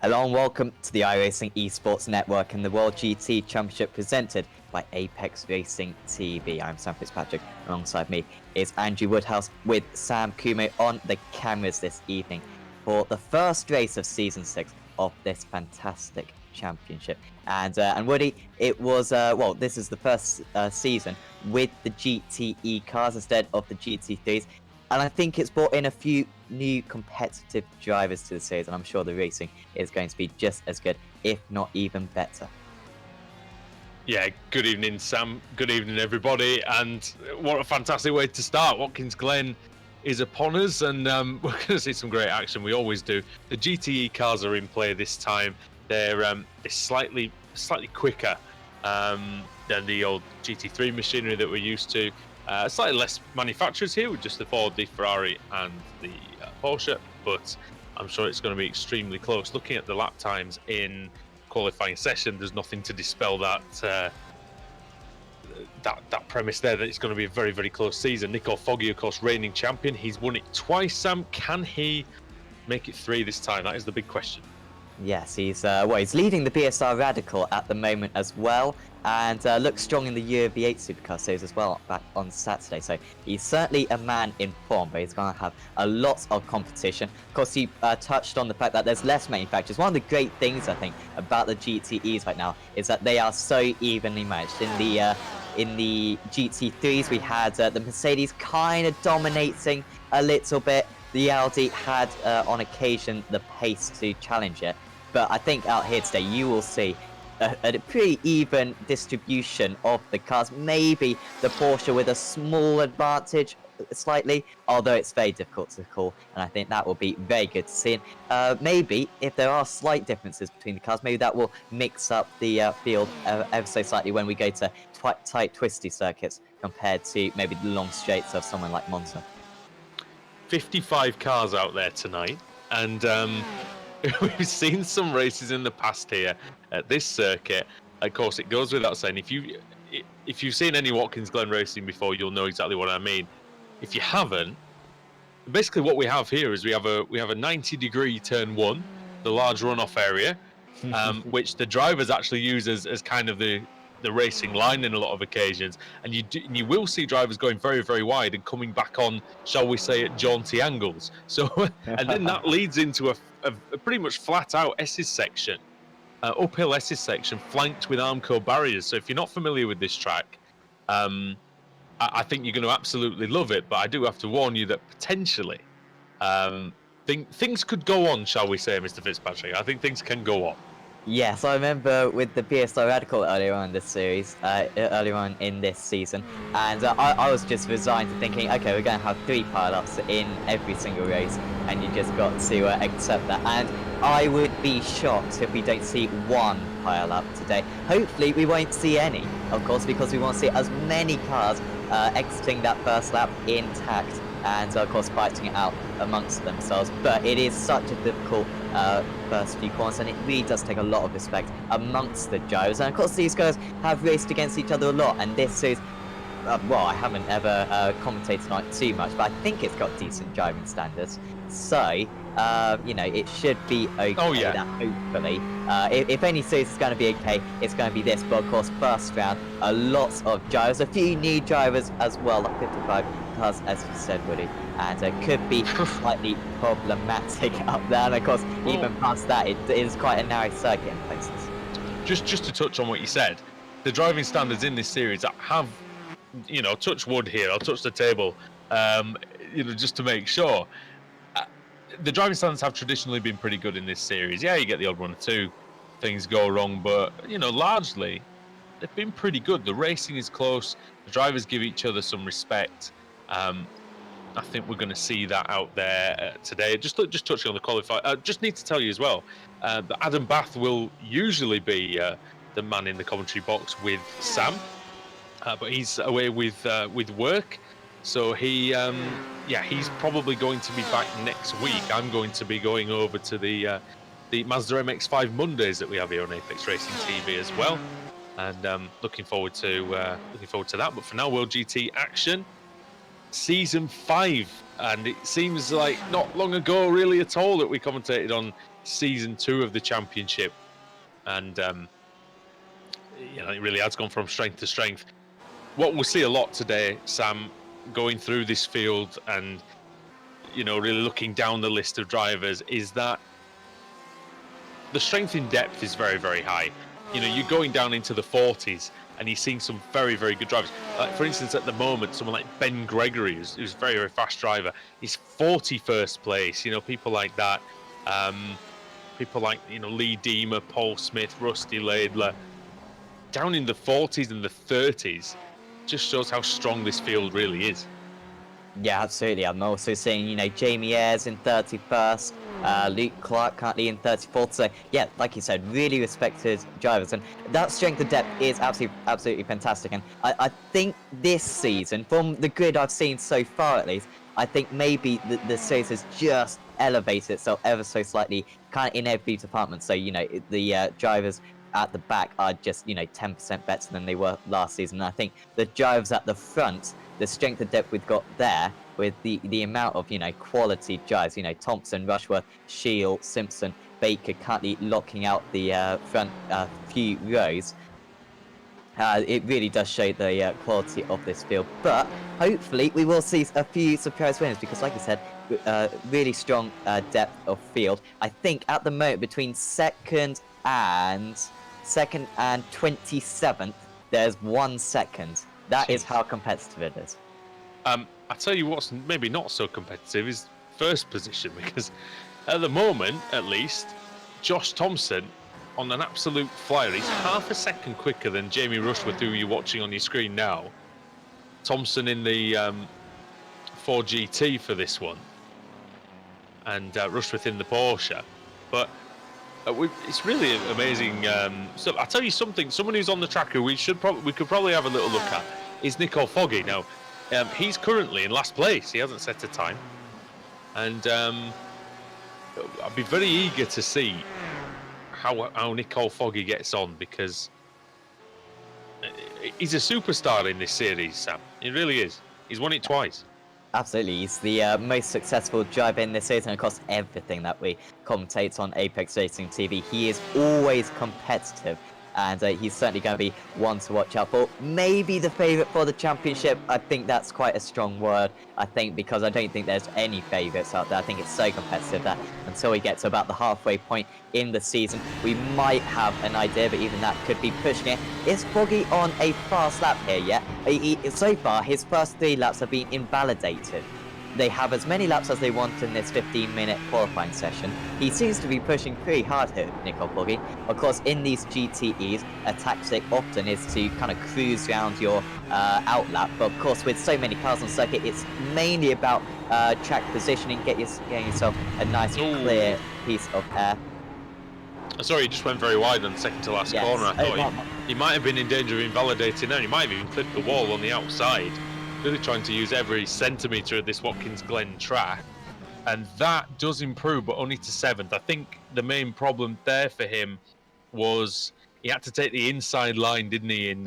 Hello and welcome to the iRacing Esports Network and the World GT Championship presented by Apex Racing TV. I'm Sam Fitzpatrick. Alongside me is Andrew Woodhouse with Sam Kumo on the cameras this evening for the first race of Season 6 of this fantastic championship. And Woody, it was, this is the first season with the GTE cars instead of the GT3s. And I think it's brought in a few new competitive drivers to the series, and I'm sure the racing is going to be just as good, if not even better. Yeah, good evening, Sam. Good evening, everybody. And what a fantastic way to start. Watkins Glen is upon us, and we're going to see some great action. We always do. The GTE cars are in play this time. They're slightly quicker than the old GT3 machinery that we're used to. Slightly less manufacturers here with just the Ford, the Ferrari and the Porsche, but I'm sure it's going to be extremely close. Looking at the lap times in qualifying session, there's nothing to dispel that that premise there that it's going to be a very, very close season. Nico Foggy, of course, reigning champion. He's won it twice, Sam. Can he make it 3 this time? That is the big question. Yes, he's leading the BSR Radical at the moment as well, and looks strong in the Year of the 8 Supercar Series as well back on Saturday. So he's certainly a man in form, but he's going to have a lot of competition. Of course, he touched on the fact that there's less manufacturers. One of the great things, I think, about the GTEs right now is that they are so evenly matched. In the GT3s, we had the Mercedes kind of dominating a little bit. The Audi had, on occasion, the pace to challenge it. But I think out here today, you will see a pretty even distribution of the cars. Maybe the Porsche with a small advantage, slightly, although it's very difficult to call. And I think that will be very good to see. Maybe, if there are slight differences between the cars, maybe that will mix up the field ever so slightly when we go to tight, twisty circuits compared to maybe the long straights of someone like Monza. 55 cars out there tonight, and we've seen some races in the past here at this circuit. Of course, it goes without saying, if you've seen any Watkins Glen racing before, you'll know exactly what I mean. If you haven't, basically what we have here is we have a 90-degree turn 1, the large runoff area, which the drivers actually use as kind of the racing line in a lot of occasions, and you will see drivers going very, very wide and coming back on, shall we say, at jaunty angles. So, and then that leads into a pretty much flat out S's section, uphill S's section, flanked with Armco barriers. So if you're not familiar with this track, I think you're going to absolutely love it. But I do have to warn you that potentially things could go on, shall we say, Mr. Fitzpatrick. I think things can go on. Yes, I remember with the BSR Radical earlier on in this series, earlier on in this season, and I was just resigned to thinking, okay, we're going to have 3 pile-ups in every single race, and you just got to accept that. And I would be shocked if we don't see 1 pile-up today. Hopefully, we won't see any, of course, because we want to see as many cars exiting that first lap intact, and of course fighting it out amongst themselves. But it is such a difficult first few corners, and it really does take a lot of respect amongst the drivers. And of course these guys have raced against each other a lot, and this is I haven't ever commentated on it too much, but I think it's got decent driving standards, so it should be okay. Oh, yeah. That hopefully if any series is going to be okay, it's going to be this. But of course, first round, a lot of drivers, a few new drivers as well, like 55 cars, as you said, Woody, and it could be slightly problematic up there. And of course, even past that, it is quite a narrow circuit in places. Just to touch on what you said, the driving standards in this series have, touch wood here, I'll touch the table, just to make sure. The driving standards have traditionally been pretty good in this series. Yeah, you get the odd 1 or 2 things go wrong, but largely they've been pretty good. The racing is close. The drivers give each other some respect. I think we're going to see that out there today. Just touching on the qualifier. Just need to tell you as well that Adam Bath will usually be the man in the commentary box with Sam, but he's away with work. So he's probably going to be back next week. I'm going to be going over to the Mazda MX-5 Mondays that we have here on Apex Racing TV as well, and looking forward to that. But for now, World GT action, Season 5, and it seems like not long ago, really at all, that we commentated on season 2 of the championship, and it really has gone from strength to strength. What we'll see a lot today, Sam, going through this field and really looking down the list of drivers, is that the strength in depth is very, very high. You're going down into the 40s and you're seeing some very, very good drivers. For instance, at the moment, someone like Ben Gregory, who's a very, very fast driver, he's 41st place. People like that. People like Lee Deemer, Paul Smith, Rusty Laidler, down in the 40s and the 30s. Just shows how strong this field really is. Yeah, absolutely. I'm also seeing, Jamie Ayres in 31st, Luke Clark currently in 34th. So, yeah, like you said, really respected drivers. And that strength of depth is absolutely fantastic. And I think this season, from the grid I've seen so far at least, I think maybe the series has just elevated itself ever so slightly, kind of in every department. So, the drivers at the back are just, 10% better than they were last season. And I think the drivers at the front, the strength of depth we've got there, with the amount of, quality drives, Thompson, Rushworth, Shield, Simpson, Baker currently locking out the front few rows. It really does show the quality of this field. But hopefully we will see a few surprise winners because, like I said, really strong depth of field. I think at the moment between second and 27th, there's 1 second. That is how competitive it is. I tell you what's maybe not so competitive is first position, because at the moment, at least, Josh Thompson on an absolute flyer. He's half a second quicker than Jamie Rushworth, who you're watching on your screen now. Thompson in the 4GT for this one, and Rushworth in the Porsche. But it's really amazing. So I'll tell you something. Someone who's on the track who we could probably have a little look at is Nicole Foggy. Now, he's currently in last place. He hasn't set a time, and I'd be very eager to see how Nicole Foggy gets on, because he's a superstar in this series, Sam. He really is. He's won it twice. Absolutely, he's the most successful driver in this season across everything that we commentate on Apex Racing TV. He is always competitive, and he's certainly going to be one to watch out for. Maybe the favourite for the championship. I think that's quite a strong word, I think, because I don't think there's any favourites out there. I think it's so competitive that until we get to about the halfway point in the season, we might have an idea, but even that could be pushing it. Is Foggy on a fast lap here yet? So far, his first 3 laps have been invalidated. They have as many laps as they want in this 15-minute qualifying session. He seems to be pushing pretty hard here, Nicole Foggy. Of course, in these GTEs, a tactic often is to kind of cruise around your outlap. But of course, with so many cars on circuit, it's mainly about track positioning, getting yourself a nice, clear piece of air. Sorry, he just went very wide on the second to last corner. I thought he might have been in danger of invalidating there. He might have even clipped the wall on the outside. Really trying to use every centimetre of this Watkins Glen track, and that does improve, but only to 7th. I think the main problem there for him was he had to take the inside line, didn't he, in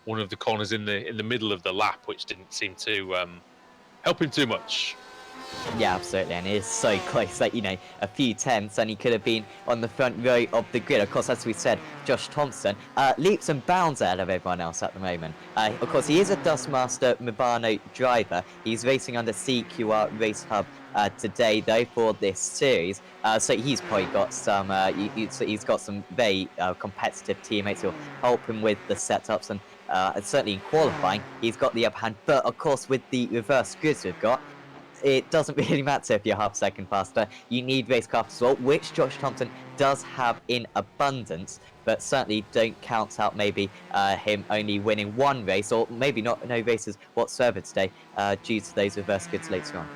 one of the corners in the middle of the lap, which didn't seem to help him too much. Yeah, absolutely, and it is so close that, a few tenths and he could have been on the front row of the grid. Of course, as we said, Josh Thompson leaps and bounds ahead of everyone else at the moment. Of course, he is a Dustmaster Mubano driver. He's racing under CQR Racehub today, though, for this series. So he's probably got some, he's got some very competitive teammates who'll help him with the setups, and certainly in qualifying, he's got the upper hand. But of course, with the reverse grids we've got, it doesn't really matter if you're half a second faster. You need racecraft as well, which Josh Thompson does have in abundance, but certainly don't count out maybe him only winning 1 race, or maybe no races whatsoever today due to those reverse grids later on.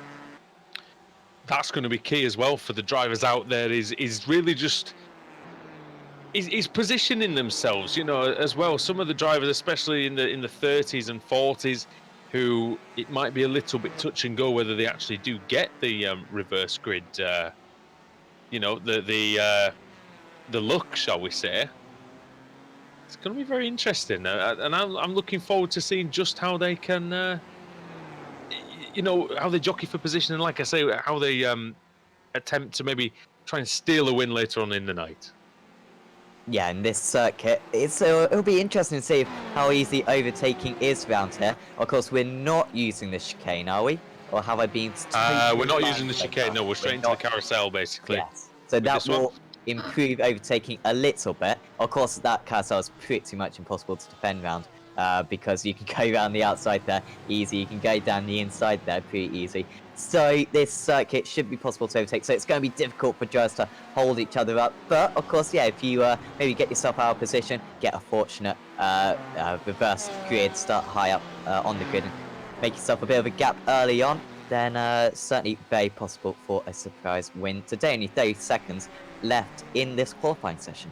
That's going to be key as well for the drivers out there, is really just is positioning themselves, as well. Some of the drivers, especially in the 30s and 40s, who it might be a little bit touch and go whether they actually do get the reverse grid, the look, shall we say. It's going to be very interesting, and I'm looking forward to seeing just how they can, how they jockey for position, and like I say, how they attempt to maybe try and steal a win later on in the night. Yeah, in this circuit, it'll be interesting to see how easy overtaking is around here. Of course, we're not using the chicane, are we? Or have I been totally We're not blind using the so chicane. far? No, we're straight into the carousel, basically. Yes. So with that this one. will improve overtaking a little bit. Of course, that carousel is pretty much impossible to defend around because you can go around the outside there easy. You can go down the inside there pretty easy. So this circuit should be possible to overtake. So it's going to be difficult for drivers to hold each other up. But of course, yeah, if you maybe get yourself out of position, get a fortunate reverse grid, start high up on the grid and make yourself a bit of a gap early on, then certainly very possible for a surprise win today. Only 30 seconds left in this qualifying session.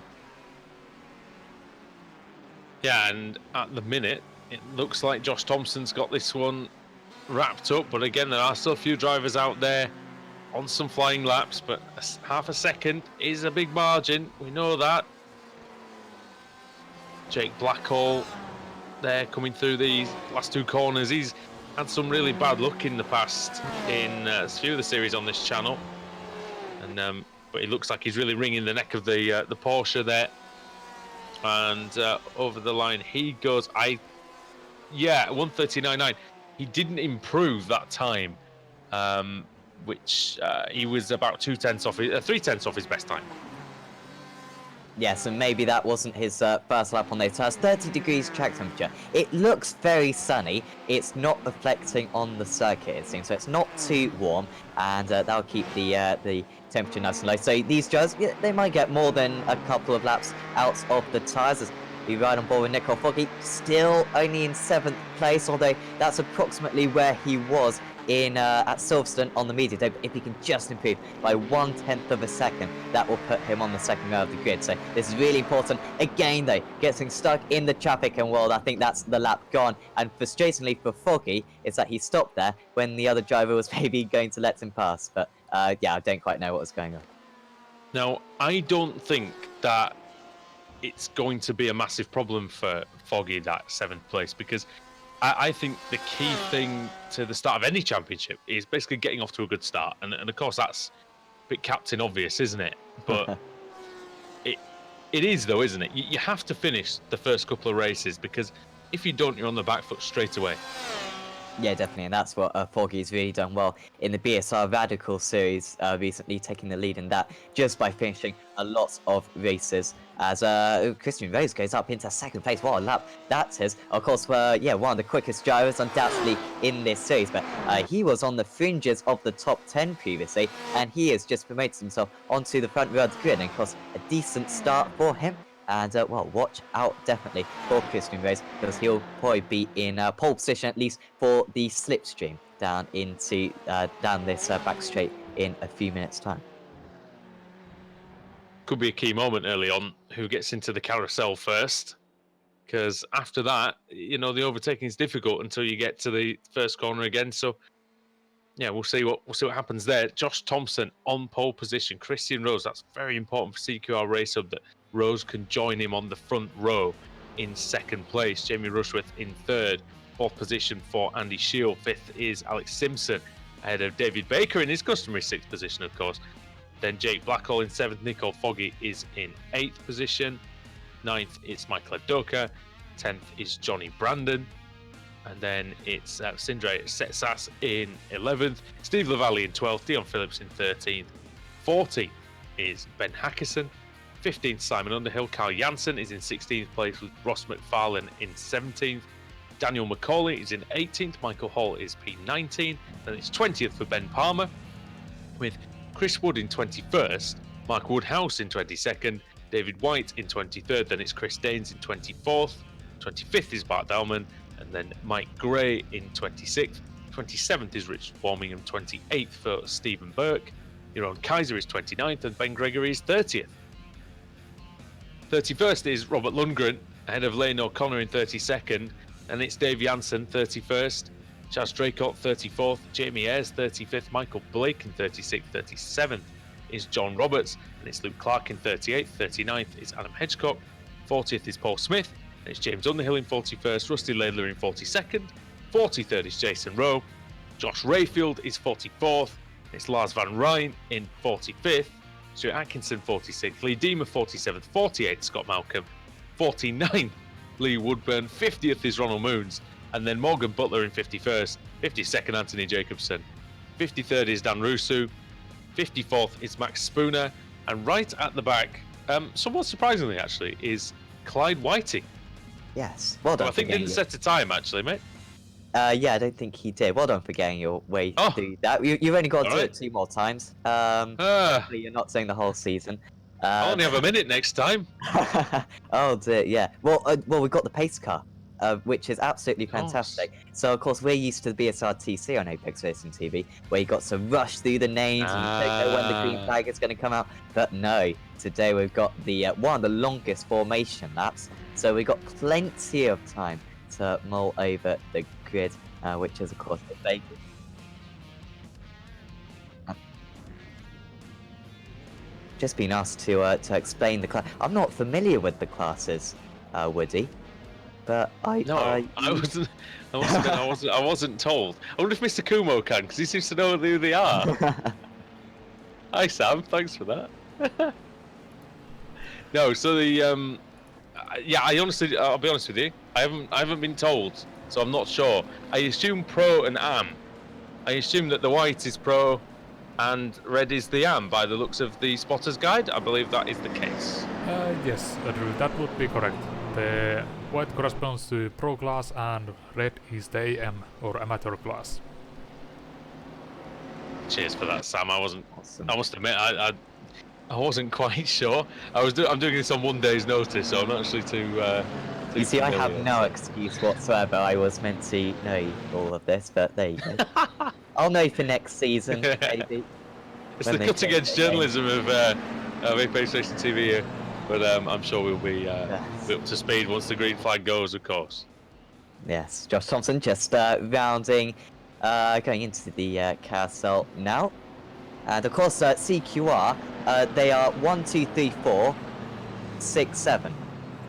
Yeah, and at the minute, it looks like Josh Thompson's got this one wrapped up. But again, there are still a few drivers out there on some flying laps, but half a second is a big margin. We know that. Jake Blackhall there coming through these last two corners. He's had some really bad luck in the past in a few of the series on this channel, and but it looks like he's really wringing the neck of the Porsche there, and over the line he goes. 1:39.9. He didn't improve that time, which he was about 3/10 off his best time. Yes, and maybe that wasn't his first lap on those tires. 30 degrees track temperature. It looks very sunny. It's not reflecting on the circuit, it seems, so it's not too warm, and that'll keep the temperature nice and low. So these drivers, yeah, they might get more than a couple of laps out of the tires. As we ride on board with Nico Foggy, still only in 7th place, although that's approximately where he was in at Silverstone on the media day. But if he can just improve by 1/10 of a second, that will put him on the second row of the grid. So this is really important. Again, though, getting stuck in the traffic, and well, I think that's the lap gone. And frustratingly for Foggy, is that he stopped there when the other driver was maybe going to let him pass. But yeah, I don't quite know what was going on. Now, I don't think that it's going to be a massive problem for Foggy, that 7th place, because I think the key thing to the start of any championship is basically getting off to a good start. And of course, that's a bit captain obvious, isn't it? But it is, though, isn't it? You have to finish the first couple of races, because if you don't, you're on the back foot straight away. Yeah, definitely, and that's what Foggy's really done well in the BSR Radical series recently, taking the lead in that just by finishing a lot of races. As Christian Rose goes up into 2nd place. What a lap that is. Of course, yeah, one of the quickest drivers undoubtedly in this series, but he was on the fringes of the top 10 previously, and he has just promoted himself onto the front row of the grid, and of course, a decent start for him. And, well, watch out definitely for Christian Rose, because he'll probably be in pole position, at least for the slipstream down into down this back straight in a few minutes' time. Could be a key moment early on, who gets into the carousel first, because after that, you know, the overtaking is difficult until you get to the first corner again. So, yeah, we'll see what happens there. Josh Thompson on pole position. Christian Rose, that's very important for CQR Racehub that Rose can join him on the front row in 2nd place. Jamie Rushworth in 3rd. 4th position for Andy Shield. 5th is Alex Simpson, ahead of David Baker in his customary 6th position, of course. Then Jake Blackhall in 7th. Nico Foggy is in 8th position. 9th, it's Michael Adoka. 10th is Johnny Brandon. And then it's Sindre Setsas in 11th. Steve Lavallee in 12th. Dion Phillips in 13th. 14th is Ben Hackison. 15th, Simon Underhill. Carl Janssen is in 16th place, with Ross McFarlane in 17th. Daniel McCauley is in 18th. Michael Hall is P19. Then it's 20th for Ben Palmer, with Chris Wood in 21st. Mark Woodhouse in 22nd. David White in 23rd. Then it's Chris Daines in 24th. 25th is Bart Dallman. And then Mike Gray in 26th. 27th is Richard Warmingham. 28th for Stephen Burke. Jeroen Kaiser is 29th, and Ben Gregory is 30th. 31st is Robert Lundgren, ahead of Lane O'Connor in 32nd. And it's Dave Janssen, 31st. Chaz Draycott, 34th. Jamie Ayres, 35th. Michael Blake in 36th. 37th is John Roberts. And it's Luke Clark in 38th. 39th is Adam Hedgecock. 40th is Paul Smith. And it's James Underhill in 41st. Rusty Laidler in 42nd. 43rd is Jason Rowe. Josh Rayfield is 44th. It's Lars Van Rijn in 45th. Stuart Atkinson 46th, Lee Deemer 47th, 48th Scott Malcolm, 49th Lee Woodburn, 50th is Ronald Moons, and then Morgan Butler in 51st, 52nd Anthony Jacobson, 53rd is Dan Rusu, 54th is Max Spooner, and right at the back, somewhat surprisingly actually, is Clyde Whiting. Yes, well done. I think didn't set a time actually, mate. Yeah, I don't think he did. Well done for getting your way Oh. through that. You've only got to do Alright. it 2 more times. Hopefully you're not saying the whole season. I'll only have a minute next time. Oh dear, yeah. Well, we've got the pace car, which is absolutely fantastic. So of course we're used to the BSRTC on Apex Racing TV, where you got to rush through the names and you don't know when the green flag is going to come out. But no, today we've got the one of the longest formation laps, so we've got plenty of time to mull over the grid, which is of course the bacon. Just been asked to explain the class. I'm not familiar with the classes, Woody, but I wasn't. I wasn't told. I wonder if Mr. Kumo can, because he seems to know who they are. Hi Sam, thanks for that. No, so the yeah, I'll be honest with you. I haven't been told, so I'm not sure. I assume Pro and Am. I assume that the white is Pro and red is the AM by the looks of the spotter's guide. I believe that is the case. Yes, Drew, that would be correct. The white corresponds to Pro class and red is the AM or amateur class. Cheers for that, Sam. Awesome. I must admit, I wasn't quite sure. I'm doing this on 1 day's notice, so I'm not actually too You see, I have no excuse whatsoever. I was meant to know all of this, but there you go. I'll know for next season, maybe. It's the cutting-edge journalism of Apex Racing TV here, but I'm sure we'll be up to speed once the green flag goes, of course. Yes, Josh Thompson just rounding, going into the carousel now. And of course, CQR, they are 1, 2, 3, 4, 6, 7.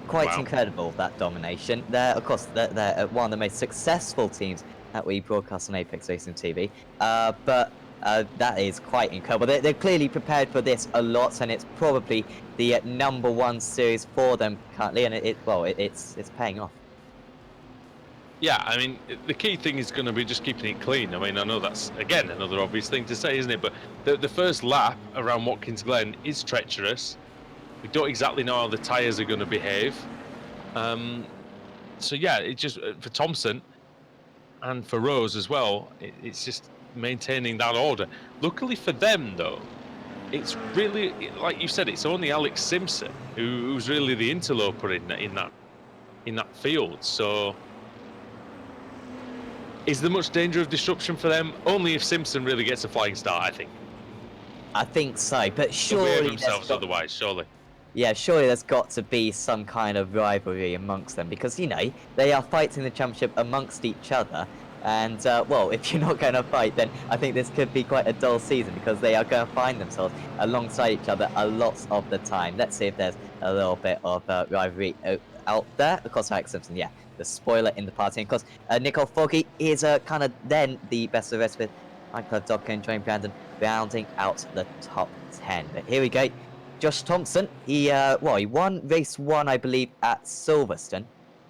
Quite incredible, that domination. They're, of course, they're one of the most successful teams that we broadcast on Apex Racing TV. But that is quite incredible. They're clearly prepared for this a lot, and it's probably the #1 series for them currently, and it's paying off. Yeah, I mean, the key thing is going to be just keeping it clean. I mean, I know that's, again, another obvious thing to say, isn't it? But the first lap around Watkins Glen is treacherous. We don't exactly know how the tyres are going to behave. So, yeah, it just, for Thompson and for Rose as well, it's just maintaining that order. Luckily for them, though, it's really, like you said, it's only Alex Simpson who's really the interloper in that field. So, is there much danger of disruption for them? Only if Simpson really gets a flying start, I think. I think so, but surely they'll behave themselves otherwise, surely. Yeah, surely there's got to be some kind of rivalry amongst them, because, you know, they are fighting the championship amongst each other. And, well, if you're not going to fight, then I think this could be quite a dull season, because they are going to find themselves alongside each other a lot of the time. Let's see if there's a little bit of rivalry out there. Of course, Alex Simpson, yeah, the spoiler in the party. And of course, Nicole Foggy is kind of then the best of the rest, with Michael Dodkin and Johnny Brandon rounding out the top 10. But here we go. Josh Thompson, he won race 1, I believe, at Silverstone,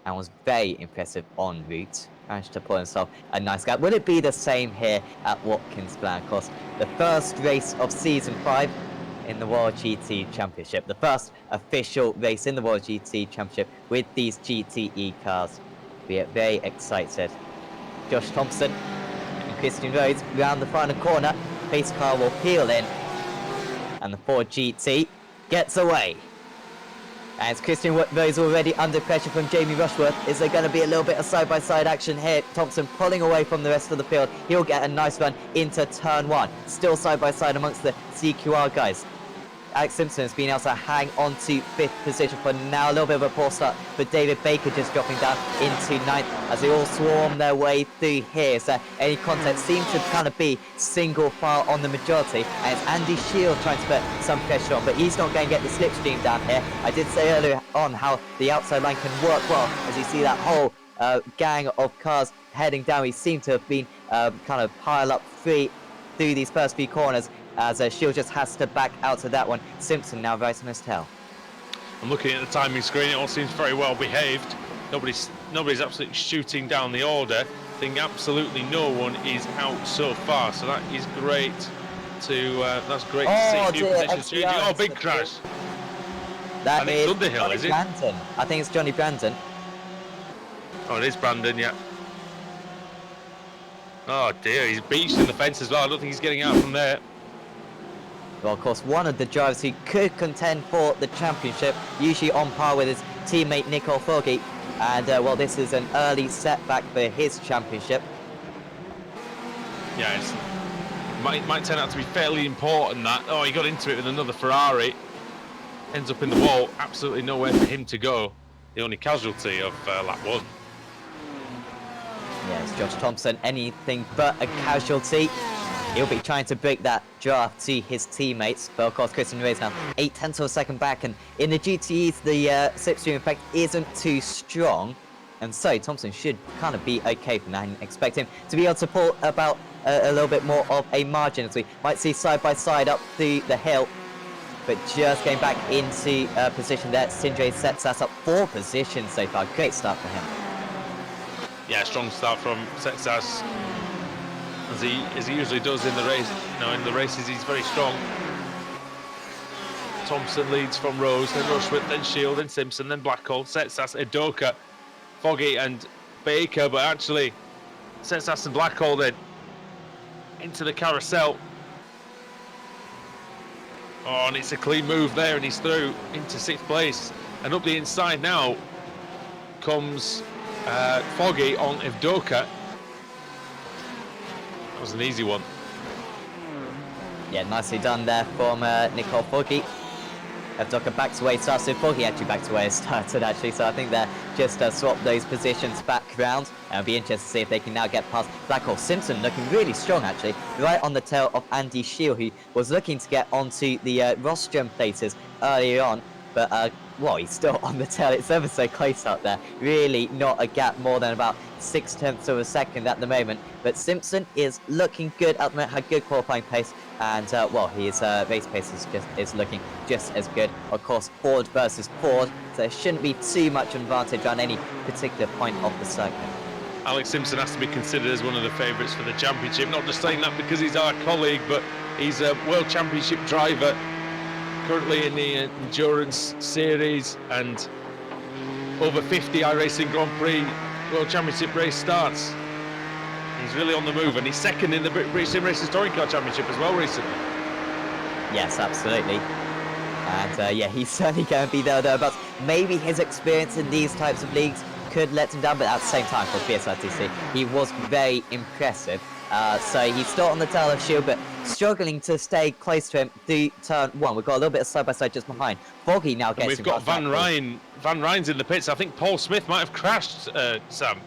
and was very impressive en route. Managed to pull himself a nice gap. Will it be the same here at Watkins Glen? Of course, the first race of Season 5 in the World GT Championship. The first official race in the World GT Championship with these GTE cars. We are very excited. Josh Thompson and Christian Rhodes round the final corner. Pace car will peel in, and the Ford GT gets away. As Christian Rhodes already under pressure from Jamie Rushworth, is there going to be a little bit of side-by-side action here? Thompson pulling away from the rest of the field. He'll get a nice run into turn 1. Still side-by-side amongst the CQR guys. Alex Simpson has been able to hang on to 5th position for now. A little bit of a poor start for David Baker, just dropping down into 9th as they all swarm their way through here. So any contact seems to kind of be single file on the majority. And it's Andy Shield trying to put some pressure on, but he's not going to get the slipstream down here. I did say earlier on how the outside line can work well, as you see that whole gang of cars heading down. We seem to have been kind of pile up free through these first few corners, as Shield just has to back out of that one. Simpson now right on his tail. I'm looking at the timing screen. It all seems very well behaved. Nobody's absolutely shooting down the order. I think absolutely no one is out so far. So that is great to that's great to see. A few positions changing. Oh, big crash. That is Underhill, Johnny is it? Brandon. I think it's Johnny Brandon. Oh, it is Brandon, yeah. Oh dear, he's beached in the fence as well. I don't think he's getting out from there. Well, of course, one of the drivers who could contend for the championship, usually on par with his teammate Nicole Foggy. And, well, this is an early setback for his championship. Yeah, it might turn out to be fairly important that. Oh, he got into it with another Ferrari. Ends up in the wall. Absolutely nowhere for him to go. The only casualty of lap 1. Yes, Josh Thompson, anything but a casualty. He'll be trying to break that draft to his teammates, but of course Christian Reyes now 0.8 of a second back, and in the GTEs the slipstream effect isn't too strong, and so Thompson should kind of be okay from that, and expect him to be able to pull about a little bit more of a margin, as we might see side by side up the hill, but just getting back into position there. Sindre sets us up 4 positions so far. Great start for him. Yeah, strong start from Setsas, as he usually does in the race. You know, in the races he's very strong. Thompson leads from Rose, then Rushworth, then Shield, then Simpson, then Blackhall, Setsas, Edoka, Foggy and Baker, but actually Setsas and Blackhall then into the carousel. Oh, and it's a clean move there, and he's through into 6th place. And up the inside now comes Foggy on Evdoka. That was an easy one. Yeah, nicely done there from Nicole Foggy. Evdoka back to where he started. Foggy actually back to where he started, actually. So I think they're just swap those positions back round. And it'll be interesting to see if they can now get past Blackhall. Simpson looking really strong, actually. Right on the tail of Andy Shield, who was looking to get onto the rostrum places earlier on. But, well, he's still on the tail. It's ever so close out there. Really not a gap more than about 0.6 of a second at the moment. But Simpson is looking good at the moment, had good qualifying pace. And, well, his race pace is looking just as good. Of course, Ford versus Ford. So there shouldn't be too much advantage on any particular point of the circuit. Alex Simpson has to be considered as one of the favourites for the championship. Not just saying that because he's our colleague, but he's a World Championship driver. Currently in the Endurance Series, and over 50 iRacing Grand Prix World Championship race starts. He's really on the move, and he's second in the British Sim Racing Touring Car Championship as well recently. Yes, absolutely. And yeah, he's certainly going to be there thereabouts. Maybe his experience in these types of leagues could let him down, but at the same time, for BSRTC, he was very impressive. So he's still on the tail of Shield, but struggling to stay close to him through turn 1. We've got a little bit of side-by-side just behind. Foggy now gets and we've got Van Rijn. Van Rijn's in the pits. I think Paul Smith might have crashed, Sam.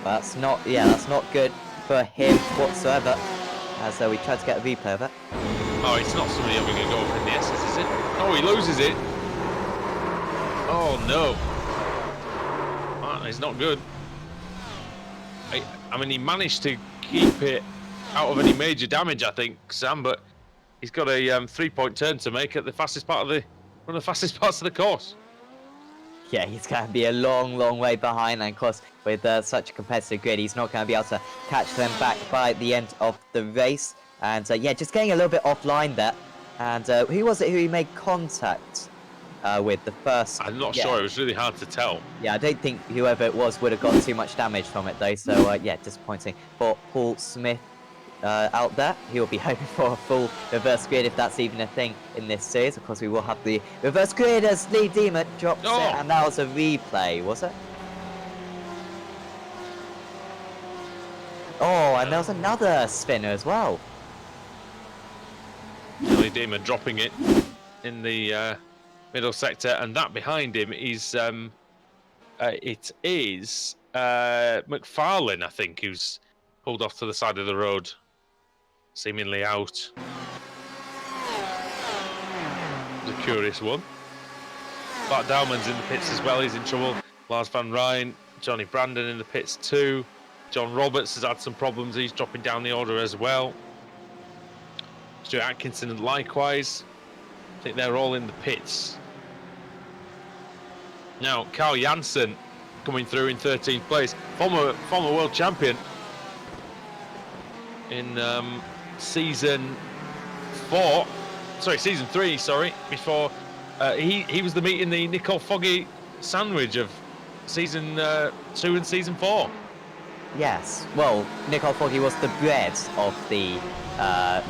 That's not good for him whatsoever. As we try to get a replay of it. Oh, it's not somebody having a go in the S's, is it? Oh, he loses it. Oh, no. That is not good. I mean, he managed to keep it out of any major damage, I think, Sam, but he's got a 3-point turn to make at the fastest part of one of the fastest parts of the course. Yeah, he's going to be a long, long way behind, and of course, with such a competitive grid, he's not going to be able to catch them back by the end of the race. And yeah, just getting a little bit offline there. And who was it who he made contact with the first? I'm not sure. It was really hard to tell. Yeah, I don't think whoever it was would have got too much damage from it, though. So yeah, disappointing for Paul Smith out there. He'll be hoping for a full reverse grid if that's even a thing in this series. Of course, we will have the reverse grid as Lee Demon drops it, and that was a replay, was it? Oh, and there was another spinner as well. Lee Demon dropping it in the middle sector, and that behind him is it is McFarlane, I think, who's pulled off to the side of the road, seemingly out. It's a curious one. Bart Dowman's in the pits as well. He's in trouble. Lars Van Rijn, Johnny Brandon in the pits too. John Roberts has had some problems. He's dropping down the order as well. Stuart Atkinson likewise. I think they're all in the pits. Now, Carl Janssen coming through in 13th place. Former world champion in season 3, before he was the meat in the Nicole Foggy sandwich of season 2 and season 4. Yes. Well, Nicole Foggy was the bread of the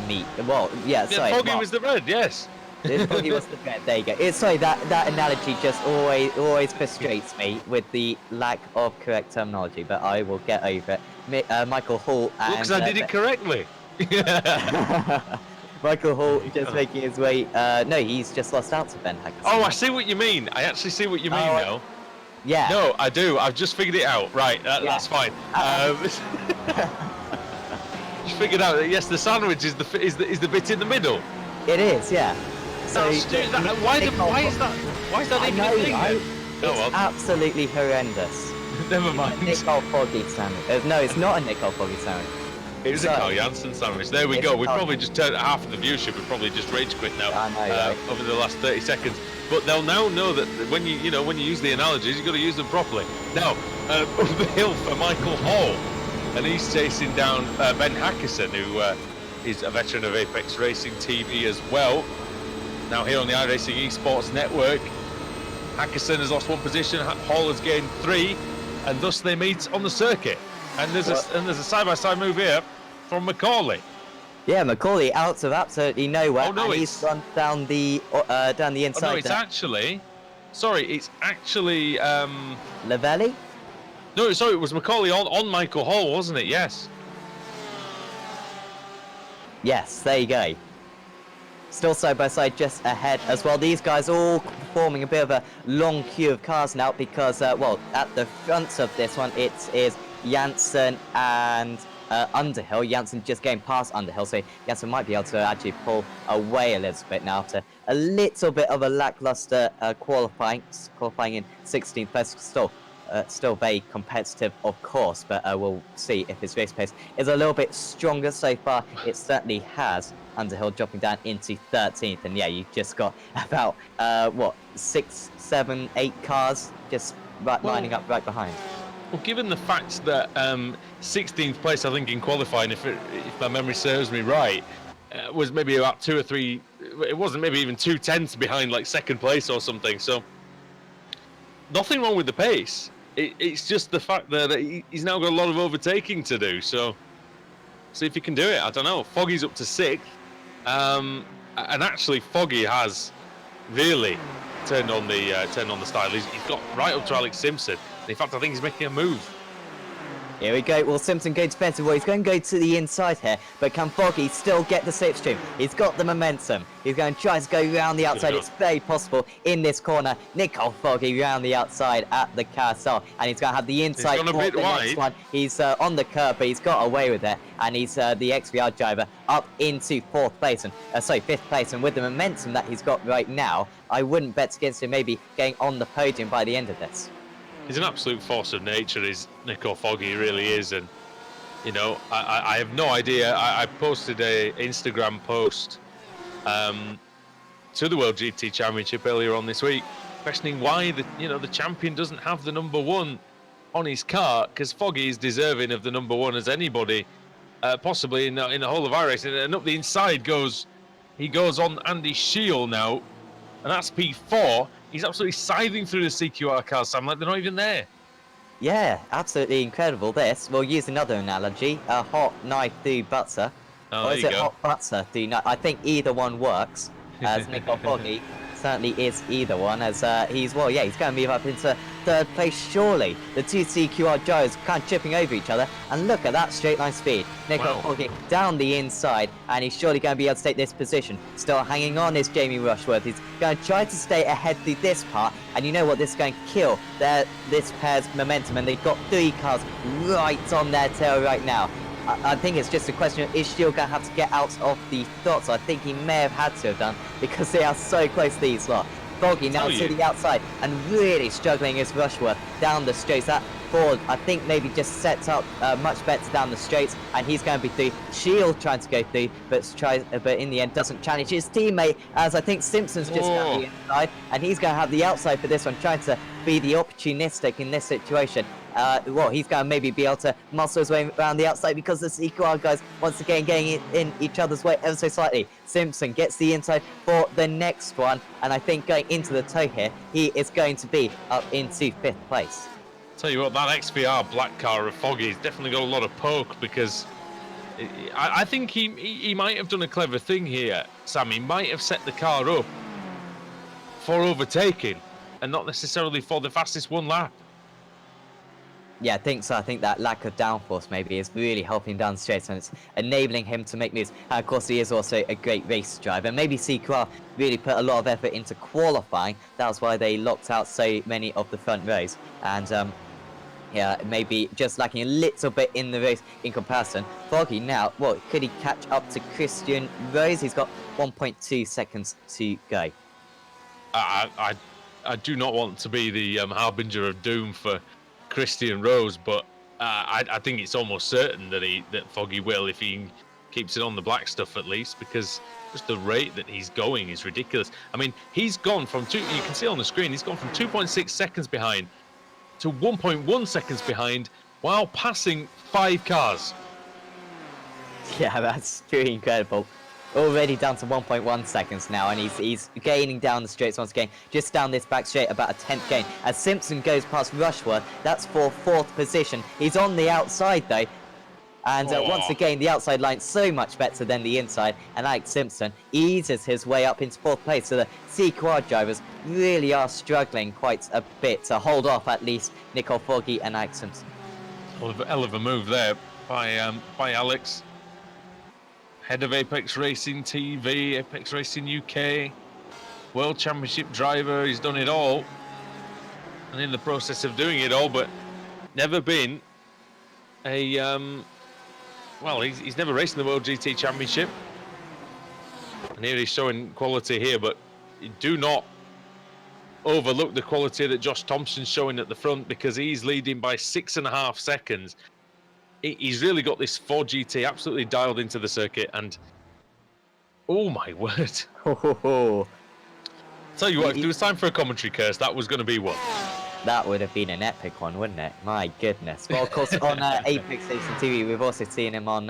meat. Well, yeah. Sorry. Foggy was the bread. Yes. Foggy was the bread. There you go. Sorry, that analogy just always frustrates me with the lack of correct terminology. But I will get over it. Michael Hall. Because I did it correctly. Michael Hall just making his way. No, he's just lost out to Ben Hackett. Oh, I see what you mean. I actually see what you mean now. Yeah. No, I do. I've just figured it out. Right, that's fine. Just figured out that yes, the sandwich is the bit in the middle. It is, yeah. So why is that even a thing? It's absolutely horrendous. Never mind. Nicole Foggy sandwich. No, it's not a Nicole Foggy sandwich. It was a Carl Janssen sandwich. There we go. We probably just turned half of the viewership. We probably just rage quit now. I know, right? Over the last 30 seconds. But they'll now know that when you use the analogies, you've got to use them properly. Now, over the hill for Michael Hall, and he's chasing down Ben Hackison, who is a veteran of Apex Racing TV as well. Now here on the iRacing Esports Network, Hackison has lost 1 position, Hall has gained 3, and thus they meet on the circuit. And there's a side-by-side move here from Macaulay. Yeah, Macaulay out of absolutely nowhere. Oh, no, and he's run down the inside. Oh, no, it's actually Lavelli? No, sorry, it was Macaulay on Michael Hall, wasn't it? Yes. Yes, there you go. Still side by side, just ahead as well. These guys all forming a bit of a long queue of cars now because, well, at the front of this one, it is Janssen and Underhill. Janssen just getting past Underhill, so Janssen might be able to actually pull away a little bit now after a little bit of a lackluster qualifying in 16th place. Still very competitive, of course, but we'll see if his race pace is a little bit stronger. So far, it certainly has. Underhill dropping down into 13th, and yeah, you've just got about 6, 7, 8 cars just lining up right behind. Well, given the fact that 16th place, I think in qualifying, if my memory serves me right, was maybe about 2 or 3. It wasn't maybe even 2 tenths behind like 2nd place or something. So nothing wrong with the pace. It's just the fact that he's now got a lot of overtaking to do. So see if he can do it. I don't know. Foggy's up to 6th, and actually Foggy has really turned on the style. He's got right up to Alex Simpson. In fact, I think he's making a move. Here we go. Will Simpson go defensive? Well, he's going to go to the inside here, but can Foggy still get the slipstream? He's got the momentum. He's going to try to go around the outside. It's very possible in this corner. Nicole Foggy around the outside at the carousel, and he's going to have the inside. He's gone a bit wide. One. He's on the curb, but he's got away with it, and he's the XVR driver up into 5th place, and with the momentum that he's got right now, I wouldn't bet against him maybe getting on the podium by the end of this. He's an absolute force of nature, is Nicole Foggy, he really is. And, you know, I have no idea. I posted a Instagram post to the World GT Championship earlier on this week, questioning why the champion doesn't have the number 1 on his car, because Foggy is deserving of the number 1 as anybody, possibly in the whole of iRacing. And up the inside he goes on Andy Shield now, and that's P4. He's absolutely scything through the CQR cars, Sam, like they're not even there. Yeah, absolutely incredible this. We'll use another analogy, a hot knife through butter. Oh, or is it hot butter through knife? I think either one works, as Nicole Foggy certainly is either one, as he's going to move up into 3rd place, surely. The 2 CQR drivers kind of chipping over each other, and look at that straight line speed. Nicole Foggy down the inside, and he's surely going to be able to take this position. Still hanging on is Jamie Rushworth. He's going to try to stay ahead through this part, and you know what, this is going to kill this pair's momentum, and they've got 3 cars right on their tail right now. I think it's just a question of, is Shield going to have to get out of the dots? I think he may have had to have done, because they are so close to these lot. Foggy now to the outside, and really struggling is Rushworth down the straight. That Ford, I think maybe just sets up much better down the straights, and he's going to be through. Shield trying to go through, but in the end doesn't challenge his teammate, as I think Simpson's just down the inside, and he's going to have the outside for this one, trying to be the opportunistic in this situation. Well, he's going to maybe be able to muscle his way around the outside because the CQR guys once again getting in each other's way ever so slightly. Simpson gets the inside for the next one, and I think going into the toe here, he is going to be up into 5th place. Tell you what, that XVR black car of Foggy's definitely got a lot of poke, because I think he might have done a clever thing here, Sam. He might have set the car up for overtaking and not necessarily for the fastest one lap. Yeah, I think so. I think that lack of downforce maybe is really helping down the straight, and it's enabling him to make moves. And of course, he is also a great race driver. Maybe CQR really put a lot of effort into qualifying. That's why they locked out so many of the front rows. And yeah, maybe just lacking a little bit in the race in comparison. Foggy now, well, could he catch up to Christian Rose? He's got 1.2 seconds to go. I do not want to be the harbinger of doom for Christian Rose, but I think it's almost certain that Foggy will, if he keeps it on the black stuff at least, because just the rate that he's going is ridiculous. I mean, he's gone from you can see on the screen, he's gone from 2.6 seconds behind to 1.1 seconds behind while passing 5 cars. Yeah, that's truly incredible. Already down to 1.1 seconds now, and he's gaining down the straights once again, just down this back straight, about a 10th gain. As Simpson goes past Rushworth, that's for 4th position. He's on the outside though, and once again the outside line so much better than the inside, and Alex Simpson eases his way up into 4th place. So the CQR drivers really are struggling quite a bit to hold off at least Nicole Foggy and Alex Simpson. Hell of a move there by Alex. Head of Apex Racing TV, Apex Racing UK, World Championship driver. He's done it all, and in the process of doing it all, but never been a well, he's never raced in the World GT Championship, and here he's showing quality here. But do not overlook the quality that Josh Thompson's showing at the front, because he's leading by 6.5 seconds. He's really got this Ford GT absolutely dialed into the circuit, and oh my word. Tell you what, if there was time for a commentary curse, that was going to be one. That would have been an epic one, wouldn't it? My goodness. Well, of course, on Apex Racing TV, we've also seen him on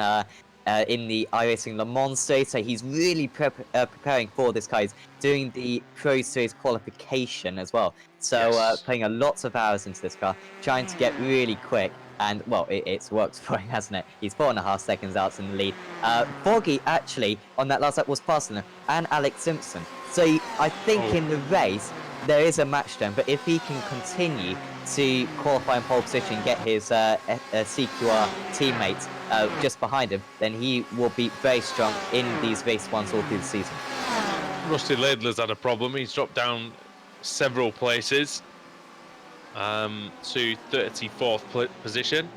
in the iRacing Le Mans Series, so he's really preparing for this car. He's doing the Pro Series qualification as well. So Yes. putting a lots of hours into this car, trying to get really quick. And, well, it's worked for him, hasn't it? He's 4.5 seconds out in the lead. Foggy, actually, on that last lap was faster than him, and Alex Simpson. So I think in the race, there is a match done, but if he can continue to qualify in pole position and get his CQR teammates just behind him, then he will be very strong in these race ones all through the season. Rusty Laidler's had a problem. He's dropped down several places to 34th position.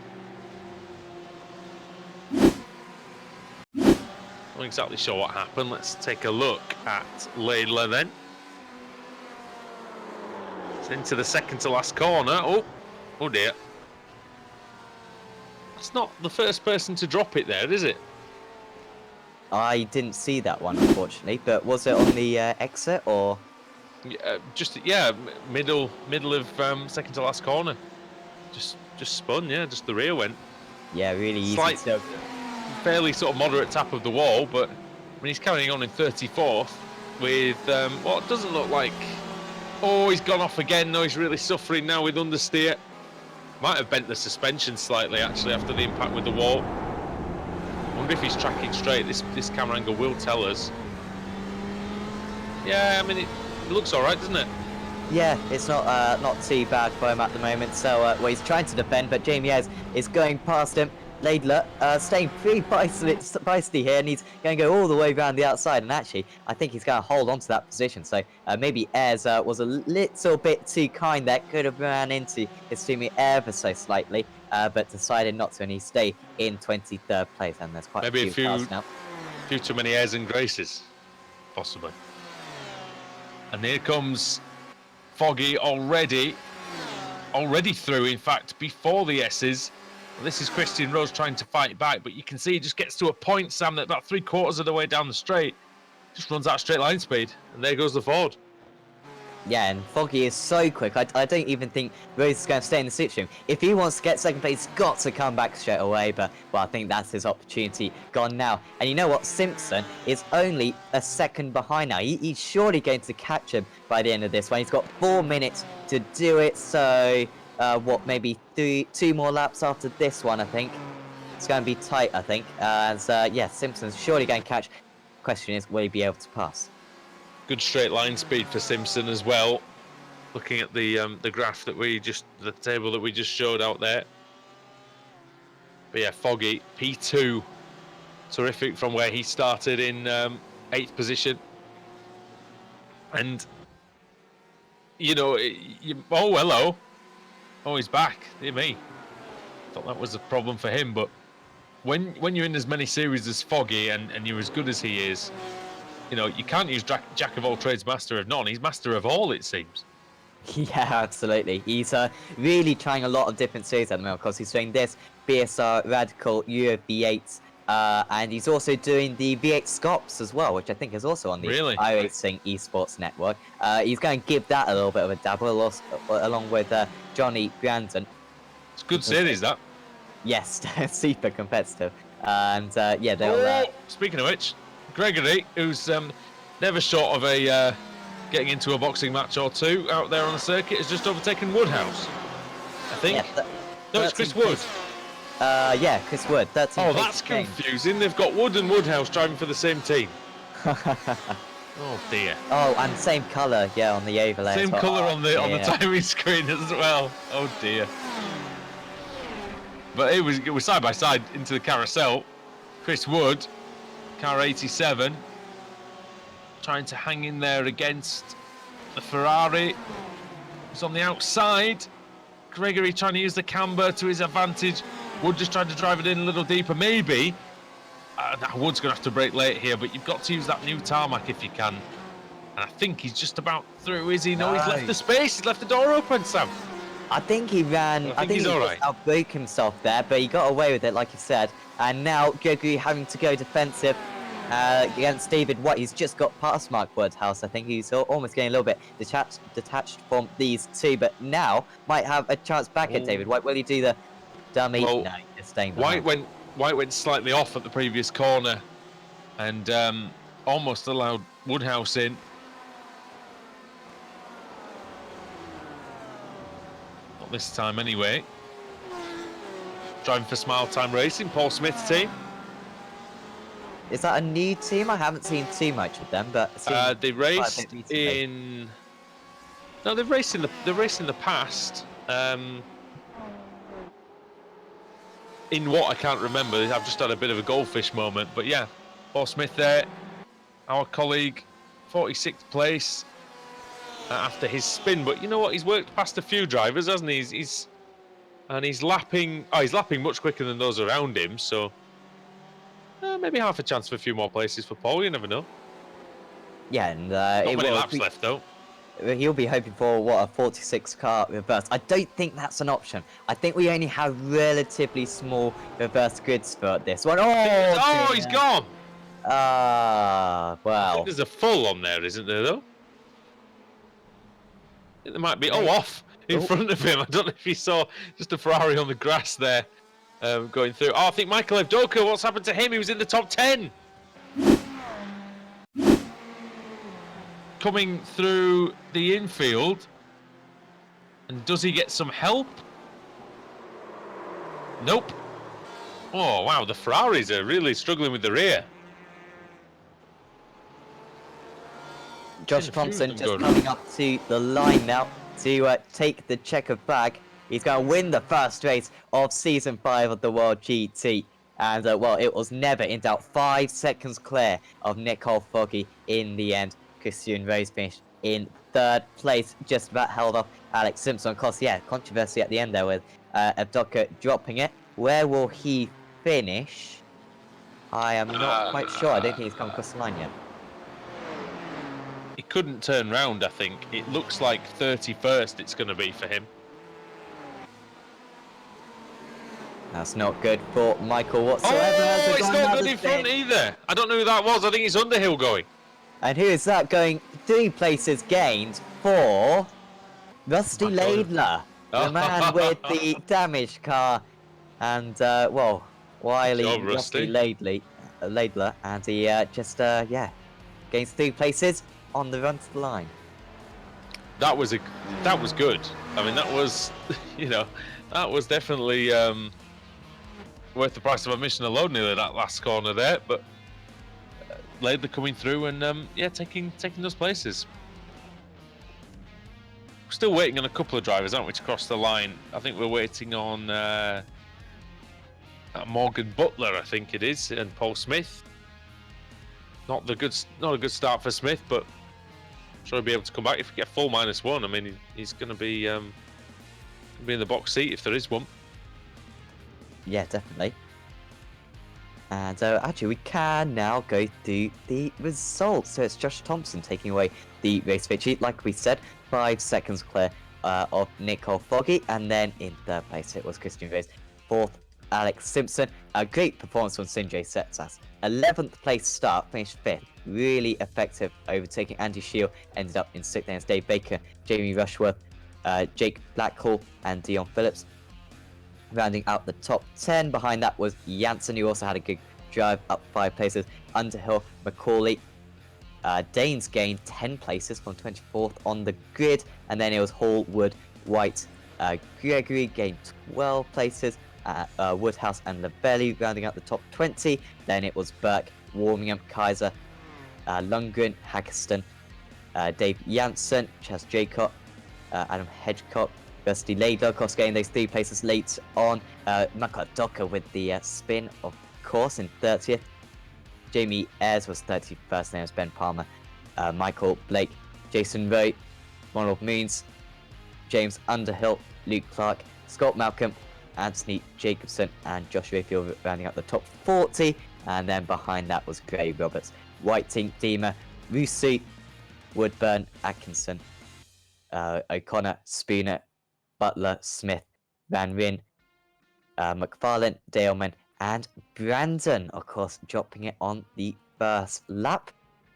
Not exactly sure what happened. Let's take a look at Laidler then. It's into the second to last corner. Oh dear. That's not the first person to drop it there, is it? I didn't see that one, unfortunately, but was it on the exit or? Yeah, middle of second to last corner. Just spun, yeah, just the rear went. Yeah, really easy. Slight, fairly sort of moderate tap of the wall, but I mean, he's carrying on in 34th with what doesn't look like. Oh, he's gone off again. No, he's really suffering now with understeer. Might have bent the suspension slightly actually after the impact with the wall. Wonder if he's tracking straight. This camera angle will tell us. Yeah, I mean it looks all right, doesn't it? Yeah, it's not too bad for him at the moment. So well, he's trying to defend, but Jamie is going past him. Laidler staying pretty feisty here, and he's going to go all the way around the outside. And actually, I think he's going to hold on to that position. So maybe Ayres was a little bit too kind there. Could have ran into his teammate ever so slightly, but decided not to, and he stayed in 23rd place. And there's quite maybe a few cars now. Few too many airs and graces, possibly. And here comes Foggy already already through, in fact, before the S's. Well, this is Christian Rose trying to fight back, but you can see he just gets to a point, Sam, that about 3/4 of the way down the straight, just runs out straight line speed, and there goes the Ford. Yeah, and Foggy is so quick. I don't even think Rose is going to stay in the situation. If he wants to get second place, he's got to come back straight away. But, well, I think that's his opportunity gone now. And you know what? Simpson is only a second behind now. He's surely going to catch him by the end of this one. He's got 4 minutes to do it. So, what, maybe two more laps after this one, I think. It's going to be tight, I think. Yeah, Simpson's surely going to catch. Question is, will he be able to pass? Good straight line speed for Simpson as well. Looking at the graph that the table that we just showed out there. But yeah, Foggy P2, terrific from where he started in 8th position. And you know, oh hello, oh he's back. Dear me, thought that was a problem for him. But when you're in as many series as Foggy and you're as good as he is, you know, you can't use Jack of all trades, master of none. He's master of all, it seems. Yeah, absolutely. He's really trying a lot of different series at the moment. Of course, he's doing this BSR Radical Euro V8, and he's also doing the V8 Scops as well, which I think is also on the iRacing Esports Network. He's going to give that a little bit of a dabble, along with Johnny Brandon. It's a good series, that. Yes, super competitive. And yeah, they'll... Speaking of which, Gregory, who's never short of a getting into a boxing match or two out there on the circuit, has just overtaken Woodhouse, I think. Yeah, no, it's Chris Wood. Yeah, Chris Wood. Oh, that's confusing. They've got Wood and Woodhouse driving for the same team. Oh dear. Oh, and same colour, yeah, on the overlay. Same colour on the timing screen as well. Oh dear. But it was side by side into the carousel. Chris Wood, car 87, trying to hang in there against the Ferrari. He's on the outside. Gregory trying to use the camber to his advantage. Wood just trying to drive it in a little deeper. Maybe. Wood's going to have to brake late here, but you've got to use that new tarmac if you can. And I think he's just about through, is he? No, he's left the space. He's left the door open, Sam. I think he ran. I think he just outbroke himself there, but he got away with it, like you said. And now Gregory having to go defensive against David White. He's just got past Mark Woodhouse. I think he's almost getting a little bit detached from these two, but now might have a chance back at David White. Will he do the dummy? Well, no, he's staying behind. White went slightly off at the previous corner and almost allowed Woodhouse in. Not this time anyway. Driving for Smile Time Racing, Paul Smith's team. Is that a new team? I haven't seen too much of them, but they raced in. No, they've raced in the past. In what I can't remember, I've just had a bit of a goldfish moment. But yeah, Paul Smith there, our colleague, 46th place after his spin. But you know what? He's worked past a few drivers, hasn't he? He's lapping. Oh, he's lapping much quicker than those around him. So maybe half a chance for a few more places for Paul. You never know. Yeah, and not many laps left though. He'll be hoping for, what, a 46 car reverse. I don't think that's an option. I think we only have relatively small reverse grids for this one. Oh, he's gone! Well. I think there's a full on there, isn't there, though? I think there might be. Oh, off in front of him. I don't know if you saw just a Ferrari on the grass there going through. Oh, I think Michael Evdoka, what's happened to him? He was in the top 10. Coming through the infield, and does he get some help? Nope. Oh wow, the Ferraris are really struggling with the rear. Josh Thompson just coming up to the line now to take the checkered bag. He's going to win the first race of Season 5 of the World GT. And, well, it was never in doubt. 5 seconds clear of Nicole Foggy in the end. Christian Rose finished in 3rd place, just about held off Alex Simpson. Of course, yeah, controversy at the end there with Evdoka dropping it. Where will he finish? I am not quite sure. I don't think he's come across the line yet. He couldn't turn round, I think. It looks like 31st it's going to be for him. That's not good for Michael whatsoever. as Oh, we've it's got not another good in front spin. either. I don't know who that was. I think it's Underhill going. And who is that going? 3 places gained for Rusty Michael. Laidler, the man with the damaged car. And, well, Good wily job, Rusty Rusty. Laidler. And he just, yeah, gains 3 places on the run to the line. That was good. I mean, that was, you know, that was definitely worth the price of admission alone. Nearly that last corner there, but Laidler coming through and yeah, taking those places. We're still waiting on a couple of drivers, aren't we, to cross the line? I think we're waiting on Morgan Butler, I think it is, and Paul Smith. Not a good start for Smith, but I'm sure he'll be able to come back if we get full -1. I mean, he's going to be in the box seat if there is one. Yeah, definitely. And actually, we can now go through the results. So it's Josh Thompson taking away the race victory. Like we said, 5 seconds clear of Nicole Foggy. And then in 3rd place, it was Christian Reyes. 4th, Alex Simpson. A great performance from Sinjay Setsas. 11th place start, finished 5th. Really effective overtaking. Andy Shield ended up in 6th. Then it's Dave Baker, Jamie Rushworth, Jake Blackhall, and Dion Phillips. Rounding out the top 10. Behind that was Janssen, who also had a good drive up 5 places. Underhill, Macaulay. Danes gained 10 places from 24th on the grid. And then it was Hall, Wood, White. Gregory gained 12 places. Woodhouse and Labelli rounding out the top 20. Then it was Burke, Warmingham, Kaiser, Lundgren, Haggerston, Dave Janssen, Chas Jacob, Adam Hedgecock, Rusty Laidler, of course, getting those 3 places late on. Michael Docker with the spin, of course, in 30th. Jamie Ayres was 31st, then it was Ben Palmer, Michael Blake, Jason Rowe, Ronald Moons, James Underhill, Luke Clark, Scott Malcolm, Anthony Jacobson, and Josh Rayfield rounding out the top 40. And then behind that was Gray Roberts, Whiting, Deemer, Rusu, Woodburn, Atkinson, O'Connor, Spooner, Butler, Smith, Van Ryn, McFarlane, Daleman, and Brandon, of course, dropping it on the 1st lap.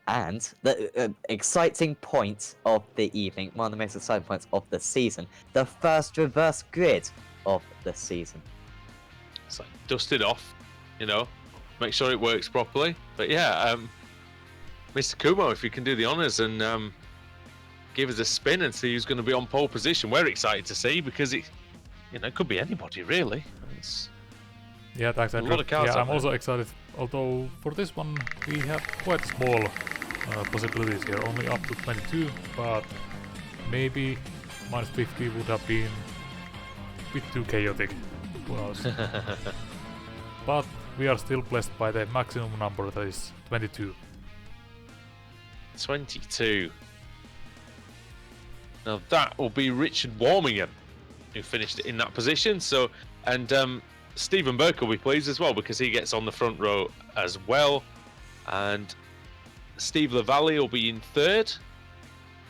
And the exciting point of the evening, one of the most exciting points of the season, the first reverse grid of the season. It's like dust it off, you know, make sure it works properly. But yeah, Mr. Kumo, if you can do the honours and give us a spin and see who's going to be on pole position. We're excited to see because it could be anybody really. Yeah, thanks, Andrew. A lot of cars Yeah, I'm there. also excited. Although for this one we have quite small possibilities here, only up to 22. But maybe -50 would have been a bit too chaotic. Who knows? But we are still blessed by the maximum number, that is 22. 22. Now that will be Richard Warmingham, who finished in that position. So, and Stephen Burke will be pleased as well because he gets on the front row as well. And Steve Lavalley will be in 3rd,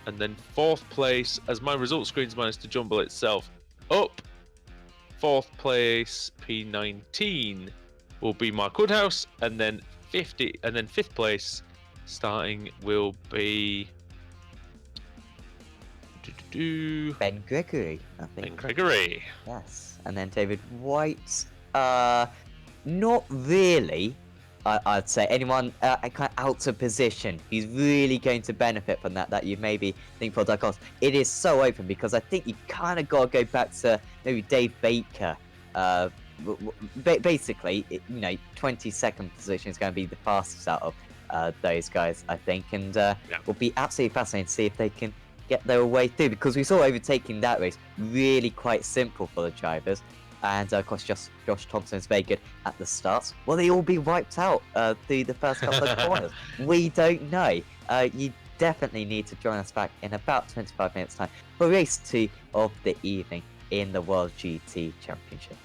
and then 4th place, as my results screen's managed to jumble itself up. 4th place, P19, will be Mark Woodhouse, and then 5th place starting will be Ben Gregory, I think. Ben Gregory. Yes. And then David White. Not really. I'd say anyone kind of out of position. He's really going to benefit from that you maybe think for Dark Horse. It is so open because I think you kind of got to go back to maybe Dave Baker. Basically, 22nd position is going to be the fastest out of those guys, I think. And will be absolutely fascinating to see if they can get their way through, because we saw overtaking that race really quite simple for the drivers. And of course, Josh Thompson's very good at the starts. Will they all be wiped out through the first couple of corners? We don't know. You definitely need to join us back in about 25 minutes time for race 2 of the evening in the World GT Championship.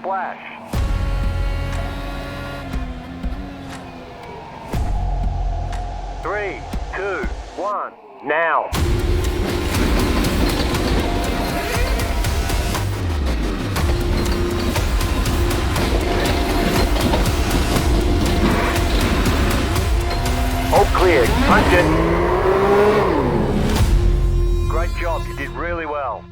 flash. Three, two, one, now. All clear, punch it. Great job, you did really well.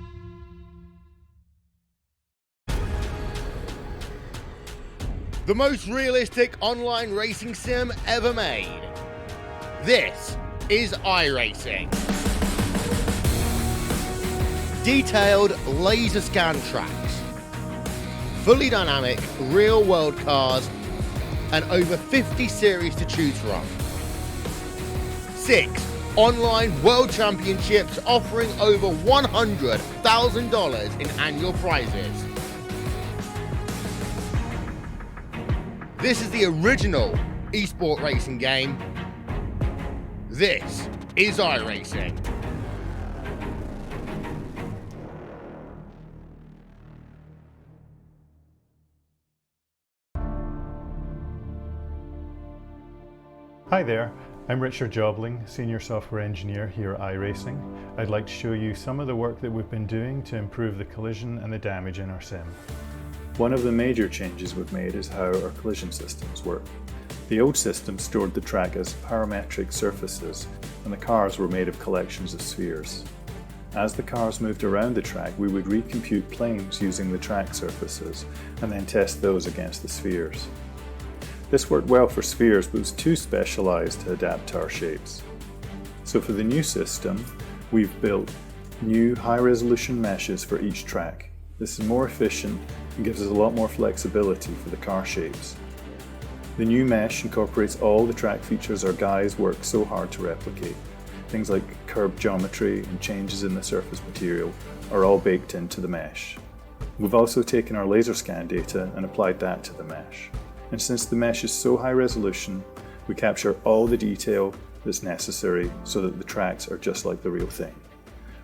The most realistic online racing sim ever made. This is iRacing. Detailed laser scan tracks, fully dynamic real world cars, and over 50 series to choose from. 6 online world championships offering over $100,000 in annual prizes. This is the original esport racing game. This is iRacing. Hi there, I'm Richard Jobling, Senior Software Engineer here at iRacing. I'd like to show you some of the work that we've been doing to improve the collision and the damage in our sim. One of the major changes we've made is how our collision systems work. The old system stored the track as parametric surfaces, and the cars were made of collections of spheres. As the cars moved around the track, we would recompute planes using the track surfaces, and then test those against the spheres. This worked well for spheres, but was too specialized to adapt to our shapes. So for the new system, we've built new high-resolution meshes for each track. This is more efficient and gives us a lot more flexibility for the car shapes. The new mesh incorporates all the track features our guys work so hard to replicate. Things like curb geometry and changes in the surface material are all baked into the mesh. We've also taken our laser scan data and applied that to the mesh. And since the mesh is so high resolution, we capture all the detail that's necessary so that the tracks are just like the real thing.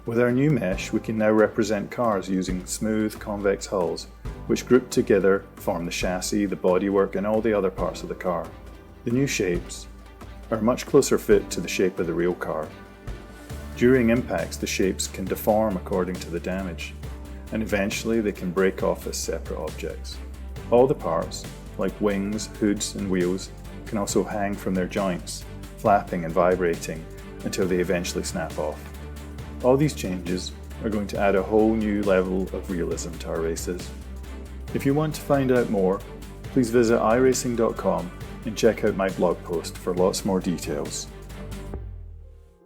With our new mesh, we can now represent cars using smooth, convex hulls, which grouped together form the chassis, the bodywork, and all the other parts of the car. The new shapes are a much closer fit to the shape of the real car. During impacts, the shapes can deform according to the damage, and eventually they can break off as separate objects. All the parts, like wings, hoods, and wheels, can also hang from their joints, flapping and vibrating until they eventually snap off. All these changes are going to add a whole new level of realism to our races. If you want to find out more, please visit iracing.com and check out my blog post for lots more details.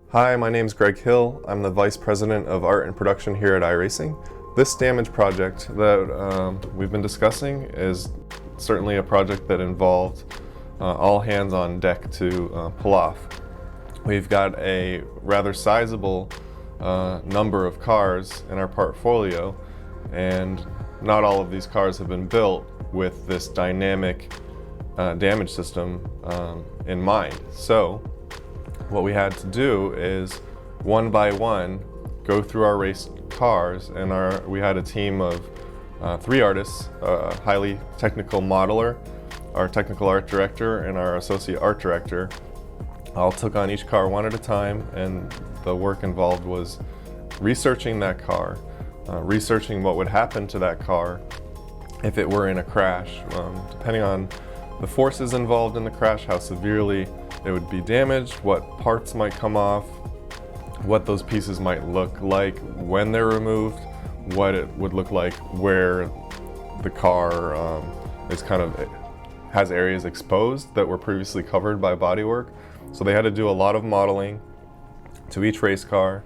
Hi, my name is Greg Hill. I'm the Vice President of Art and Production here at iRacing. This damage project that we've been discussing is certainly a project that involved all hands on deck to pull off. We've got a rather sizable number of cars in our portfolio, and not all of these cars have been built with this dynamic damage system in mind. So what we had to do is one by one go through our race cars, and we had a team of 3 artists, a highly technical modeler, our technical art director, and our associate art director. All took on each car one at a time, and the work involved was researching that car, researching what would happen to that car if it were in a crash, depending on the forces involved in the crash, how severely it would be damaged, what parts might come off, what those pieces might look like when they're removed, what it would look like where the car has areas exposed that were previously covered by bodywork. So they had to do a lot of modeling to each race car,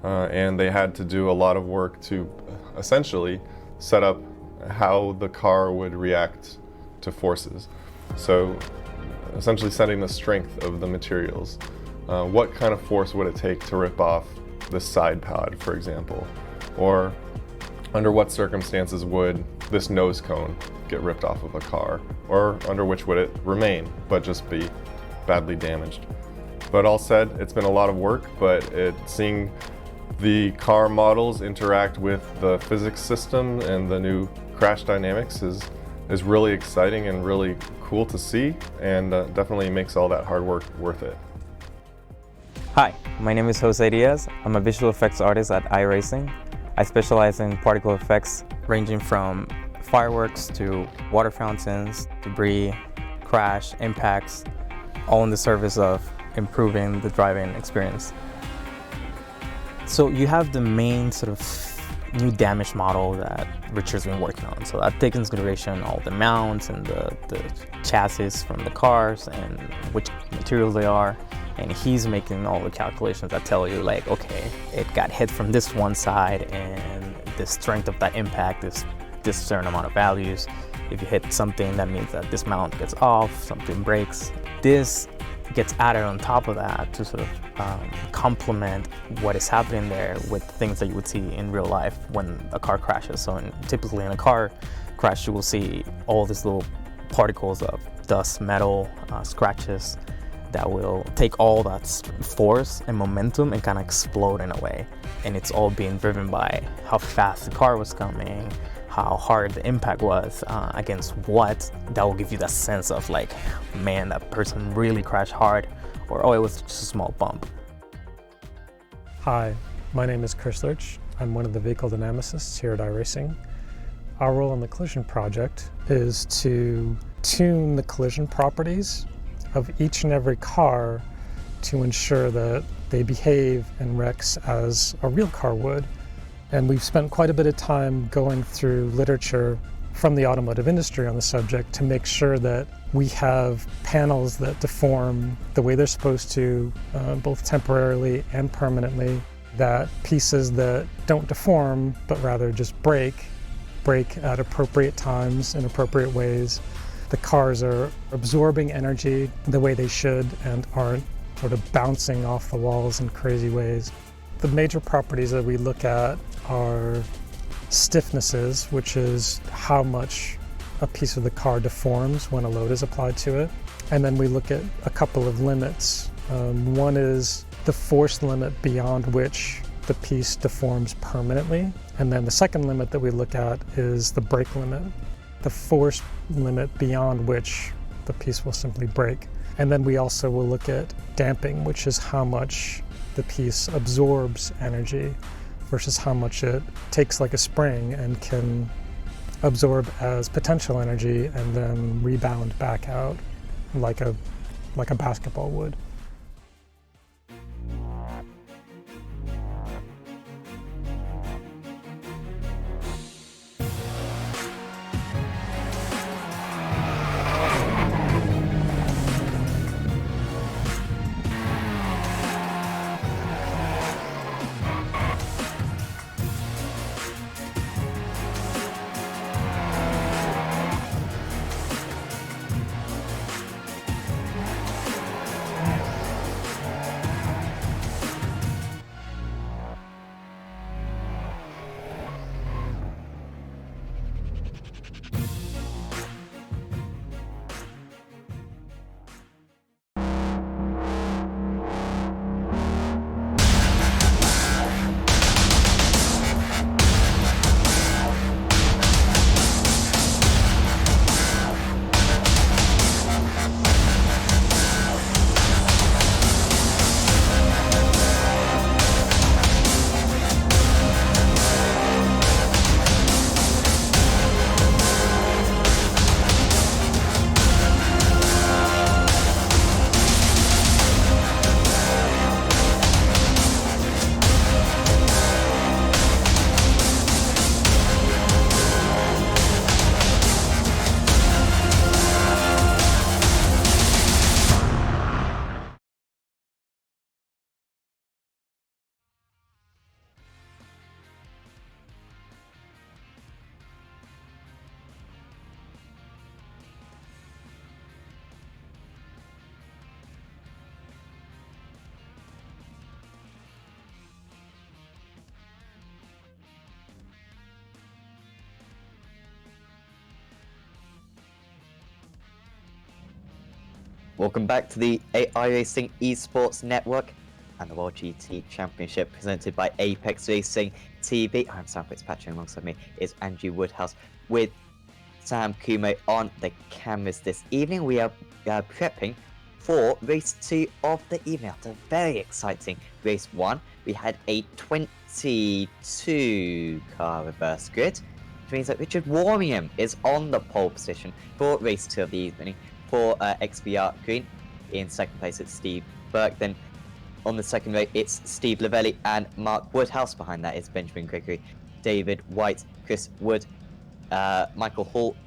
and they had to do a lot of work to essentially set up how the car would react to forces. So essentially setting the strength of the materials. What kind of force would it take to rip off this side pod, for example? Or under what circumstances would this nose cone get ripped off of a car? Or under which would it remain, but just be badly damaged? But all said, it's been a lot of work, but seeing the car models interact with the physics system and the new crash dynamics has is really exciting and really cool to see, and definitely makes all that hard work worth it. Hi, my name is Jose Diaz. I'm a visual effects artist at iRacing. I specialize in particle effects ranging from fireworks to water fountains, debris, crash, impacts, all in the service of improving the driving experience. So you have the main sort of new damage model that Richard's been working on. So that takes into consideration all the mounts and the chassis from the cars and which materials they are. And he's making all the calculations that tell you like, okay, it got hit from this one side and the strength of that impact is this certain amount of values. If you hit something, that means that this mount gets off, something breaks. This gets added on top of that to sort of complement what is happening there with things that you would see in real life when a car crashes. So typically in a car crash, you will see all these little particles of dust, metal, scratches that will take all that force and momentum and kind of explode in a way. And it's all being driven by how fast the car was coming, how hard the impact was against what. That will give you that sense of like, man, that person really crashed hard, or oh, it was just a small bump. Hi, my name is Chris Lurch. I'm one of the vehicle dynamicists here at iRacing. Our role in the collision project is to tune the collision properties of each and every car to ensure that they behave and wrecks as a real car would. And we've spent quite a bit of time going through literature from the automotive industry on the subject to make sure that we have panels that deform the way they're supposed to, both temporarily and permanently, that pieces that don't deform but rather just break at appropriate times in appropriate ways. The cars are absorbing energy the way they should and aren't sort of bouncing off the walls in crazy ways. The major properties that we look at are stiffnesses, which is how much a piece of the car deforms when a load is applied to it. And then we look at a couple of limits. One is the force limit beyond which the piece deforms permanently. And then the second limit that we look at is the brake limit, the force limit beyond which the piece will simply break. And then we also will look at damping, which is how much the piece absorbs energy versus how much it takes like a spring and can absorb as potential energy and then rebound back out like a basketball would. Welcome back to the iRacing Esports Network and the World GT Championship presented by Apex Racing TV. I'm Sam Fitzpatrick, alongside me is Andrew Woodhouse with Sam Kumo on the cameras this evening. We are prepping for race 2 of the evening. After a very exciting race 1, we had a 22 car reverse grid, which means that Richard Warmingham is on the pole position for race 2 of the evening for XVR Green. In second place, it's Steve Burke. Then on the second row, it's Steve Lavelli and Mark Woodhouse. Behind that is Benjamin Gregory, David White, Chris Wood, Michael Hall,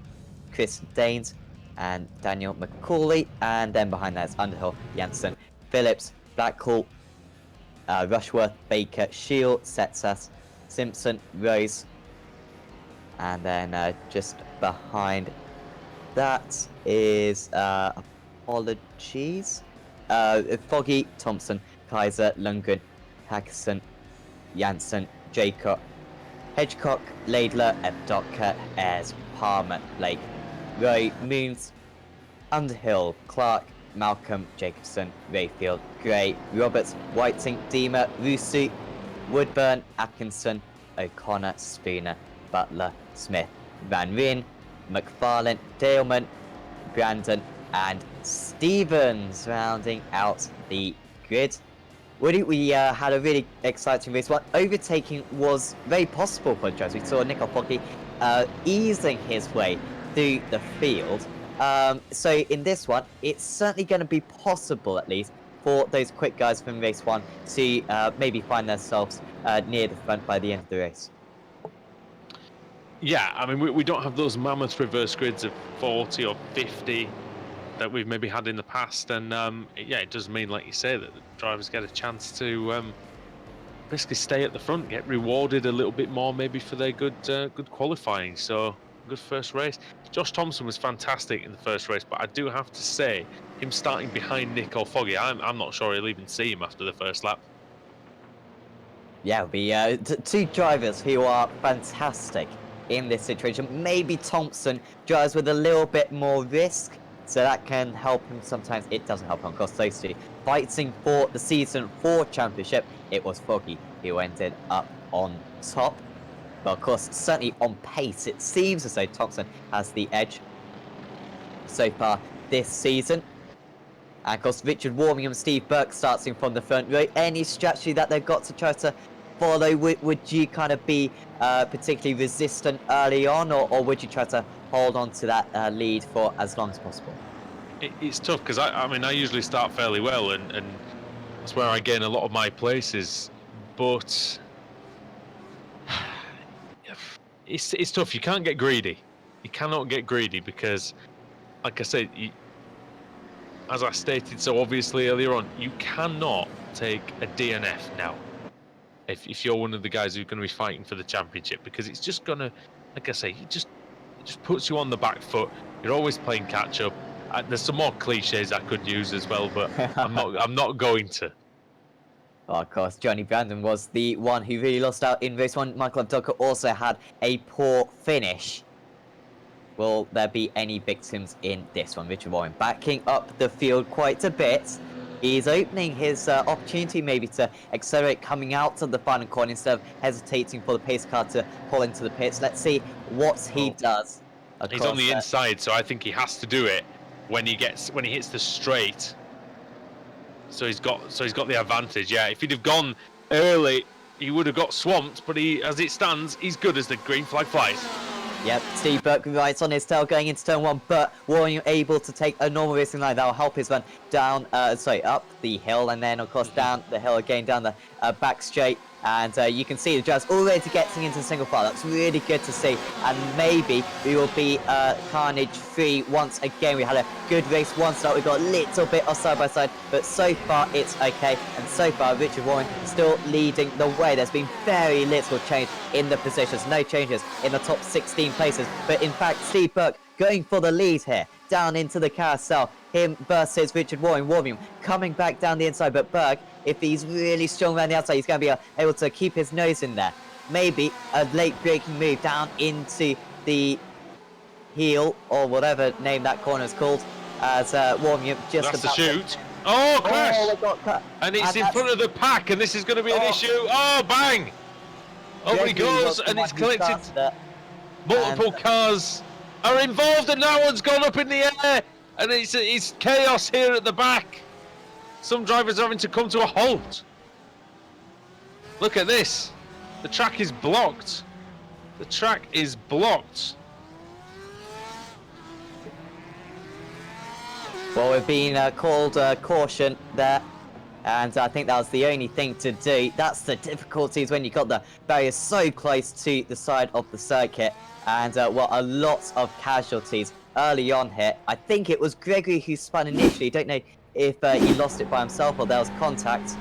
Chris Danes, and Daniel McCauley. And then behind that is Underhill, Janssen, Phillips, Blackhall, Rushworth, Baker, Shield, Setsas, Simpson, Rose. And then just behind that is apologies. Foggy, Thompson, Kaiser, Lundgren, Hackerson, Janssen, Jacob, Hedgecock, Laidler, Evdotka, Ayres, Palmer, Blake, Roy, Moons, Underhill, Clark, Malcolm, Jacobson, Rayfield, Gray, Roberts, Whiting, Deemer, Rusu, Woodburn, Atkinson, O'Connor, Spooner, Butler, Smith, Van Ryn, McFarlane, Daleman, Brandon, and Stevens rounding out the grid. Woody, we had a really exciting race. One overtaking was very possible for Jones. We saw Nico Foggy easing his way through the field. So in this one, it's certainly going to be possible, at least, for those quick guys from race 1 to maybe find themselves near the front by the end of the race. Yeah, I mean, we don't have those mammoth reverse grids of 40 or 50 that we've maybe had in the past, and yeah, it does mean, like you say, that the drivers get a chance to basically stay at the front, get rewarded a little bit more maybe for their good qualifying. So good first race. Josh Thompson was fantastic in the first race, but I do have to say, him starting behind Nico Foggy, I'm not sure he'll even see him after the first lap. Yeah, it'll be two drivers who are fantastic in this situation. Maybe Thompson drives with a little bit more risk, so that can help him sometimes. It doesn't help him, of course, those two fighting for the season 4 championship. It was Foggy who ended up on top. But of course, certainly on pace, it seems as though Thompson has the edge so far this season. And of course, Richard Warmingham, Steve Burke starting from the front row. Any strategy that they've got to try to follow? Would you kind of be particularly resistant early on, or would you try to hold on to that lead for as long as possible? It's tough because I mean, I usually start fairly well, and that's where I gain a lot of my places. But it's tough. You can't get greedy. You cannot get greedy because, like I said, as I stated so obviously earlier on, you cannot take a DNF now if you're one of the guys who's going to be fighting for the championship, because it's just going to, like I say, it just puts you on the back foot. You're always playing catch up. There's some more cliches I could use as well, but I'm not going to. Well, of course, Johnny Brandon was the one who really lost out in race 1. Michael Abducker also had a poor finish. Will there be any victims in this one? Richard Warren backing up the field quite a bit. He's opening his opportunity maybe to accelerate coming out of the final corner instead of hesitating for the pace car to pull into the pits. Let's see what he does. He's on the inside, so I think he has to do it when he hits the straight. So he's got the advantage. Yeah, if he'd have gone early, he would have got swamped. But as it stands, he's good as the green flag flies. Yep, Steve Burke right on his tail going into turn 1, but Warren able to take a normal racing line. That will help his run down, up the hill, and then of course down the hill again, down the back straight. And you can see the drivers already getting into single file. That's really good to see. And maybe we will be carnage free once again. We had a good race 1 start. We got a little bit of side by side, but so far it's okay. And so far Richard Warren still leading the way. There's been very little change in the positions. No changes in the top 16 places. But in fact, Steve Burke going for the lead here. Down into the carousel. Him versus Richard Warren. Warren coming back down the inside, but Burke, if he's really strong around the outside, he's going to be able to keep his nose in there. Maybe a late braking move down into the heel, or whatever name that corner is called, as Warren just That's about... the shoot. Oh, crash! Oh, they got cut. And it's in front of the pack, and this is going to be an issue. Oh, bang! Over he goes, and it's collected multiple cars are involved, and that one's gone up in the air, and it's chaos here at the back. Some drivers are having to come to a halt. Look at this. The track is blocked. The track is blocked. Well, we've been called caution there, and I think that was the only thing to do. That's the difficulties when you got the barrier so close to the side of the circuit, and well, a lot of casualties early on here. I think it was Gregory who spun initially. Don't know if he lost it by himself or there was contact.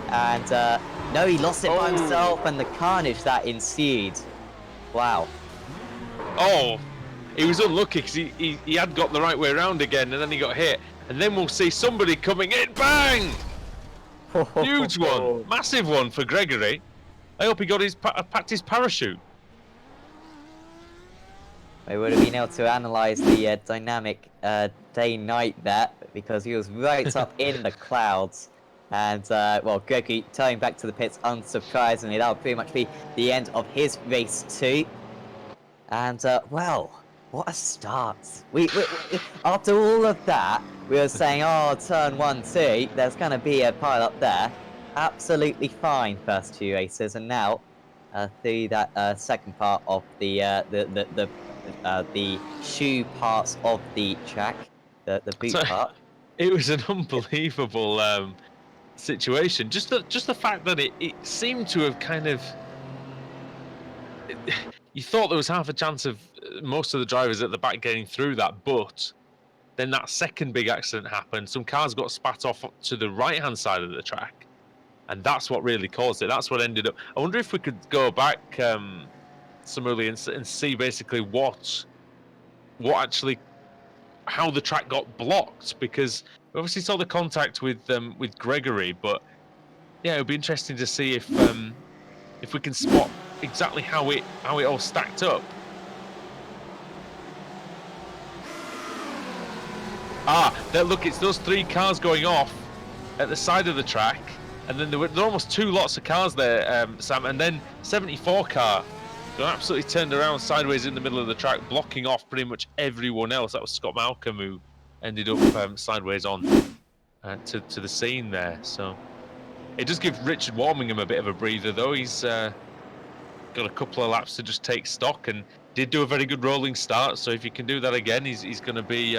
And no, he lost it by himself, and the carnage that ensued. Wow. Oh, he was unlucky because he had got the right way around again, and then he got hit. And then we'll see somebody coming in. Bang! Huge one. Massive one for Gregory. I hope he got packed his parachute. We would have been able to analyse the dynamic day-night there, because he was right up in the clouds. And, well, Gregory turning back to the pits, unsurprisingly. That would pretty much be the end of his race too. And, well, what a start. We after all of that, we were saying, oh, turn 1, 2, there's going to be a pile up there. Absolutely fine first 2 races. And now, through that second part of the shoe parts of the track, the boot part. It was an unbelievable situation. Just the fact that it seemed to have kind of... You thought there was half a chance of most of the drivers at the back getting through that, but then that second big accident happened. Some cars got spat off to the right-hand side of the track, and that's what really caused it. That's what ended up... I wonder if we could go back some early and see basically what actually... how the track got blocked, because we obviously saw the contact with Gregory, but yeah, it would be interesting to see if we can spot exactly how it all stacked up. Look, it's those 3 cars going off at the side of the track, and then there were almost 2 lots of cars there, Sam, and then 74 car got absolutely turned around sideways in the middle of the track, blocking off pretty much everyone else. That was Scott Malcolm who ended up sideways on to the scene there. So it does give Richard Warmingham a bit of a breather, though. He's got a couple of laps to just take stock and did do a very good rolling start. So if he can do that again, he's going to be,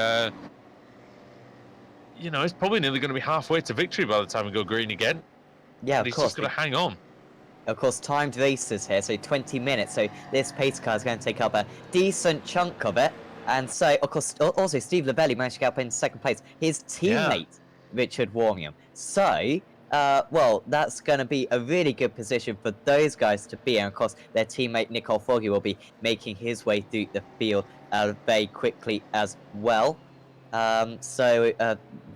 you know, he's probably nearly going to be halfway to victory by the time we go green again. Yeah, and of he's course. just going to hang on. Of course, timed races here, so 20 minutes, so this pace car is going to take up a decent chunk of it. And so, of course, also Steve Lavelli managed to get up in second place. His teammate, Richard Warmingham. So, well, that's going to be a really good position for those guys to be in. Of course, their teammate Nicole Foggy will be making his way through the field very quickly as well. So,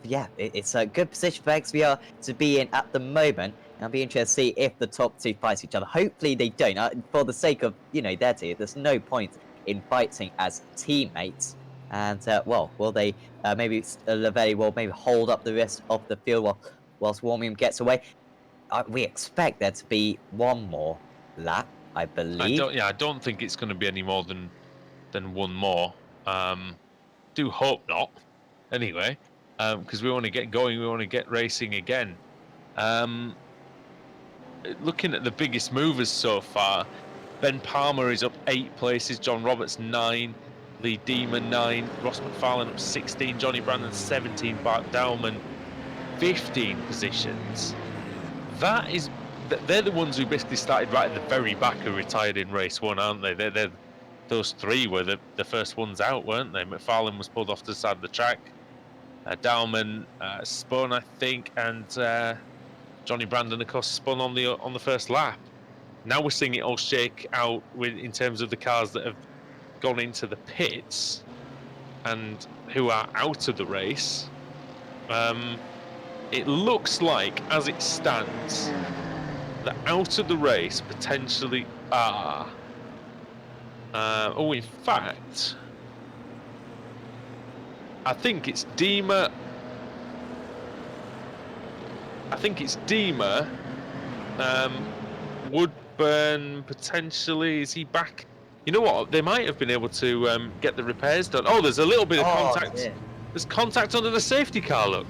yeah, it's a good position for XVR to be in at the moment. I'll be interested to see if the top 2 fight each other. Hopefully they don't. For the sake of, you know, their team, there's no point in fighting as teammates. And, well, will they, maybe Lavelli will maybe hold up the rest of the field whilst Warmingham gets away. We expect there to be 1 more lap, I believe. I don't think it's going to be any more than 1 more. Do hope not, anyway, because we want to get going, we want to get racing again. Looking at the biggest movers so far, Ben Palmer is up 8 places, John Roberts 9, Lee Deeman 9, Ross McFarlane up 16, Johnny Brandon 17, Bart Dowman 15 positions. They're the ones who basically started right at the very back who retired in race 1, aren't they? Those 3 were the first ones out, weren't they? McFarlane was pulled off to the side of the track. Dowman spun, I think, and Johnny Brandon, of course, spun on the first lap. Now we're seeing it all shake out in terms of the cars that have gone into the pits and who are out of the race. It looks like, as it stands, that out of the race potentially are... in fact, I think it's Deemer. Woodburn potentially. Is he back You know what? They might have been able to get the repairs done. Oh, there's a little bit of contact. Dear. There's contact under the safety car, look.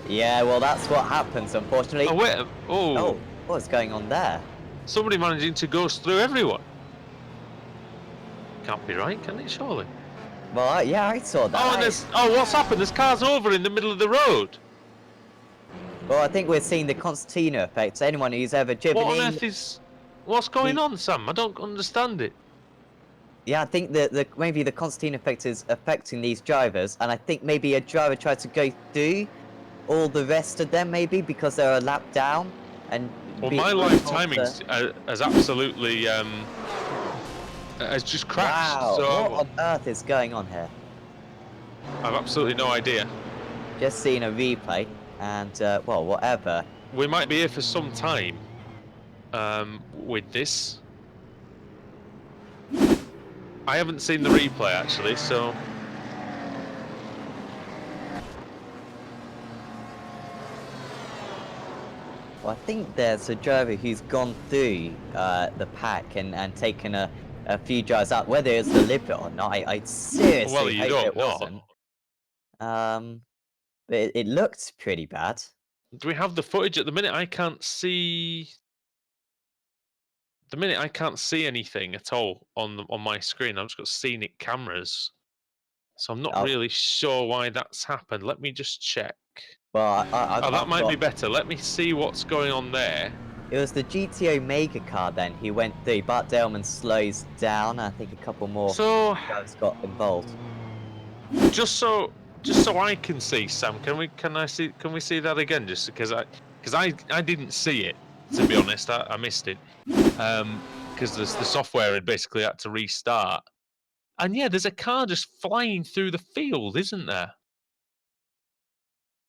Yeah, well, that's what happens, unfortunately. Oh, wait. Oh. What's going on there? Somebody managing to ghost through everyone. Can't be right, can it, surely? Well, yeah, I saw that. Oh, and what's happened? There's cars over in the middle of the road. Well, I think we're seeing the concertina effect. Anyone who's ever driven What on in... earth is... What's going on, Sam? I don't understand it. Yeah, I think that maybe the concertina effect is affecting these drivers, and I think maybe a driver tried to go through all the rest of them, maybe, because they're a lap down, and... Well, my live timing has absolutely... has just crashed. Wow, So what on earth is going on here? I've absolutely no idea. Just seen a replay, and, well, whatever. We might be here for some time with this. I haven't seen the replay, actually, so... Well, I think there's a driver who's gone through the pack and taken a few drives out. Whether it's deliberate or not, I seriously hope it wasn't. But it looked pretty bad. Do we have the footage at the minute? I can't see. The minute I can't see anything at all on my screen. I've just got scenic cameras, so I'm not really sure why that's happened. Let me just check. Well, that might be better. Let me see what's going on there. It was the GT Omega car then who went through. Bart Daleman slows down. I think a couple more drivers got involved. Just so I can see, Sam, can we see that again? Just because I didn't see it, to be honest. I missed it because the software had basically had to restart. And yeah, there's a car just flying through the field, isn't there?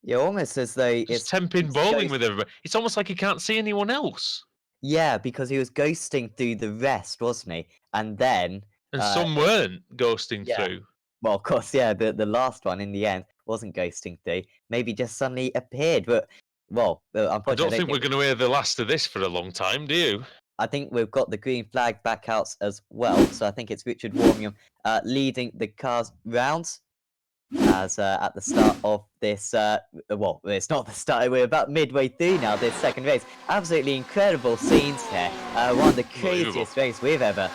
Yeah, almost as though it's 10-pin bowling with everybody. It's almost like he can't see anyone else. Yeah, because he was ghosting through the rest, wasn't he? And then... And some weren't ghosting through. Well, of course, yeah, the last one in the end wasn't ghosting through. Maybe just suddenly appeared, but... Well, unfortunately... I don't think we're going to hear the last of this for a long time, do you? I think we've got the green flag back out as well, so I think it's Richard Warmingham leading the cars round. As at the start of this, well, it's not the start, we're about midway through now, this second race. Absolutely incredible scenes here. One of the craziest races we've ever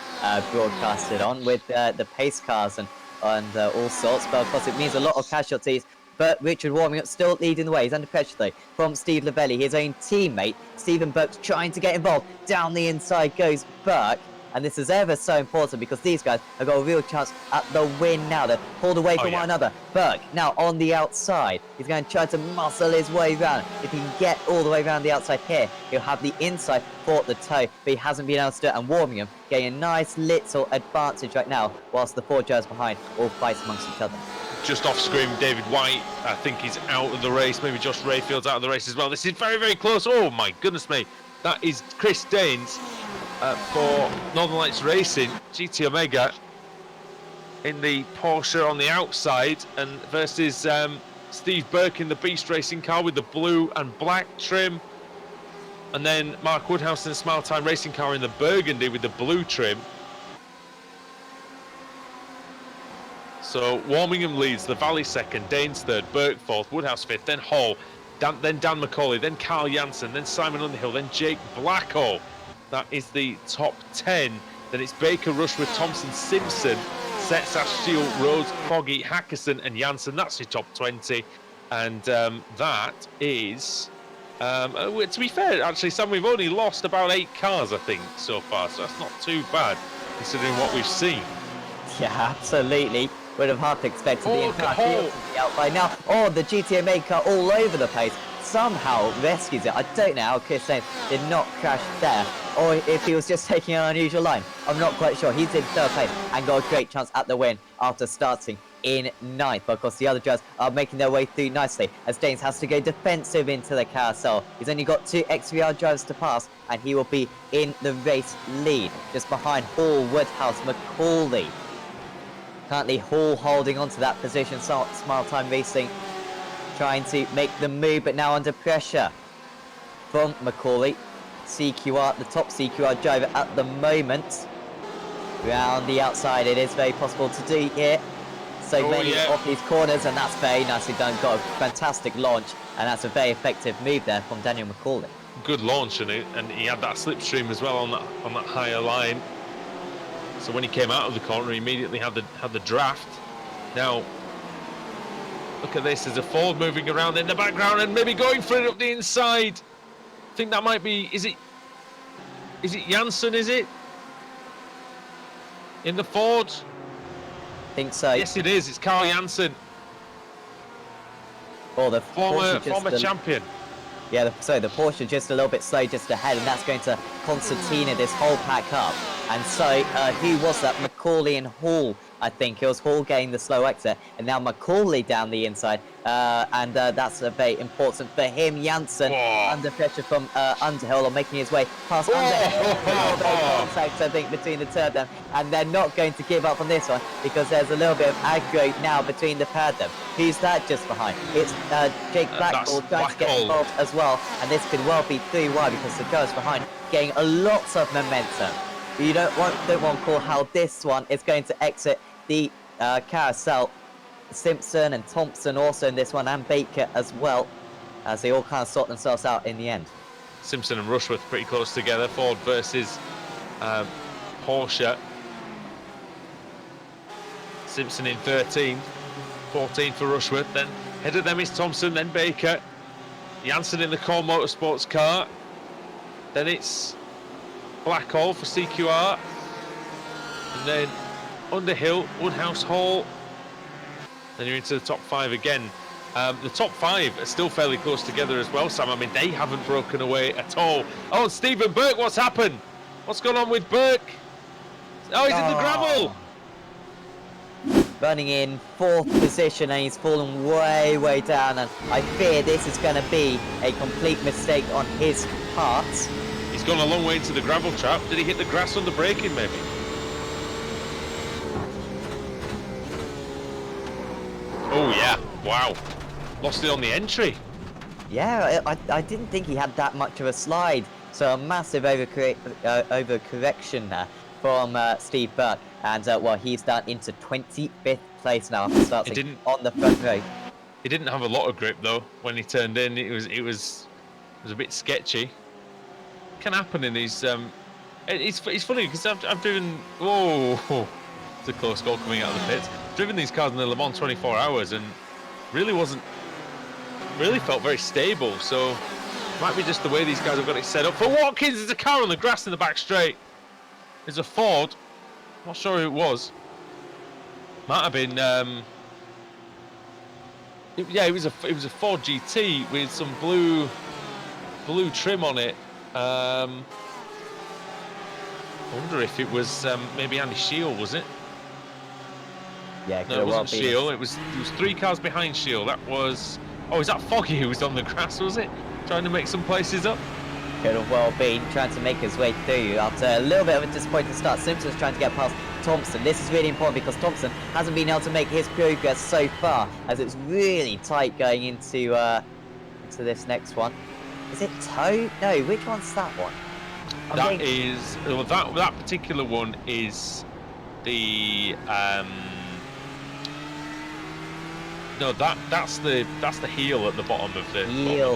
broadcasted on, with the pace cars and all sorts. But of course, it means a lot of casualties. But Richard Warmingham still leading the way. He's under pressure though from Steve Lavelli, his own teammate. Stephen Burke's trying to get involved. Down the inside goes Burke. And this is ever so important because these guys have got a real chance at the win now. They're pulled away from one another. Burke now on the outside. He's going to try to muscle his way round. If he can get all the way around the outside here, he'll have the inside for the toe. But he hasn't been able to do it. And Warmingham getting a nice little advantage right now whilst the four drivers behind all fight amongst each other. Just off screen, David White, I think he's out of the race. Maybe Josh Rayfield's out of the race as well. This is very, very close. Oh my goodness me. That is Chris Daines for Northern Lights Racing, GT Omega in the Porsche on the outside, and versus Steve Burke in the Beast Racing car with the blue and black trim, and then Mark Woodhouse in the Smile Time Racing car in the burgundy with the blue trim. So Warmingham leads, the Valley second, Daines third, Burke fourth, Woodhouse fifth, then Hall, then Dan McCauley, then Carl Janssen, then Simon Underhill, then Jake Blackhall. That is the top 10. Then it's Baker, Rushworth, Thompson, Simpson, Setsash, Shield, Rhodes, Foggy, Hackerson and Janssen. That's your top 20. And that is... to be fair, actually, Sam, we've only lost about 8 cars, I think, so far. So that's not too bad, considering what we've seen. Yeah, absolutely. Would have half expected the entire field to be out by now. Oh, the GTA Maker all over the place. Somehow rescues it. I don't know how Chris Daines did not crash there, or if he was just taking an unusual line. I'm not quite sure. He's in third place and got a great chance at the win after starting in ninth. But of course, the other drivers are making their way through nicely as Daines has to go defensive into the carousel. He's only got 2 XVR drivers to pass, and he will be in the race lead, just behind Hall, Woodhouse, McCauley. Currently, Hall holding on to that position. Smile Time Racing trying to make the move, but now under pressure from McCauley. CQR, the top CQR driver at the moment. Round the outside, it is very possible to do here. So many of these corners, and that's very nicely done. Got a fantastic launch, and that's a very effective move there from Daniel McCauley. Good launch, and he had that slipstream as well on that higher line. So when he came out of the corner, he immediately had the draft. Now, look at this. There's a Ford moving around in the background and maybe going for it up the inside. I think that might be. Is it Janssen? Is it in the Ford? I think so. Yes, it is. It's Carl Janssen. Oh, the former champion. Yeah, the Porsche just a little bit slow just ahead, and that's going to concertina this whole pack up. And so, who was that? McCauley and Hall, I think. It was Hall getting the slow exit, and now McCauley down the inside. And that's very important for him. Janssen under pressure from Underhill, or making his way past Underhill. Contact, I think, between the two of them. And they're not going to give up on this one, because there's a little bit of aggro now between the pair of them. Who's that just behind? It's Jake Blackwell trying to get involved as well. And this could well be 3-wide, because the guys behind getting a lot of momentum. You don't want to call how this one is going to exit the carousel. Simpson and Thompson also in this one, and Baker as well, as they all kind of sort themselves out in the end. Simpson and Rushworth pretty close together. Ford versus Porsche. Simpson in 13, 14 for Rushworth. Then ahead of them is Thompson, then Baker. Janssen in the Core Motorsports car. Then it's Blackhall for CQR. And then Underhill, Woodhouse, Hall. Then you're into the top 5 again. The top 5 are still fairly close together as well, Sam. I mean, they haven't broken away at all. Oh, Stephen Burke, what's happened? What's going on with Burke? Oh, he's in the gravel. Running in 4th position, and he's fallen way down, and I fear this is going to be a complete mistake on his part. He's gone a long way into the gravel trap. Did he hit the grass under braking, maybe? Oh, yeah. Wow. Lost it on the entry. Yeah, I didn't think he had that much of a slide. So a massive overcorrection there from Steve Burke. And, well, he's down into 25th place now after starting on the front row. He didn't have a lot of grip, though, when he turned in. It was a bit sketchy. Can happen in these... It's funny, because I've driven... Whoa! It's a close goal coming out of the pits. Driven these cars in the Le Mans 24 hours and really felt very stable. So it might be just the way these guys have got it set up. For Watkins, there's a car on the grass in the back straight. There's a Ford. Not sure who it was. Might have been. It was a Ford GT with some blue trim on it. I wonder if it was maybe Andy Shield, was it? Yeah, no, it wasn't Shield. It was 3 cars behind Shield. That was... Oh, is that Foggy who was on the grass, was it? Trying to make some places up? Could have well been trying to make his way through after a little bit of a disappointing start. Simpson's trying to get past Thompson. This is really important because Thompson hasn't been able to make his progress so far, as it's really tight going into this next one. Is it Toe? No, which one's that one? That particular one is the... No, that's the heel at the bottom of the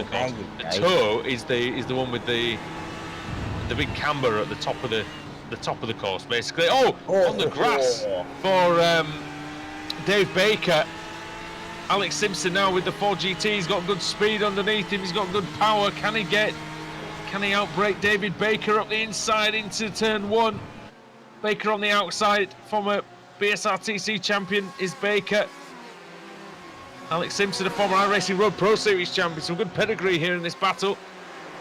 course. The toe is the one with the big camber at the top of the course, basically. On the grass for Dave Baker. Alex Simpson now with the 4GT. He's got good speed underneath him. He's got good power. Can he outbrake David Baker up the inside into turn 1? Baker on the outside. Former BSRTC champion is Baker. Alex Simpson, a former iRacing Road Pro Series champion. Some good pedigree here in this battle.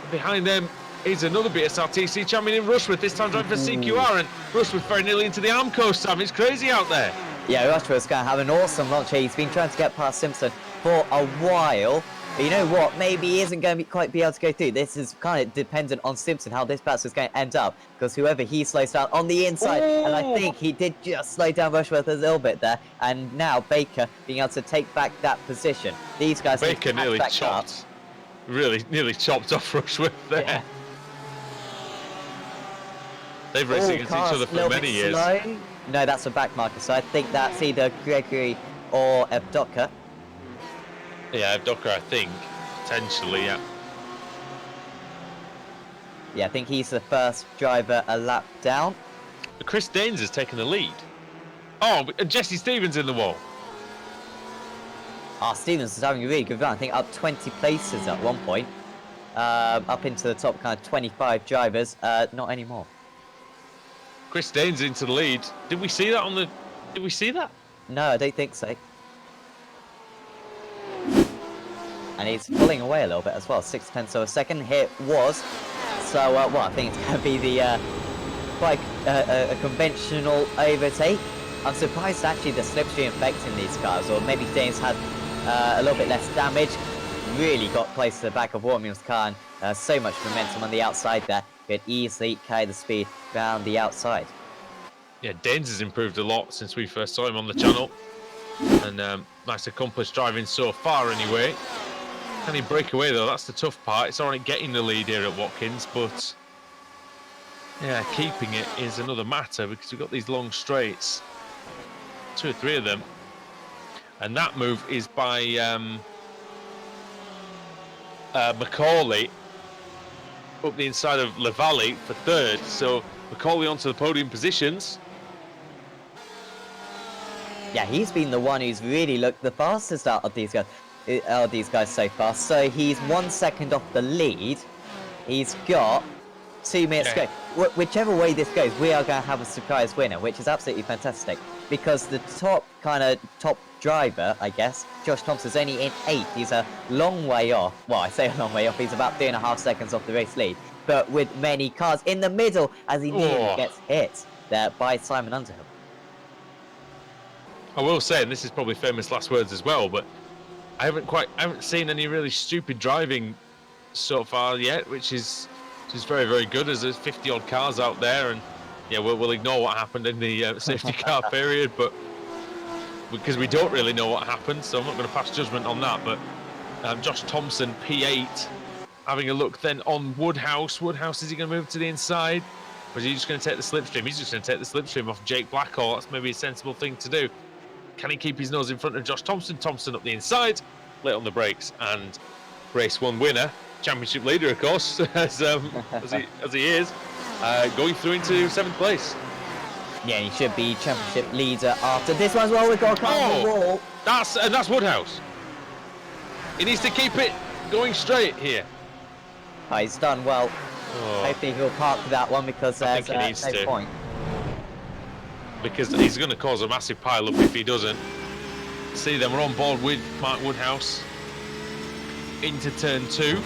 And behind them is another BSRTC champion in Rushworth, this time driving for CQR. And Rushworth very nearly into the Armco, Sam. It's crazy out there. Yeah, Rushworth's going to have an awesome launch here. He's been trying to get past Simpson for a while. But you know what? Maybe he isn't going to quite be able to go through. This is kind of dependent on Simpson, how this battle is going to end up. Because whoever he slows down on the inside, and I think he did just slow down Rushworth a little bit there. And now Baker being able to take back that position. These guys... Baker nearly chopped. Really nearly chopped off Rushworth there. They've raced All against each cars other a for little many bit years. slow. No, that's a back marker, so I think that's either Gregory or Evdoka. Yeah, Docker, I think. Potentially, yeah. Yeah, I think he's the first driver a lap down. Chris Danes has taken the lead. Oh, and Jesse Stevens in the wall. Stevens is having a really good run. I think up 20 places at one point. Up into the top kind of 25 drivers. Not anymore. Chris Danes into the lead. Did we see that on the... Did we see that? No, I don't think so. And he's pulling away a little bit as well. 6/10 of a second. Here it was. So, well, I think it's going to be the quite a conventional overtake. I'm surprised actually the slipstream effect in these cars, or maybe Danes had a little bit less damage. Really got close to the back of Warmingham's car, and so much momentum on the outside there. Could easily carry the speed round the outside. Yeah, Danes has improved a lot since we first saw him on the channel. And nice accomplished driving so far anyway. Can he break away though? That's the tough part. It's already getting the lead here at Watkins, but yeah, keeping it is another matter because we've got these long straights. 2 or 3 of them. And that move is by Macaulay up the inside of Lavallee for 3rd. So Macaulay onto the podium positions. Yeah, he's been the one who's really looked the fastest out of these guys so far. So he's 1 second off the lead. He's got 2 minutes to go. Whichever way this goes, we are going to have a surprise winner, which is absolutely fantastic. Because the top driver, I guess, Josh Thompson's only in 8th. He's a long way off. Well, I say a long way off. He's about 3.5 seconds off the race lead. But with many cars in the middle as he nearly gets hit there by Simon Underhill. I will say, and this is probably famous last words as well, but I haven't seen any really stupid driving so far yet, which is very, very good, as there's 50 odd cars out there, and yeah, we'll ignore what happened in the safety car period, but because we don't really know what happened, so I'm not going to pass judgment on that. But Josh Thompson, P8, having a look then on Woodhouse. Woodhouse, is he going to move to the inside, or is he just going to take the slipstream? He's just going to take the slipstream off Jake Blackhall. That's maybe a sensible thing to do. Can he keep his nose in front of Josh Thompson? Thompson up the inside, late on the brakes, and race 1 winner, championship leader, of course, as he is, going through into 7th place. Yeah, he should be championship leader after this one as well. We've got a car on the wall. That's Woodhouse. He needs to keep it going straight here. Oh, he's done well. Hopefully he'll park that one because there's no point. Because he's going to cause a massive pile-up if he doesn't. See, then we're on board with Mark Woodhouse into turn 2.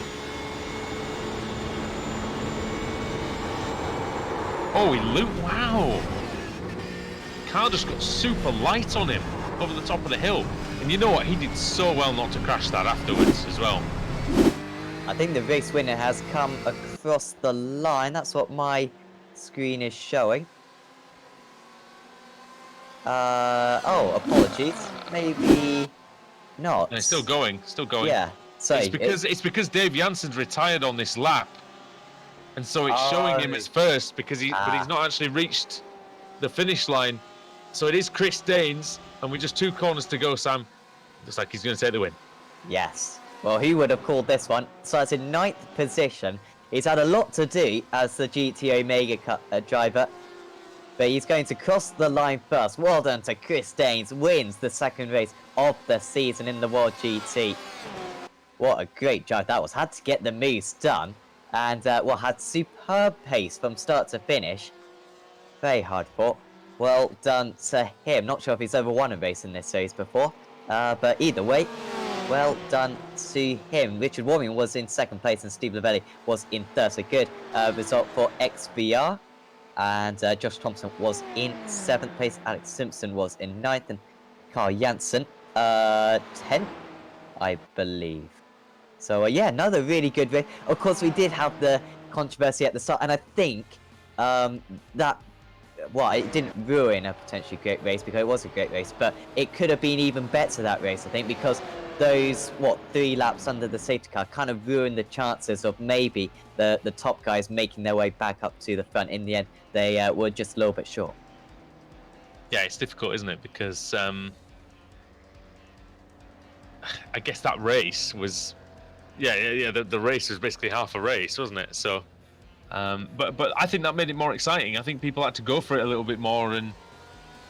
Oh, he looped. Wow. Car just got super light on him over the top of the hill. And you know what? He did so well not to crash that afterwards as well. I think the race winner has come across the line. That's what my screen is showing. Oh, apologies. Maybe not. And it's still going, Yeah. So it's because Dave Jansen's retired on this lap, and so it's showing him as first because but he's not actually reached the finish line. So it is Chris Danes, and with just 2 corners to go, Sam. Looks like he's going to take the win. Yes. Well, he would have called this one. So it's in 9th position. He's had a lot to do as the GT Omega driver. But he's going to cross the line first. Well done to Chris Danes. Wins the 2nd race of the season in the World GT. What a great drive that was. Had to get the moves done. And, well, had superb pace from start to finish. Very hard fought. Well done to him. Not sure if he's ever won a race in this series before. But either way, well done to him. Richard Warming was in 2nd place and Steve Lavelli was in 3rd. So good result for XBR. And Josh Thompson was in 7th place. Alex Simpson was in 9th. And Carl Jansen, 10th, I believe. So, yeah, another really good race. Of course, we did have the controversy at the start. And I think that, well, it didn't ruin a potentially great race because it was a great race. But it could have been even better, that race, I think, because those 3 laps under the safety car kind of ruined the chances of maybe the top guys making their way back up to the front. In the end, they were just a little bit short. Yeah, it's difficult, isn't it? Because I guess that race was, the race was basically half a race, wasn't it? So, but I think that made it more exciting. I think people had to go for it a little bit more, and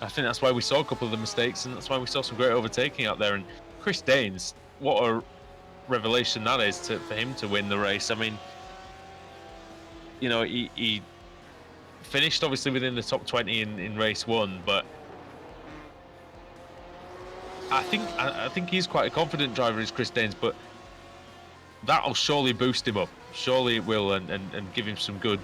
I think that's why we saw a couple of the mistakes, and that's why we saw some great overtaking out there. And Chris Danes, what a revelation that is for him to win the race. I mean, you know, he finished obviously within the top 20 in race 1, but I think he's quite a confident driver, is Chris Danes, but that'll surely boost him up. Surely it will, and give him some good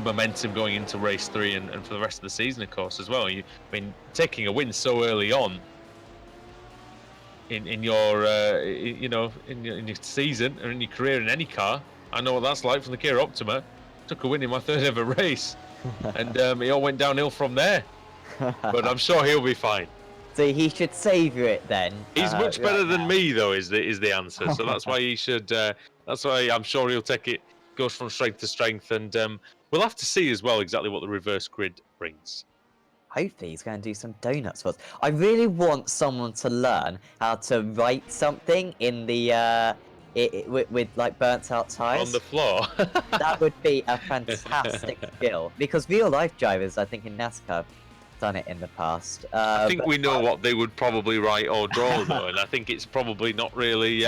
momentum going into race 3 and for the rest of the season, of course, as well. I mean, taking a win so early on in your in your season or in your career in any car, I know what that's like. From the Kia Optima, took a win in my 3rd ever race, and it all went downhill from there. But I'm sure he'll be fine. So he should savour it then. He's much better than me, though, is the answer. So that's why he should. That's why I'm sure he'll take it. Goes from strength to strength, and we'll have to see as well exactly what the reverse grid brings. Hopefully he's going to do some donuts for us. I really want someone to learn how to write something in the with like burnt out tires on the floor. That would be a fantastic skill, because real life drivers, I think in NASCAR, have done it in the past. I think we know what they would probably write or draw, though, and I think it's probably not really.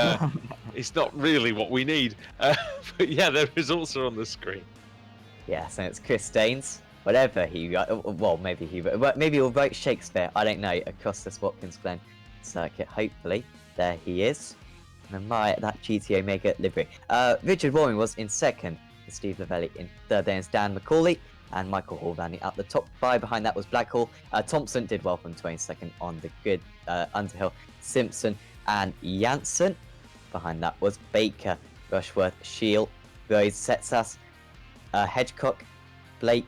It's not really what we need. But yeah, the results are on the screen. Yeah, so it's Chris Danes. Whatever he well, maybe he'll write Shakespeare, I don't know, across this Watkins Glen circuit. Hopefully, there he is. And that GTO Mega livery. Richard Waring was in 2nd, Steve Lavelli in 3rd, then it's Dan McCauley and Michael Hall rounding out the top 5. Behind that was Blackhall. Thompson did well from 22nd on the grid. Underhill, Simpson and Janssen. Behind that was Baker, Rushworth, Shield, Rose, Setsas, Hedgecock, Blake,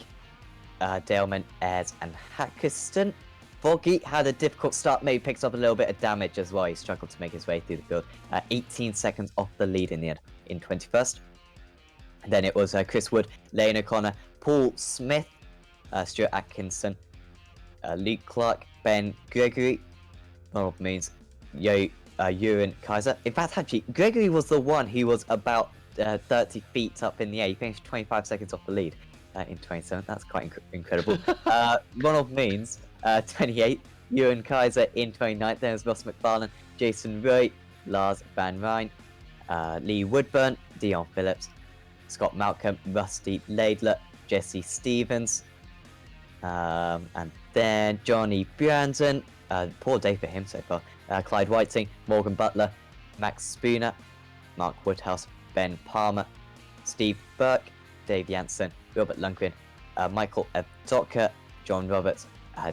Daleman, Ayres and Hackerston. Foggy had a difficult start, maybe picked up a little bit of damage as well. He struggled to make his way through the field. 18 seconds off the lead in the end, in 21st. And then it was Chris Wood, Lane O'Connor, Paul Smith, Stuart Atkinson, Luke Clark, Ben Gregory, Ronald Moons, Ewan Kaiser. In fact, actually, Gregory was the one who was about 30 feet up in the air. He finished 25 seconds off the lead in 27th. That's quite incredible. Ronald Moons, 28th. Ewan Kaiser in 29th. Then was Ross McFarlane, Jason Roy, Lars Van Rijn, Lee Woodburn, Dion Phillips, Scott Malcolm, Rusty Laidler, Jesse Stevens, and then Johnny Brandon. Poor day for him so far. Clyde Whiting, Morgan Butler, Max Spooner, Mark Woodhouse, Ben Palmer, Steve Burke, Dave Janssen, Robert Lundgren, Michael Evdoka, John Roberts,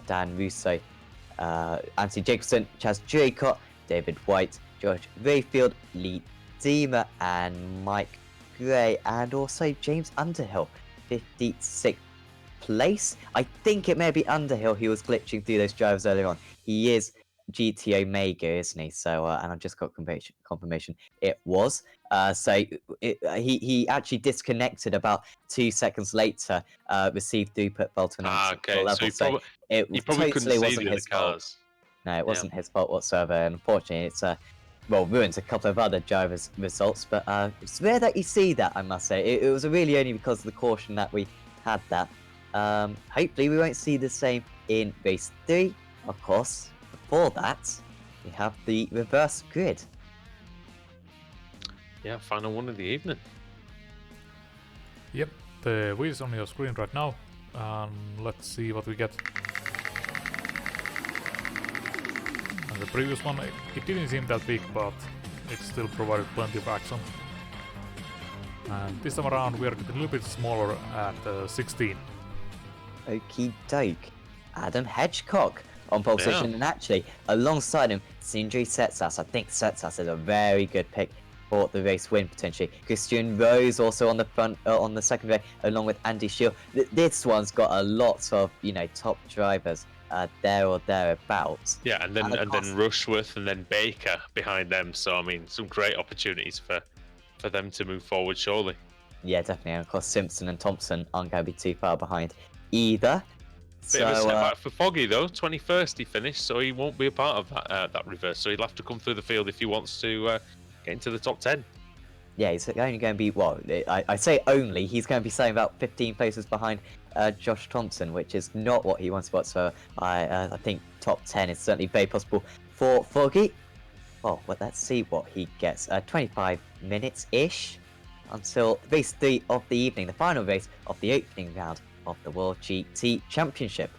Dan Russo, Anthony Jacobson, Chaz Draycott, David White, George Rayfield, Lee Deemer, and Mike Gray, and also James Underhill, 56th place. I think it may be Underhill. He was glitching through those drivers earlier on. He is GTO Mega, isn't he? So, and I just got confirmation it was. He actually disconnected about 2 seconds later, received through pit fault on okay. level. So it probably totally couldn't see wasn't the his fault. cars. No, it wasn't his fault whatsoever. And unfortunately, it's ruins a couple of other drivers' results. But it's rare that you see that, I must say. It was really only because of the caution that we had that. Hopefully, we won't see the same in race 3. Of course, before that, we have the reverse grid. Yeah, final one of the evening. Yep, the wheel is on your screen right now. Let's see what we get. And the previous one, it didn't seem that big, but it still provided plenty of action. And this time around, we are getting a little bit smaller at 16. Okie doke. Adam Hedgecock on pole position, and actually alongside him, Sindri Setsas. I think Setsas is a very good pick for the race win potentially. Christian Rose also on the front, on the second row, along with Andy Shield. This one's got a lot of top drivers there or thereabouts. Yeah, and then Rushworth and then Baker behind them. So I mean, some great opportunities for them to move forward, surely. Yeah, definitely. And of course, Simpson and Thompson aren't going to be too far behind either. Bit of a setback for Foggy though. 21st he finished, so he won't be a part of that reverse. So he'll have to come through the field if he wants to get into the top 10. Yeah, he's only going to be, well, I say only, he's going to be saying about 15 places behind Josh Thompson, which is not what he wants whatsoever. I think top 10 is certainly very possible for Foggy. Well, let's see what he gets. 25 minutes-ish until race 3 of the evening, the final race of the opening round of the World GT Championship.